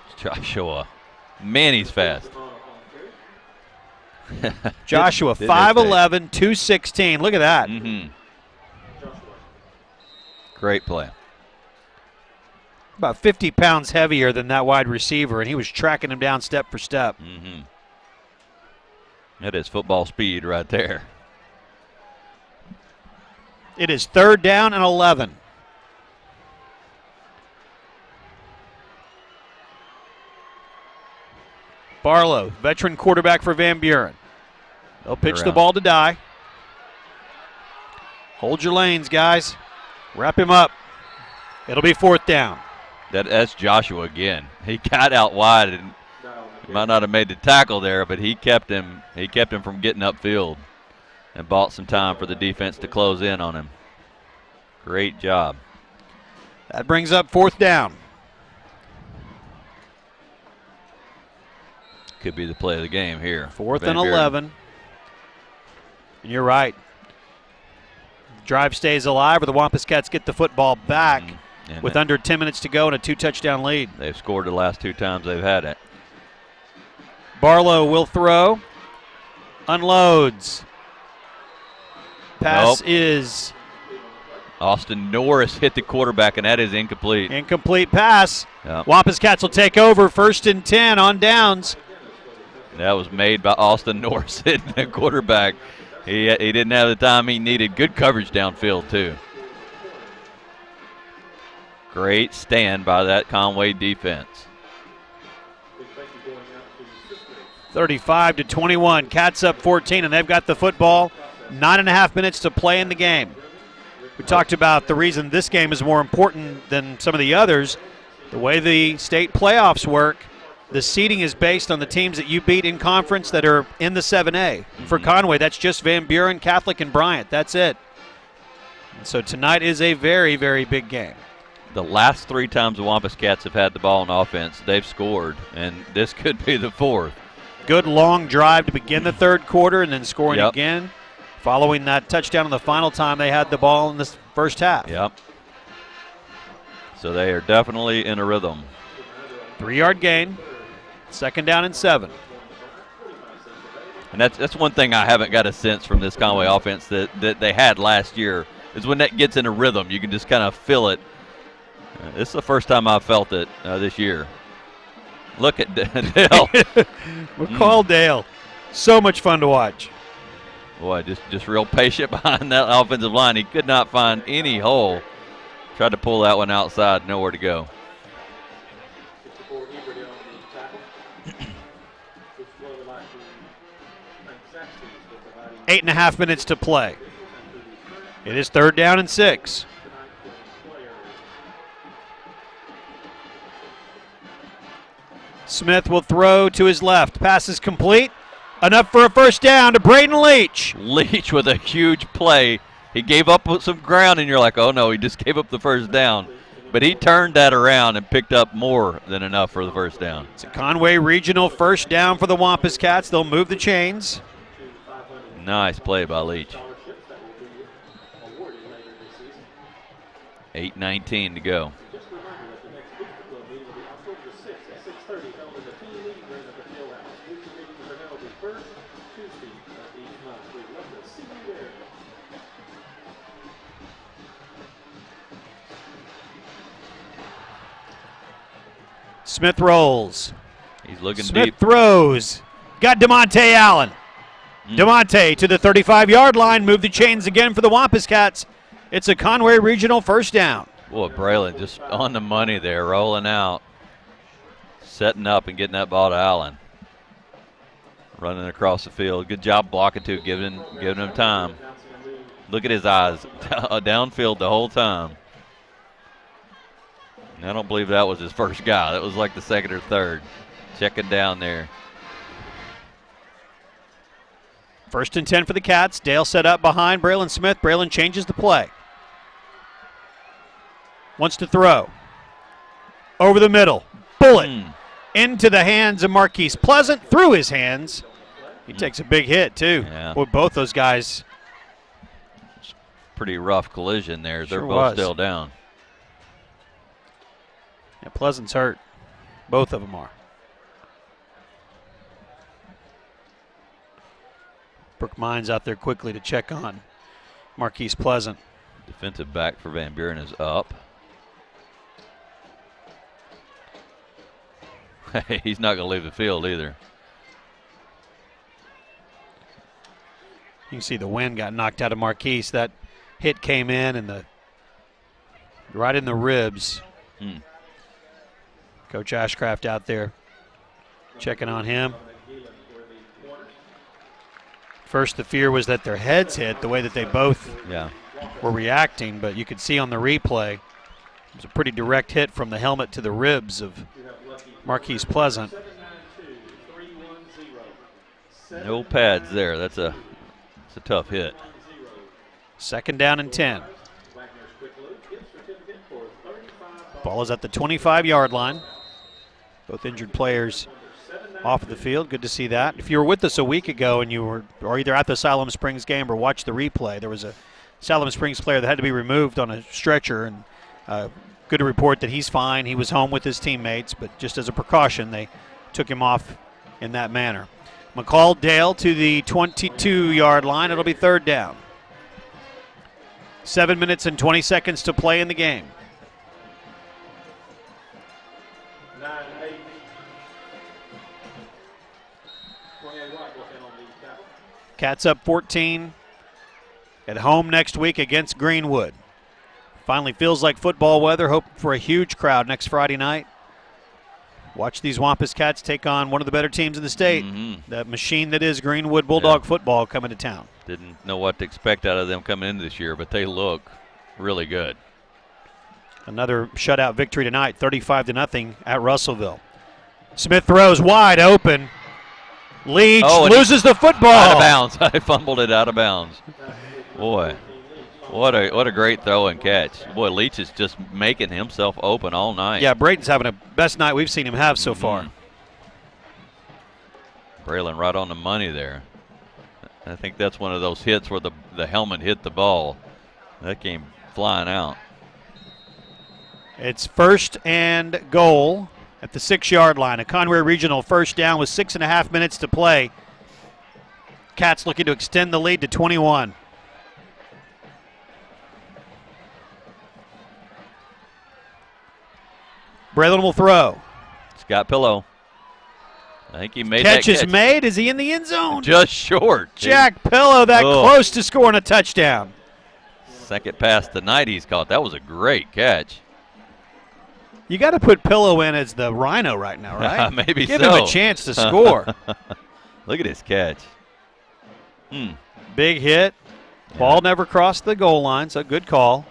Man, he's fast.
Joshua, 5'11", 216. Look at that.
Great play.
About 50 pounds heavier than that wide receiver, and he was tracking him down step for step.
That is football speed right there.
It is 3rd down and 11. Barlow, veteran quarterback for Van Buren. They'll pitch the ball to Dye. Hold your lanes, guys. Wrap him up. It'll be 4th down.
That's Joshua again. He got out wide and might not have made the tackle there, but he kept him from getting upfield and bought some time for the defense to close in on him. Great job.
That brings up 4th down.
Could be the play of the game here.
4th and 11. And you're right. Drive stays alive, or the Wampus Cats get the football back with under 10 minutes to go and a 2-touchdown lead.
They've scored the last 2 times they've had it.
Barlow will throw. Unloads. Pass is...
Austin Norris hit the quarterback, and that is incomplete.
Incomplete pass.
Yep.
Wampus Cats will take over. 1st and 10 on downs.
That was made by Austin Norris hitting the quarterback. He didn't have the time he needed. Good coverage downfield, too. Great stand by that Conway defense.
35-21. Cats up 14, and they've got the football. 9.5 minutes to play in the game. We talked about the reason this game is more important than some of the others. The way the state playoffs work, the seeding is based on the teams that you beat in conference that are in the 7A. For Conway, that's just Van Buren, Catholic, and Bryant. That's it. And so tonight is a very, very big game.
The last 3 times the Wampus Cats have had the ball on offense, they've scored, and this could be the 4th.
Good long drive to begin the 3rd quarter and then scoring again. Following that touchdown in the final time they had the ball in this first half.
Yep. So they are definitely in a rhythm.
3-yard gain. 2nd down and 7.
And that's one thing I haven't got a sense from this Conway offense that they had last year, is when that gets in a rhythm, you can just kind of feel it. This is the first time I've felt it this year. Look at Dale.
McCall Dale. So much fun to watch.
Boy, just real patient behind that offensive line. He could not find any hole. Tried to pull that one outside, nowhere to go.
Eight and a half minutes to play. It is 3rd down and 6. Smith will throw to his left. Pass is complete. Enough for a first down to Braden Leach.
Leach with a huge play. He gave up some ground, and you're like, oh, no, he just gave up the first down. But he turned that around and picked up more than enough for the first down.
It's a Conway Regional first down for the Wampus Cats. They'll move the chains.
Nice play by Leach. 8:19 to go.
Smith rolls.
He's looking
Smith
deep.
Throws. Got DeMonte Allen. DeMonte to the 35-yard line. Move the chains again for the Wampus Cats. It's a Conway Regional first down.
Boy, Braylon just on the money there, rolling out, setting up and getting that ball to Allen. Running across the field. Good job blocking too, giving him time. Look at his eyes. Downfield the whole time. I don't believe that was his first guy. That was like the second or third. Checking down there.
1st and 10 for the Cats. Dale set up behind Braylon Smith. Braylon changes the play. Wants to throw. Over the middle. Bullet. Into the hands of Marquise Pleasant. Through his hands. He takes a big hit, too.
Yeah.
Boy, both those guys.
Pretty rough collision there. They're
Sure
both
was.
still down.
Yeah, Pleasant's hurt. Both of them are. Brooke Mines out there quickly to check on Marquise Pleasant.
Defensive back for Van Buren is up. He's not going to leave the field either.
You can see the wind got knocked out of Marquise. That hit came in and right in the ribs. Coach Ashcraft out there checking on him. First, the fear was that their heads hit the way that they both were reacting, but you could see on the replay it was a pretty direct hit from the helmet to the ribs of Marquise Pleasant.
No pads there. That's a tough hit.
2nd down and 10. Ball is at the 25-yard line. Both injured players off of the field. Good to see that. If you were with us a week ago and you were either at the Siloam Springs game or watched the replay, there was a Siloam Springs player that had to be removed on a stretcher, and good to report that he's fine. He was home with his teammates, but just as a precaution, they took him off in that manner. McCall Dale to the 22-yard line. It'll be 3rd down. 7 minutes and 20 seconds to play in the game. Cats up 14 at home next week against Greenwood. Finally feels like football weather. Hope for a huge crowd next Friday night. Watch these Wampus Cats take on one of the better teams in the state. That machine that is Greenwood Bulldog football coming to town.
Didn't know what to expect out of them coming in this year, but they look really good.
Another shutout victory tonight, 35-0 at Russellville. Smith throws wide open. Leach loses the football.
Out of bounds. I fumbled it out of bounds. Boy, what a great throw and catch. Boy, Leach is just making himself open all night.
Yeah, Braden's having a best night we've seen him have so far.
Braylon right on the money there. I think that's one of those hits where the helmet hit the ball. That came flying out.
It's 1st and goal at the 6-yard line. A Conway Regional first down with 6.5 minutes to play. Cats looking to extend the lead to 21. Braylon will throw.
Scott Pillow. I think he made
Catch
that
is made. Is he in the end zone?
Just short.
Jack Pillow that close to scoring a touchdown.
Second pass tonight he's caught. That was a great catch.
You got to put Pillow in as the Rhino right now, right?
Maybe
Give
so.
him a chance to score.
Look at his catch.
Big hit. Ball never crossed the goal line, so good call.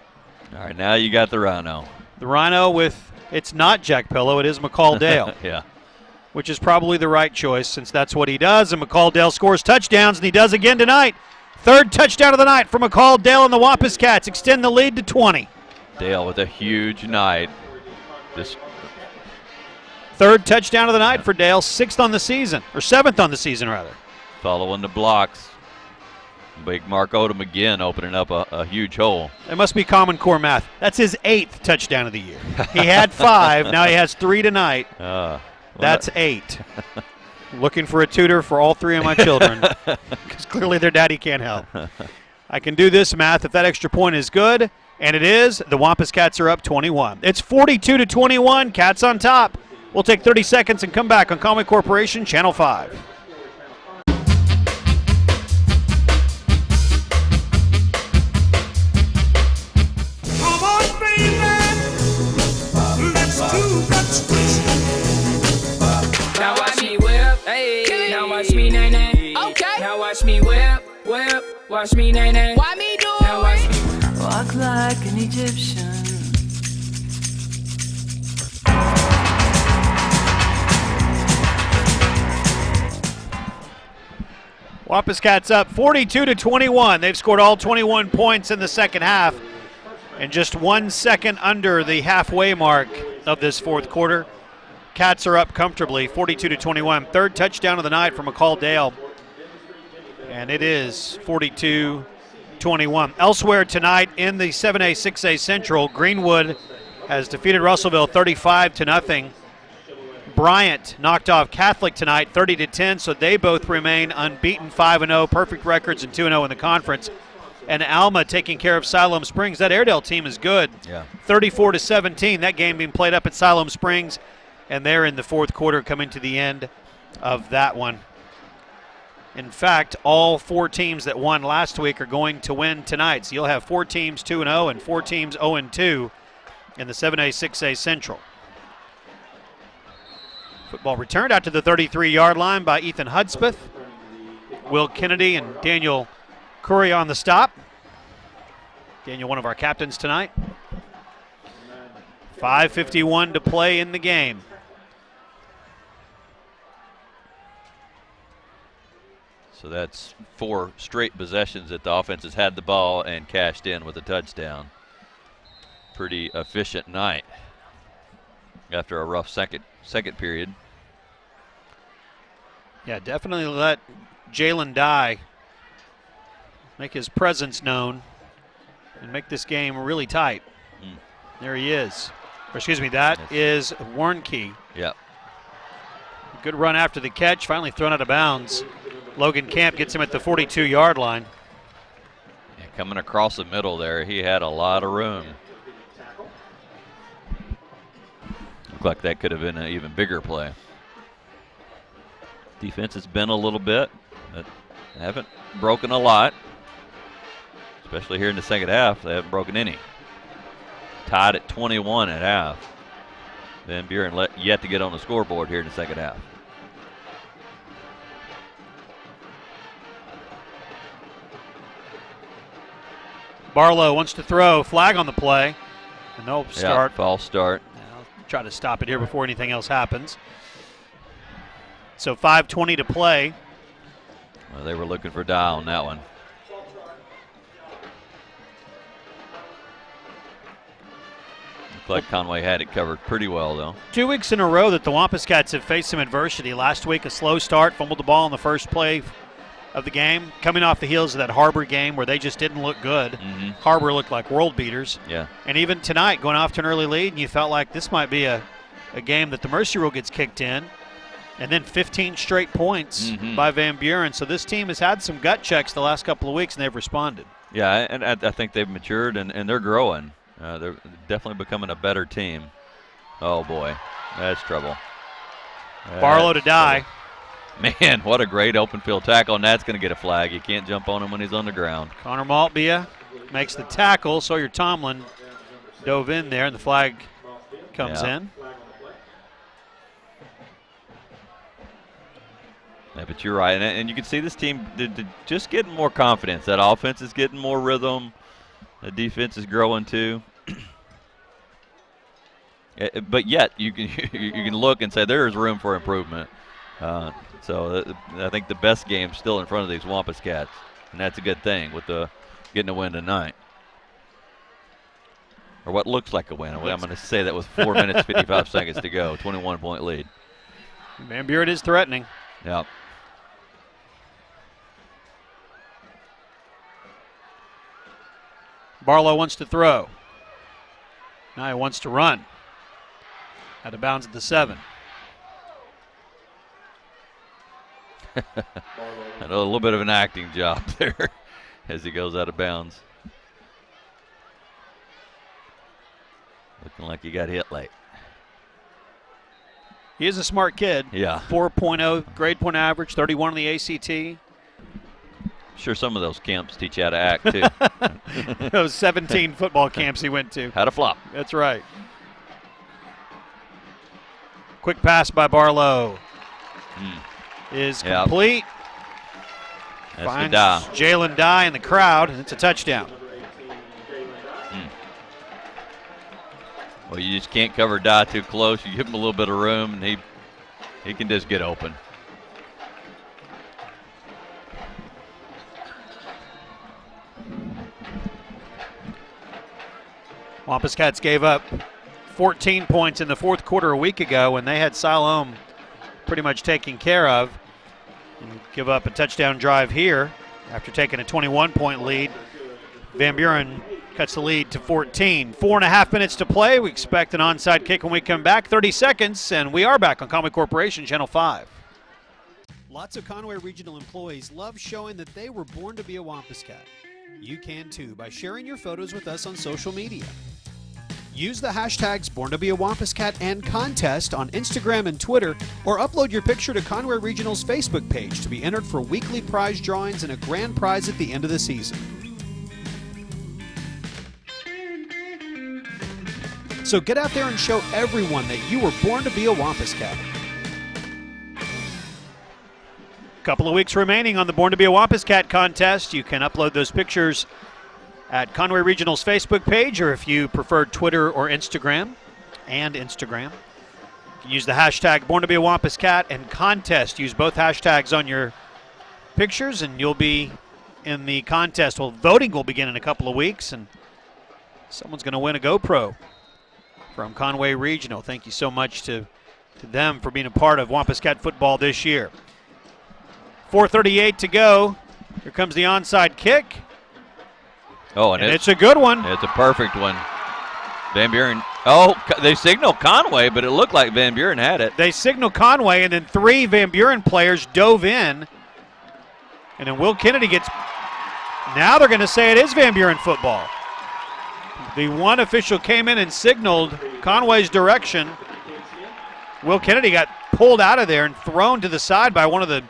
All right, now you got the Rhino.
The Rhino with, it's not Jack Pillow, it is McCall Dale.
Yeah.
Which is probably the right choice since that's what he does. And McCall Dale scores touchdowns, and he does again tonight. Third touchdown of the night for McCall Dale, and the Wampus Cats extend the lead to 20.
Dale with a huge night.
Third touchdown of the night for Dale, seventh on the season rather.
Following the blocks. Big Mark Odom again opening up a huge hole.
It must be Common Core math. That's his 8th touchdown of the year. He had 5, now he has 3 tonight. That's 8. Looking for a tutor for all 3 of my children because clearly their daddy can't help. I can do this math if that extra point is good, and it is. The Wampus Cats are up 21. It's 42-21, Cats on top. We'll take 30 seconds and come back on Conway Corporation, Channel 5.
Now watch me whip, hey. Now watch me nay nay. Okay. Now watch me whip, whip. Watch me nay nay. Why me do it? Now watch me walk like an Egyptian.
Wampus Cats up 42-21. They've scored all 21 points in the second half, and just 1 second under the halfway mark of this fourth quarter. Cats are up comfortably, 42-21. Third touchdown of the night for McCall Dale, and it is 42-21. Elsewhere tonight in the 7A, 6A Central, Greenwood has defeated Russellville 35-0. Bryant knocked off Catholic tonight 30-10, so they both remain unbeaten, 5-0, perfect records, and 2-0 in the conference. And Alma taking care of Siloam Springs. That Airedale team is good. 34-17. That game being played up at Siloam Springs, and they're in the fourth quarter coming to the end of that one. In fact, all 4 teams that won last week are going to win tonight. So you'll have 4 teams 2-0 and 4 teams 0-2 in the 7A, 6A Central. Football returned out to the 33-yard line by Ethan Hudspeth. Will Kennedy and Daniel Curry on the stop. Daniel, one of our captains tonight. 5:51 to play in the game.
So that's 4 straight possessions that the offense has had the ball and cashed in with a touchdown. Pretty efficient night after a rough second period.
Yeah, definitely let Jalen Dye make his presence known and make this game really tight. There he is. Or excuse me, that is Warnke.
Yep.
Good run after the catch, finally thrown out of bounds. Logan Camp gets him at the 42-yard line.
Yeah, coming across the middle there, he had a lot of room. Looked like that could have been an even bigger play. Defense has been a little bit. They haven't broken a lot, especially here in the second half. They haven't broken any. Tied at 21 at half. Van Buren yet to get on the scoreboard here in the second half.
Barlow wants to throw. Flag on the play. And they'll start.
Yeah, false start.
I'll try to stop it here before anything else happens. So 5:20 to play.
Well, they were looking for Dye on that one. Looked like Conway had it covered pretty well, though.
2 weeks in a row that the Wampus Cats have faced some adversity. Last week, a slow start, fumbled the ball on the first play of the game, coming off the heels of that Harbor game where they just didn't look good. Harbor looked like world beaters.
Yeah.
And even tonight, going off to an early lead, and you felt like this might be a game that the Mercy Rule gets kicked in. And then 15 straight points by Van Buren. So this team has had some gut checks the last couple of weeks, and they've responded.
Yeah, and I think they've matured, and they're growing. They're definitely becoming a better team. Oh, boy. That's trouble.
Barlow to Dye.
Man, what a great open field tackle, and that's going to get a flag. You can't jump on him when he's on the ground.
Connor Maltbia makes the tackle. Sawyer Tomlin dove in there, and the flag comes in.
Yeah, but you're right, and you can see this team just getting more confidence. That offense is getting more rhythm. The defense is growing too. But yet, you can look and say there is room for improvement. So I think the best game's still in front of these Wampus Cats, and that's a good thing with getting a win tonight. Or what looks like a win. I'm going to say that with 4 minutes, 55 seconds to go, 21-point lead.
Van Buren is threatening.
Yeah.
Barlow wants to throw. Now he wants to run. Out of bounds at the 7.
A little bit of an acting job there as he goes out of bounds. Looking like he got hit late.
He is a smart kid.
Yeah.
4.0 grade point average, 31 on the ACT.
Sure, some of those camps teach you how to act too.
Those 17 football camps he went to.
How to flop.
That's right. Quick pass by Barlow. Is complete.
That's
Finds
the die.
Jalen Dye in the crowd, and it's a touchdown.
Well, you just can't cover Dye too close. You give him a little bit of room, and he can just get open.
Wampus Cats gave up 14 points in the fourth quarter a week ago when they had Siloam pretty much taken care of. And give up a touchdown drive here after taking a 21-point lead. Van Buren cuts the lead to 14. 4.5 minutes to play. We expect an onside kick when we come back. 30 seconds, and we are back on Conway Corporation, Channel 5. Lots of Conway Regional employees love showing that they were born to be a Wampus Cat. You can too by sharing your photos with us on social media. Use the hashtags Born to Be a Wampus Cat and Contest on Instagram and Twitter, or upload your picture to Conway Regional's Facebook page to be entered for weekly prize drawings and a grand prize at the end of the season. So get out there and show everyone that you were born to be a Wampus Cat. Couple of weeks remaining on the Born to Be a Wampus Cat contest. You can upload those pictures at Conway Regional's Facebook page, or if you prefer Twitter or Instagram, you can use the hashtag Born to Be a Wampus Cat and Contest. Use both hashtags on your pictures and you'll be in the contest. Well, voting will begin in a couple of weeks, and someone's going to win a GoPro from Conway Regional. Thank you so much to them for being a part of Wampus Cat football this year. 4:38 to go. Here comes the onside kick.
Oh, and
it's a good one.
It's a perfect one. Van Buren. Oh, they signaled Conway, but it looked like Van Buren had it.
They signaled Conway, and then 3 Van Buren players dove in. And then Will Kennedy gets. Now they're going to say it is Van Buren football. The one official came in and signaled Conway's direction. Will Kennedy got pulled out of there and thrown to the side by one of the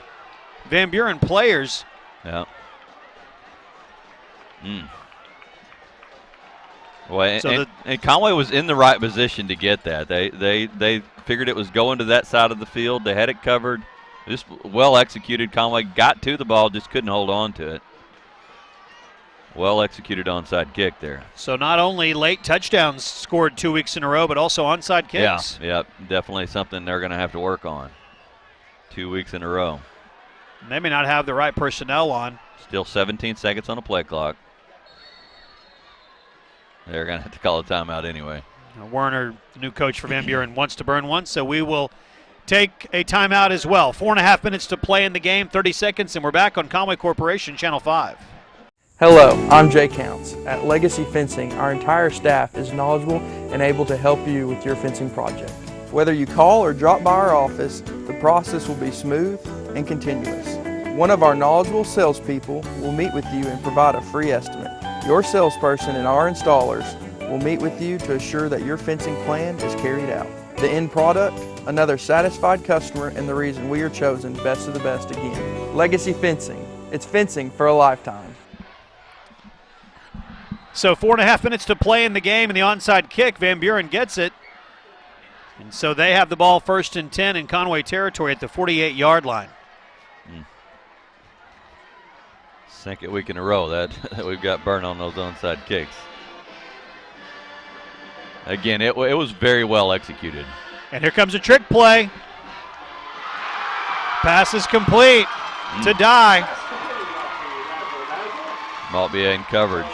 Van Buren players.
Yeah. Well, and Conway was in the right position to get that. They figured it was going to that side of the field. They had it covered. Just well executed. Conway got to the ball, just couldn't hold on to it. Well executed onside kick there.
So not only late touchdowns scored 2 weeks in a row, but also onside kicks.
Yeah, definitely something they're going to have to work on. 2 weeks in a row.
And they may not have the right personnel on.
Still 17 seconds on the play clock. They're going to have to call a timeout anyway.
Werner, the new coach for Van Buren, wants to burn one, so we will take a timeout as well. 4.5 minutes to play in the game, 30 seconds, and we're back on Conway Corporation, Channel 5.
Hello, I'm Jay Counts. At Legacy Fencing, our entire staff is knowledgeable and able to help you with your fencing project. Whether you call or drop by our office, the process will be smooth and continuous. One of our knowledgeable salespeople will meet with you and provide a free estimate. Your salesperson and our installers will meet with you to assure that your fencing plan is carried out. The end product, another satisfied customer and the reason we are chosen best of the best again. Legacy Fencing. It's fencing for a lifetime.
So 4.5 minutes to play in the game, and the onside kick, Van Buren gets it. And so they have the ball 1st and 10 in Conway territory at the 48-yard line.
Second week in a row that we've got burned on those onside kicks. Again, it was very well executed.
And here comes a trick play. Pass is complete to Dye.
Maltby in coverage.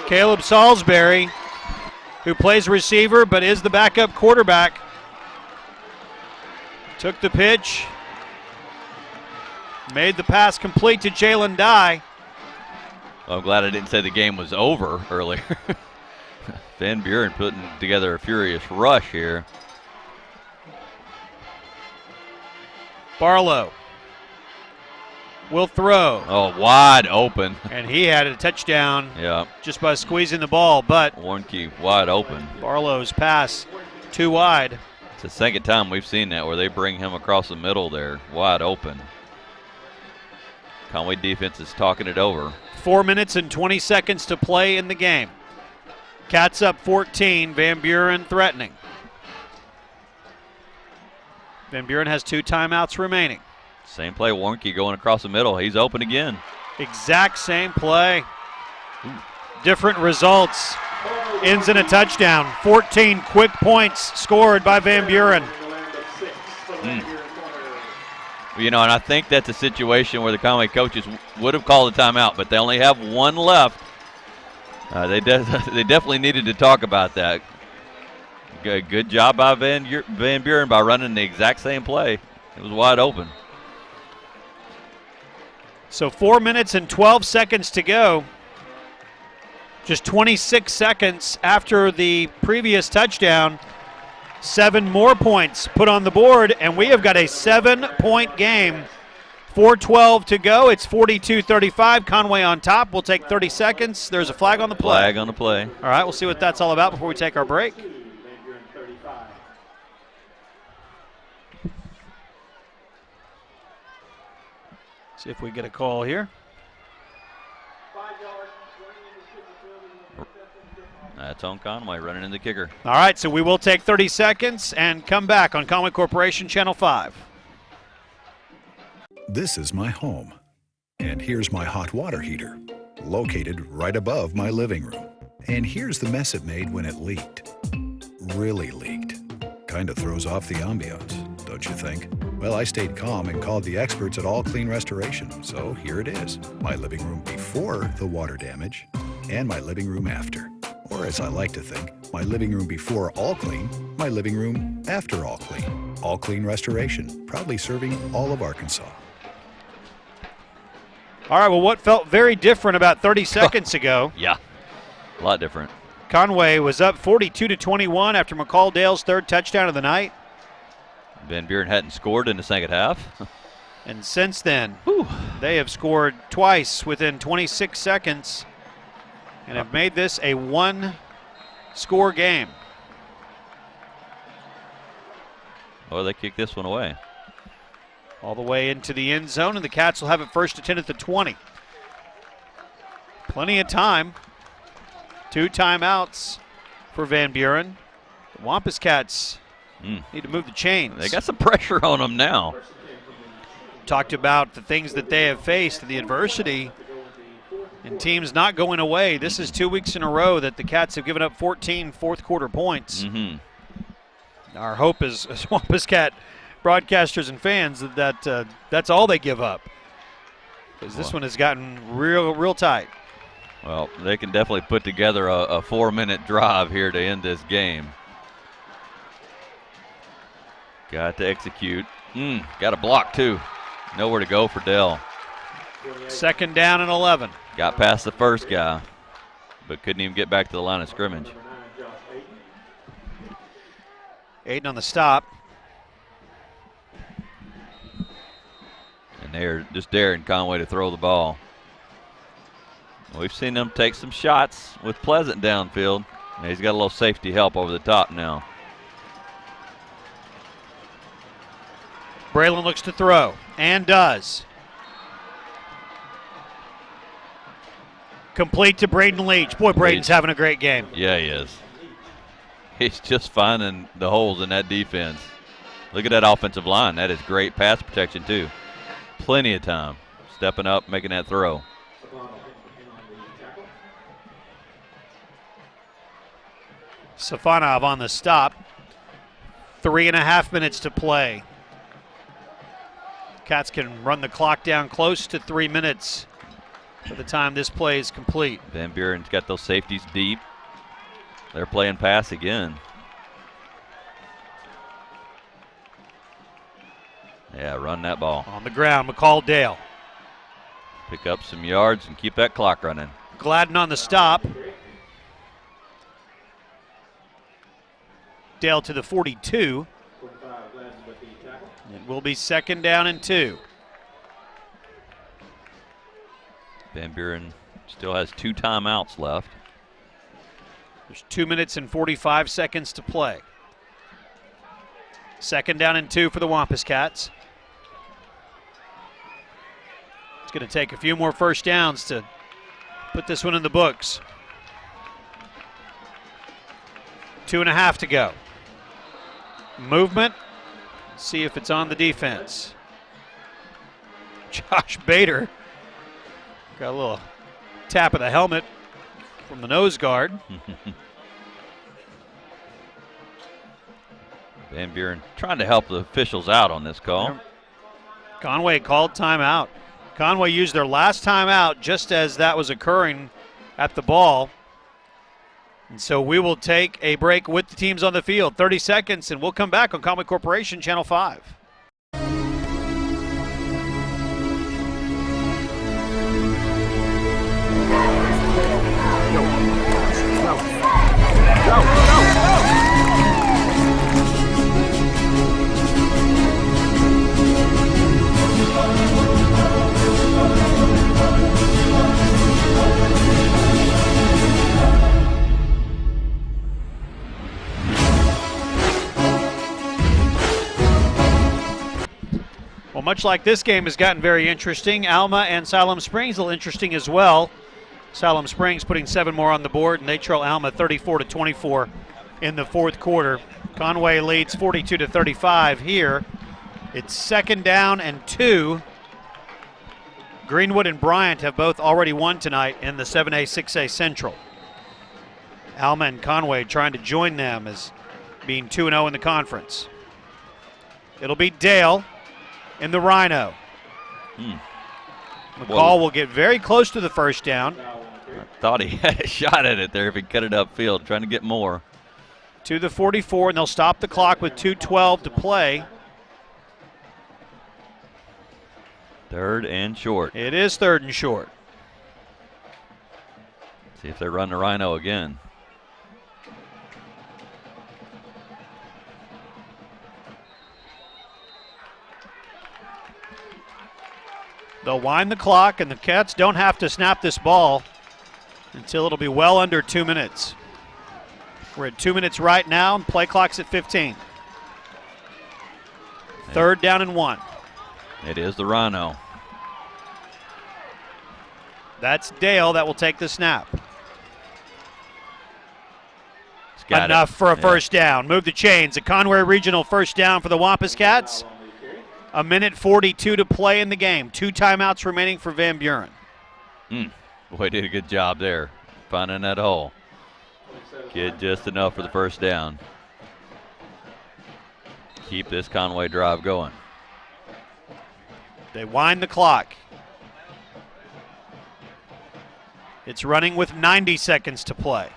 Caleb Salisbury, who plays receiver but is the backup quarterback, took the pitch, made the pass complete to Jalen Dye.
Well, I'm glad I didn't say the game was over earlier. Van Buren putting together a furious rush here.
Barlow will throw.
Oh, wide open.
And he had a touchdown
Yeah.
just by squeezing the ball, but
Warnke wide open.
Barlow's pass too wide.
It's the second time we've seen that where they bring him across the middle there, wide open. Conway defense is talking it over.
4 minutes and 20 seconds to play in the game. Cats up 14, Van Buren threatening. Van Buren has 2 timeouts remaining.
Same play, Warnke going across the middle. He's open again.
Exact same play. Different results. Ends in a touchdown. 14 quick points scored by Van Buren.
You know, and I think that's a situation where the Conway coaches would have called a timeout, but they only have 1 left. They definitely needed to talk about that. Good job by Van Buren by running the exact same play. It was wide open.
So 4 minutes and 12 seconds to go. Just 26 seconds after the previous touchdown. 7 more points put on the board, and we have got a 7-point game. 4:12 to go. It's 42-35. Conway on top. We'll take 30 seconds. There's a flag on the play.
Flag on the play.
All right, we'll see what that's all about before we take our break. See if we get a call here.
That's on Conway running in the kicker.
All right, so we will take 30 seconds and come back on Conway Corporation Channel 5.
This is my home. And here's my hot water heater, located right above my living room. And here's the mess it made when it leaked. Really leaked. Kinda throws off the ambiance, don't you think? Well, I stayed calm and called the experts at All Clean Restoration. So here it is, my living room before the water damage and my living room after. Or as I like to think, my living room before All Clean, my living room after All Clean. All Clean Restoration, proudly serving all of Arkansas.
All right, well, what felt very different about 30 seconds ago.
Yeah, a lot different.
Conway was up 42-21 after McCall Dale's 3rd touchdown of the night.
Van Buren hadn't scored in the second half.
And since then, they have scored twice within 26 seconds and have made this a 1-score game.
Oh, they kicked this one away.
All the way into the end zone, and the Cats will have it 1st and 10 at the 20. Plenty of time. 2 timeouts for Van Buren. The Wampus Cats need to move the chains.
They got some pressure on them now.
Talked about the things that they have faced, the adversity, and teams not going away. This is 2 weeks in a row that the Cats have given up 14 fourth-quarter points. Our hope is, as Wampus Cat broadcasters and fans, that that's all they give up, because this one has gotten real tight.
Well, they can definitely put together a 4-minute drive here to end this game. Got to execute. Got a block, too. Nowhere to go for Dell.
2nd down and 11.
Got past the first guy, but couldn't even get back to the line of scrimmage.
Aiden on the stop.
And they're just daring Conway to throw the ball. We've seen them take some shots with Pleasant downfield. And he's got a little safety help over the top now.
Braylon looks to throw, and does. Complete to Braden Leach. Boy, Braden's having a great game.
Yeah, he is. He's just finding the holes in that defense. Look at that offensive line. That is great pass protection, too. Plenty of time. Stepping up, making that throw.
Safanov on the stop. 3.5 minutes to play. Cats can run the clock down close to 3 minutes by the time this play is complete.
Van Buren's got those safeties deep. They're playing pass again. Yeah, run that ball.
On the ground, McCall Dale.
Pick up some yards and keep that clock running.
Gladden on the stop. Dale to the 42. It will be 2nd down and 2.
Van Buren still has 2 timeouts left.
There's 2 minutes and 45 seconds to play. 2nd down and 2 for the Wampus Cats. It's going to take a few more first downs to put this one in the books. 2.5 to go. Movement. See if it's on the defense. Josh Bader got a little tap of the helmet from the nose guard.
Van Buren trying to help the officials out on this call.
Conway called timeout. Conway used their last timeout just as that was occurring at the ball. And so we will take a break with the teams on the field. 30 seconds, and we'll come back on Conway Corporation Channel 5. Well, much like this game has gotten very interesting, Alma and Siloam Springs a little interesting as well. Siloam Springs putting 7 more on the board, and they trail Alma 34-24 in the 4th quarter. Conway leads 42-35 here. It's 2nd down and 2. Greenwood and Bryant have both already won tonight in the 7A, 6A Central. Alma and Conway trying to join them as being 2-0 in the conference. It'll be Dale in the Rhino. McCall will get very close to the first down.
I thought he had a shot at it there if he cut it upfield, trying to get more.
To the 44, and they'll stop the clock with 2:12 to play.
3rd and short.
It is 3rd and short.
See if they run the Rhino again.
They'll wind the clock, and the Cats don't have to snap this ball until it'll be well under 2 minutes. We're at 2 minutes right now, and play clock's at 15. 3rd down and 1.
It is the Rhino.
That's Dale that will take the snap.
Got
Enough
it.
for a first down. Move the chains. A Conway Regional first down for the Wampus Cats. 1:42 to play in the game. 2 timeouts remaining for Van Buren.
Boy, did a good job there, finding that hole. Get just enough for the first down. Keep this Conway drive going.
They wind the clock. It's running with 90 seconds to play.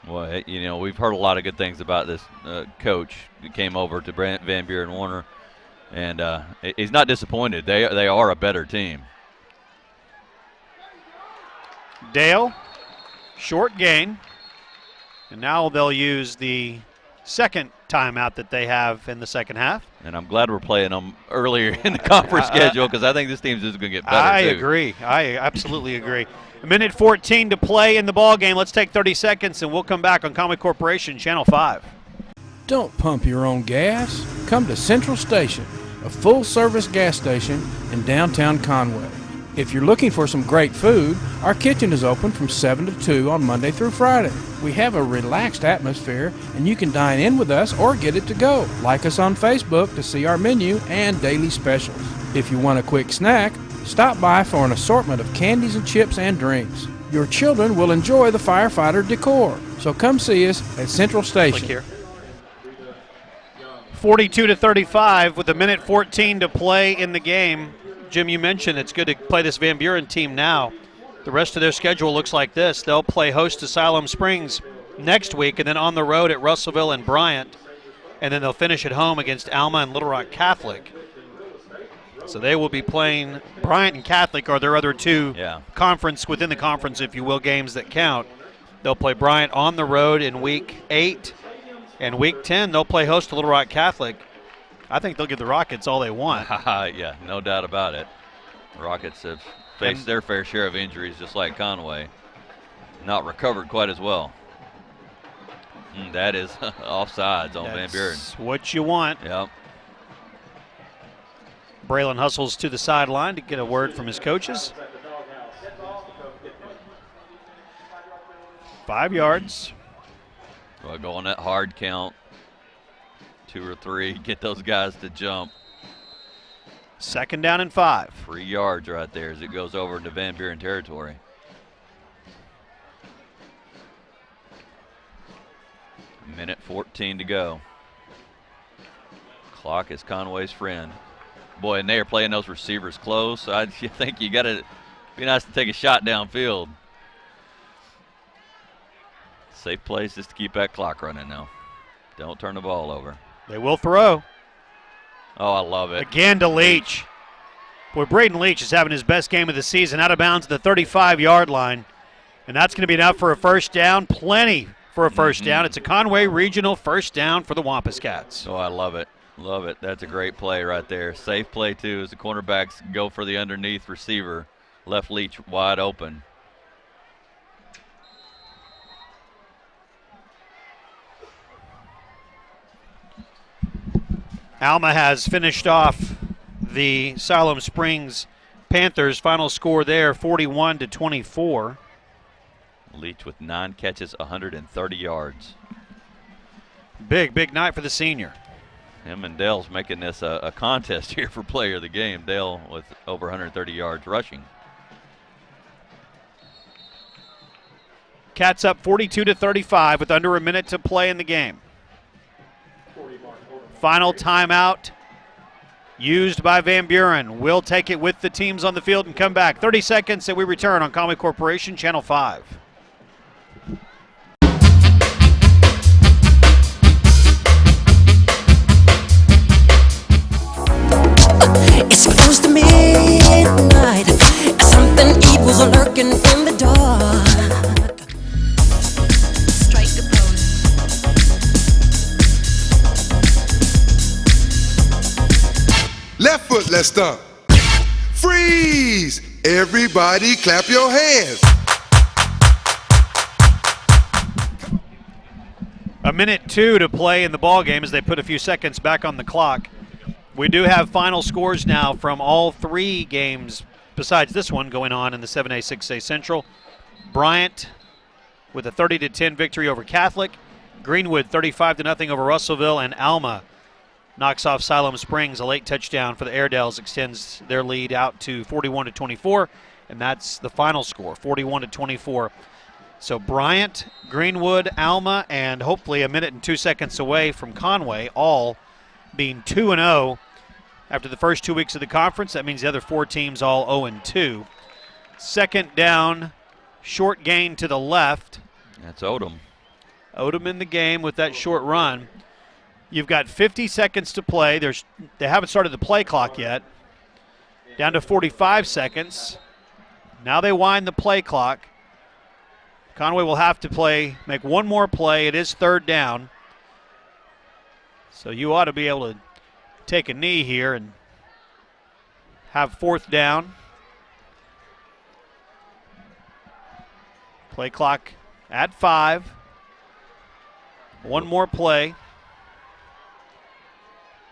Well, you know, we've heard a lot of good things about this coach that came over to Van Buren Warner, and he's not disappointed. They are a better team.
Dale, short gain, and now they'll use the second timeout that they have in the second half.
And I'm glad we're playing them earlier in the conference schedule because I think this team's just going to get better.
I agree. I absolutely agree. A minute 14 to play in the ball game. Let's take 30 seconds, and we'll come back on Conway Corporation, Channel 5.
Don't pump your own gas. Come to Central Station, a full-service gas station in downtown Conway. If you're looking for some great food, our kitchen is open from 7 to 2 on Monday through Friday. We have a relaxed atmosphere, and you can dine in with us or get it to go. Like us on Facebook to see our menu and daily specials. If you want a quick snack, stop by for an assortment of candies and chips and drinks. Your children will enjoy the firefighter decor, so come see us at Central Station.
Click here. 42-35 with a minute 14 to play in the game. Jim, you mentioned it's good to play this Van Buren team now. The rest of their schedule looks like this. They'll play host to Siloam Springs next week, and then on the road at Russellville and Bryant, and then they'll finish at home against Alma and Little Rock Catholic. So they will be playing Bryant and Catholic are their other two conference, within the conference, if you will, games that count. They'll play Bryant on the road in week 8, and week 10 they'll play host to Little Rock Catholic. I think they'll give the Rockets all they want.
Yeah, no doubt about it. The Rockets have faced their fair share of injuries just like Conway. Not recovered quite as well. That is offsides on Van Buren.
That's what you want.
Yep.
Braylon hustles to the sideline to get a word from his coaches. 5 yards.
Well, go on that hard count. 2 or 3, get those guys to jump.
Second down and 5.
3 yards right there as it goes over into Van Buren territory. Minute 14 to go. Clock is Conway's friend. Boy, and they are playing those receivers close. I think you got to be nice to take a shot downfield. Safe place is to keep that clock running now. Don't turn the ball over.
They will throw.
Oh, I love it.
Again to Leach. Boy, Braden Leach is having his best game of the season, out of bounds at the 35-yard line. And that's going to be enough for a first down. Plenty for a first down. It's a Conway Regional first down for the Wampus Cats.
Oh, I love it. Love it. That's a great play right there. Safe play, too, as the cornerbacks go for the underneath receiver. Left Leach wide open.
Alma has finished off the Siloam Springs Panthers. Final score there, 41-24.
Leach with 9 catches, 130 yards.
Big night for the senior.
Him and Dale's making this a contest here for player of the game. Dale with over 130 yards rushing.
Cats up 42-35 with under a minute to play in the game. Final timeout used by Van Buren. We'll take it with the teams on the field and come back. 30 seconds and we return on Conway Corporation, Channel 5.
It's close to midnight. Something evil's lurking in the dark. Strike a pose.
Left foot, let's stomp. Freeze! Everybody clap your hands.
A minute 2 to play in the ball game as they put a few seconds back on the clock. We do have final scores now from all 3 games besides this one going on in the 7A, 6A Central. Bryant with a 30-10 victory over Catholic. Greenwood 35-0 over Russellville, and Alma knocks off Siloam Springs. A late touchdown for the Airedales extends their lead out to 41-24, and that's the final score, 41-24. So Bryant, Greenwood, Alma, and hopefully a minute and 2 seconds away from Conway, all being 2-0 after the first 2 weeks of the conference. That means the other 4 teams all 0-2. Second down, short gain to the left.
That's Odom.
Odom in the game with that short run. You've got 50 seconds to play. They haven't started the play clock yet. Down to 45 seconds. Now they wind the play clock. Conway will have to make one more play. It is third down. So you ought to be able to take a knee here and have 4th down. Play clock at 5. One more play.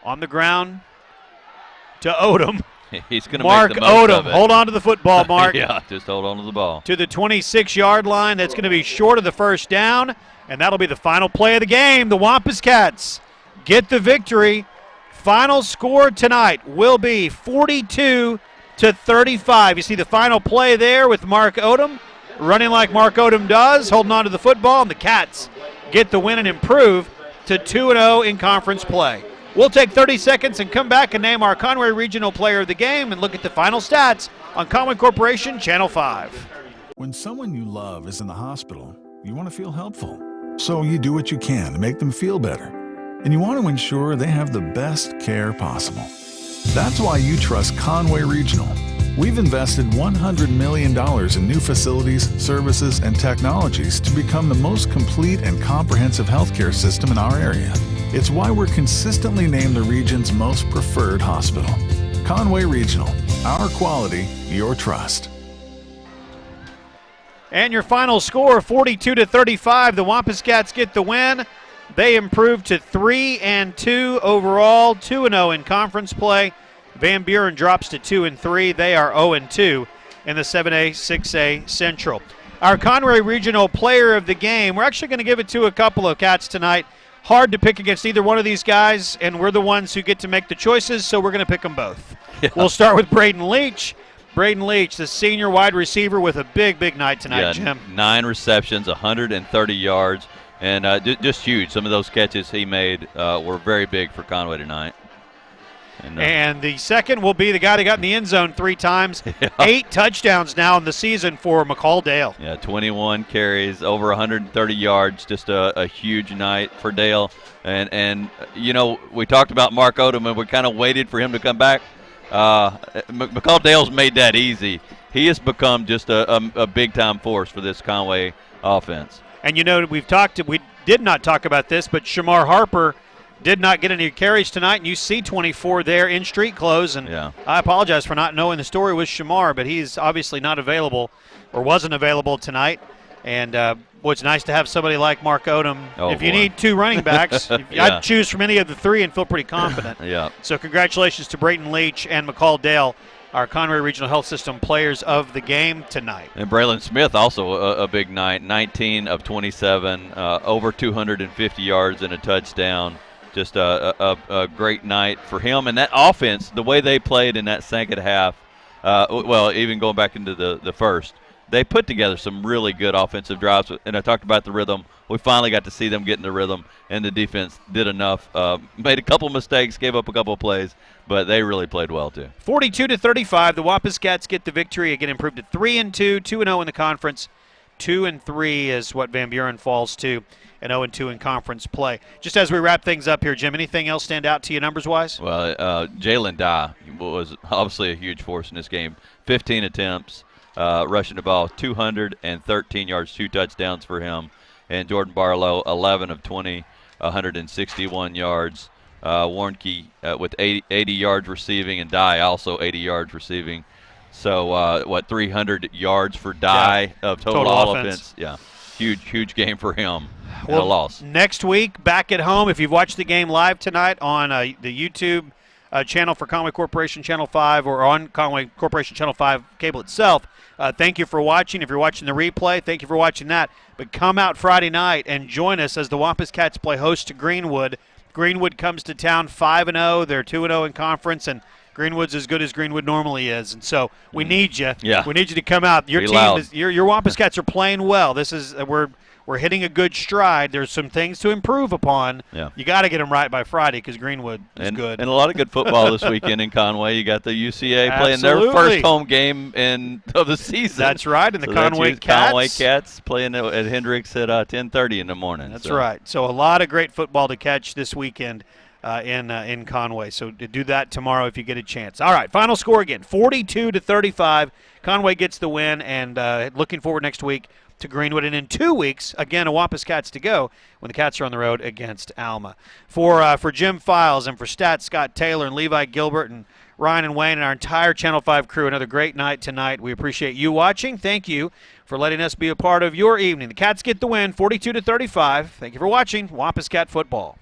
On the ground to Odom.
He's going to
Mark
make the most of
Odom.
it.
Hold on to the football, Mark.
Yeah, just hold on to the ball.
To the 26-yard line. That's going to be short of the first down, and that'll be the final play of the game. The Wampus Cats get the victory. Final score tonight will be 42-35. You see the final play there with Mark Odom running like Mark Odom does, holding on to the football, and the Cats get the win and improve to 2-0 in conference play. We'll take 30 seconds and come back and name our Conway Regional Player of the Game and look at the final stats on Conway Corporation Channel 5.
When someone you love is in the hospital, you want to feel helpful. So you do what you can to make them feel better. And you want to ensure they have the best care possible. That's why you trust Conway Regional. We've invested $100 million in new facilities, services, and technologies to become the most complete and comprehensive healthcare system in our area. It's why we're consistently named the region's most preferred hospital. Conway Regional, our quality, your trust.
And your final score, 42-35. The Wampus Cats get the win. They improve to 3-2 overall, 2-0 in conference play. Van Buren drops to 2-3. They are 0-2 in the 7A, 6A Central. Our Conway Regional Player of the Game, we're actually going to give it to a couple of Cats tonight. Hard to pick against either one of these guys, and we're the ones who get to make the choices, so we're going to pick them both. Yeah. We'll start with Braden Leach. Braden Leach, the senior wide receiver with a big, big night tonight, Jim.
9 receptions, 130 yards, and just huge. Some of those catches he made were very big for Conway tonight.
And the second will be the guy that got in the end zone 3 times. Yeah. 8 touchdowns now in the season for McCall Dale.
Yeah, 21 carries, over 130 yards. Just a huge night for Dale. And you know, we talked about Mark Odom, and we kind of waited for him to come back. McCall Dale's made that easy. He has become just a big-time force for this Conway offense.
And, you know, we did not talk about this, but Shamar Harper did not get any carries tonight, and you see 24 there in street clothes. And yeah. I apologize for not knowing the story with Shamar, but he's obviously not available or wasn't available tonight. And it's nice to have somebody like Mark Odom. If you need 2 running backs, yeah. I'd choose from any of the 3 and feel pretty confident.
Yeah.
So congratulations to Braden Leach and McCall Dale, our Conway Regional Health System players of the game tonight.
And Braylon Smith also a big night, 19 of 27, over 250 yards and a touchdown. Just a great night for him. And that offense, the way they played in that second half, even going back into the first, they put together some really good offensive drives. And I talked about the rhythm. We finally got to see them get in the rhythm, and the defense did enough. Made a couple mistakes, gave up a couple of plays, but they really played well too.
42-35, the Wampus Cats get the victory. Again, improved to 3-2, 2-0 in the conference. 2-3 is what Van Buren falls to, and 0-2 in conference play. Just as we wrap things up here, Jim, anything else stand out to you numbers-wise?
Well, Jalen Dye was obviously a huge force in this game. 15 attempts, rushing the ball, 213 yards, 2 touchdowns for him. And Jordan Barlow, 11 of 20, 161 yards. Warnke with 80 yards receiving, and Dye also 80 yards receiving. So, 300 yards for Dye of total offense. Yeah, huge game for him.
Well,
a loss.
Next week, back at home, if you've watched the game live tonight on the YouTube channel for Conway Corporation Channel 5 or on Conway Corporation Channel 5 cable itself, thank you for watching. If you're watching the replay, thank you for watching that. But come out Friday night and join us as the Wampus Cats play host to Greenwood. Greenwood comes to town 5-0. They're 2-0 in conference, and Greenwood's as good as Greenwood normally is, and so we need you.
Yeah.
We need you to come out. Your
Be
team
loud.
is your Wampus Cats are playing well. This is we're hitting a good stride. There's some things to improve upon.
Yeah.
You got to get them right by Friday because Greenwood is good.
And a lot of good football this weekend in Conway. You got the UCA playing their
Absolutely.
first home game of the season.
That's right, and the Conway Cats.
Conway Cats playing at Hendricks at 10:30 in the morning.
That's right. So a lot of great football to catch this weekend in Conway. So to do that tomorrow if you get a chance. All right, final score again, 42-35. Conway gets the win, and looking forward next week to Greenwood, and in 2 weeks, again, a Wampus Cats to go when the Cats are on the road against Alma. For Jim Files and for Stat Scott Taylor and Levi Gilbert and Ryan and Wayne and our entire Channel 5 crew, another great night tonight. We appreciate you watching. Thank you for letting us be a part of your evening. The Cats get the win, 42-35. Thank you for watching Wampus Cat Football.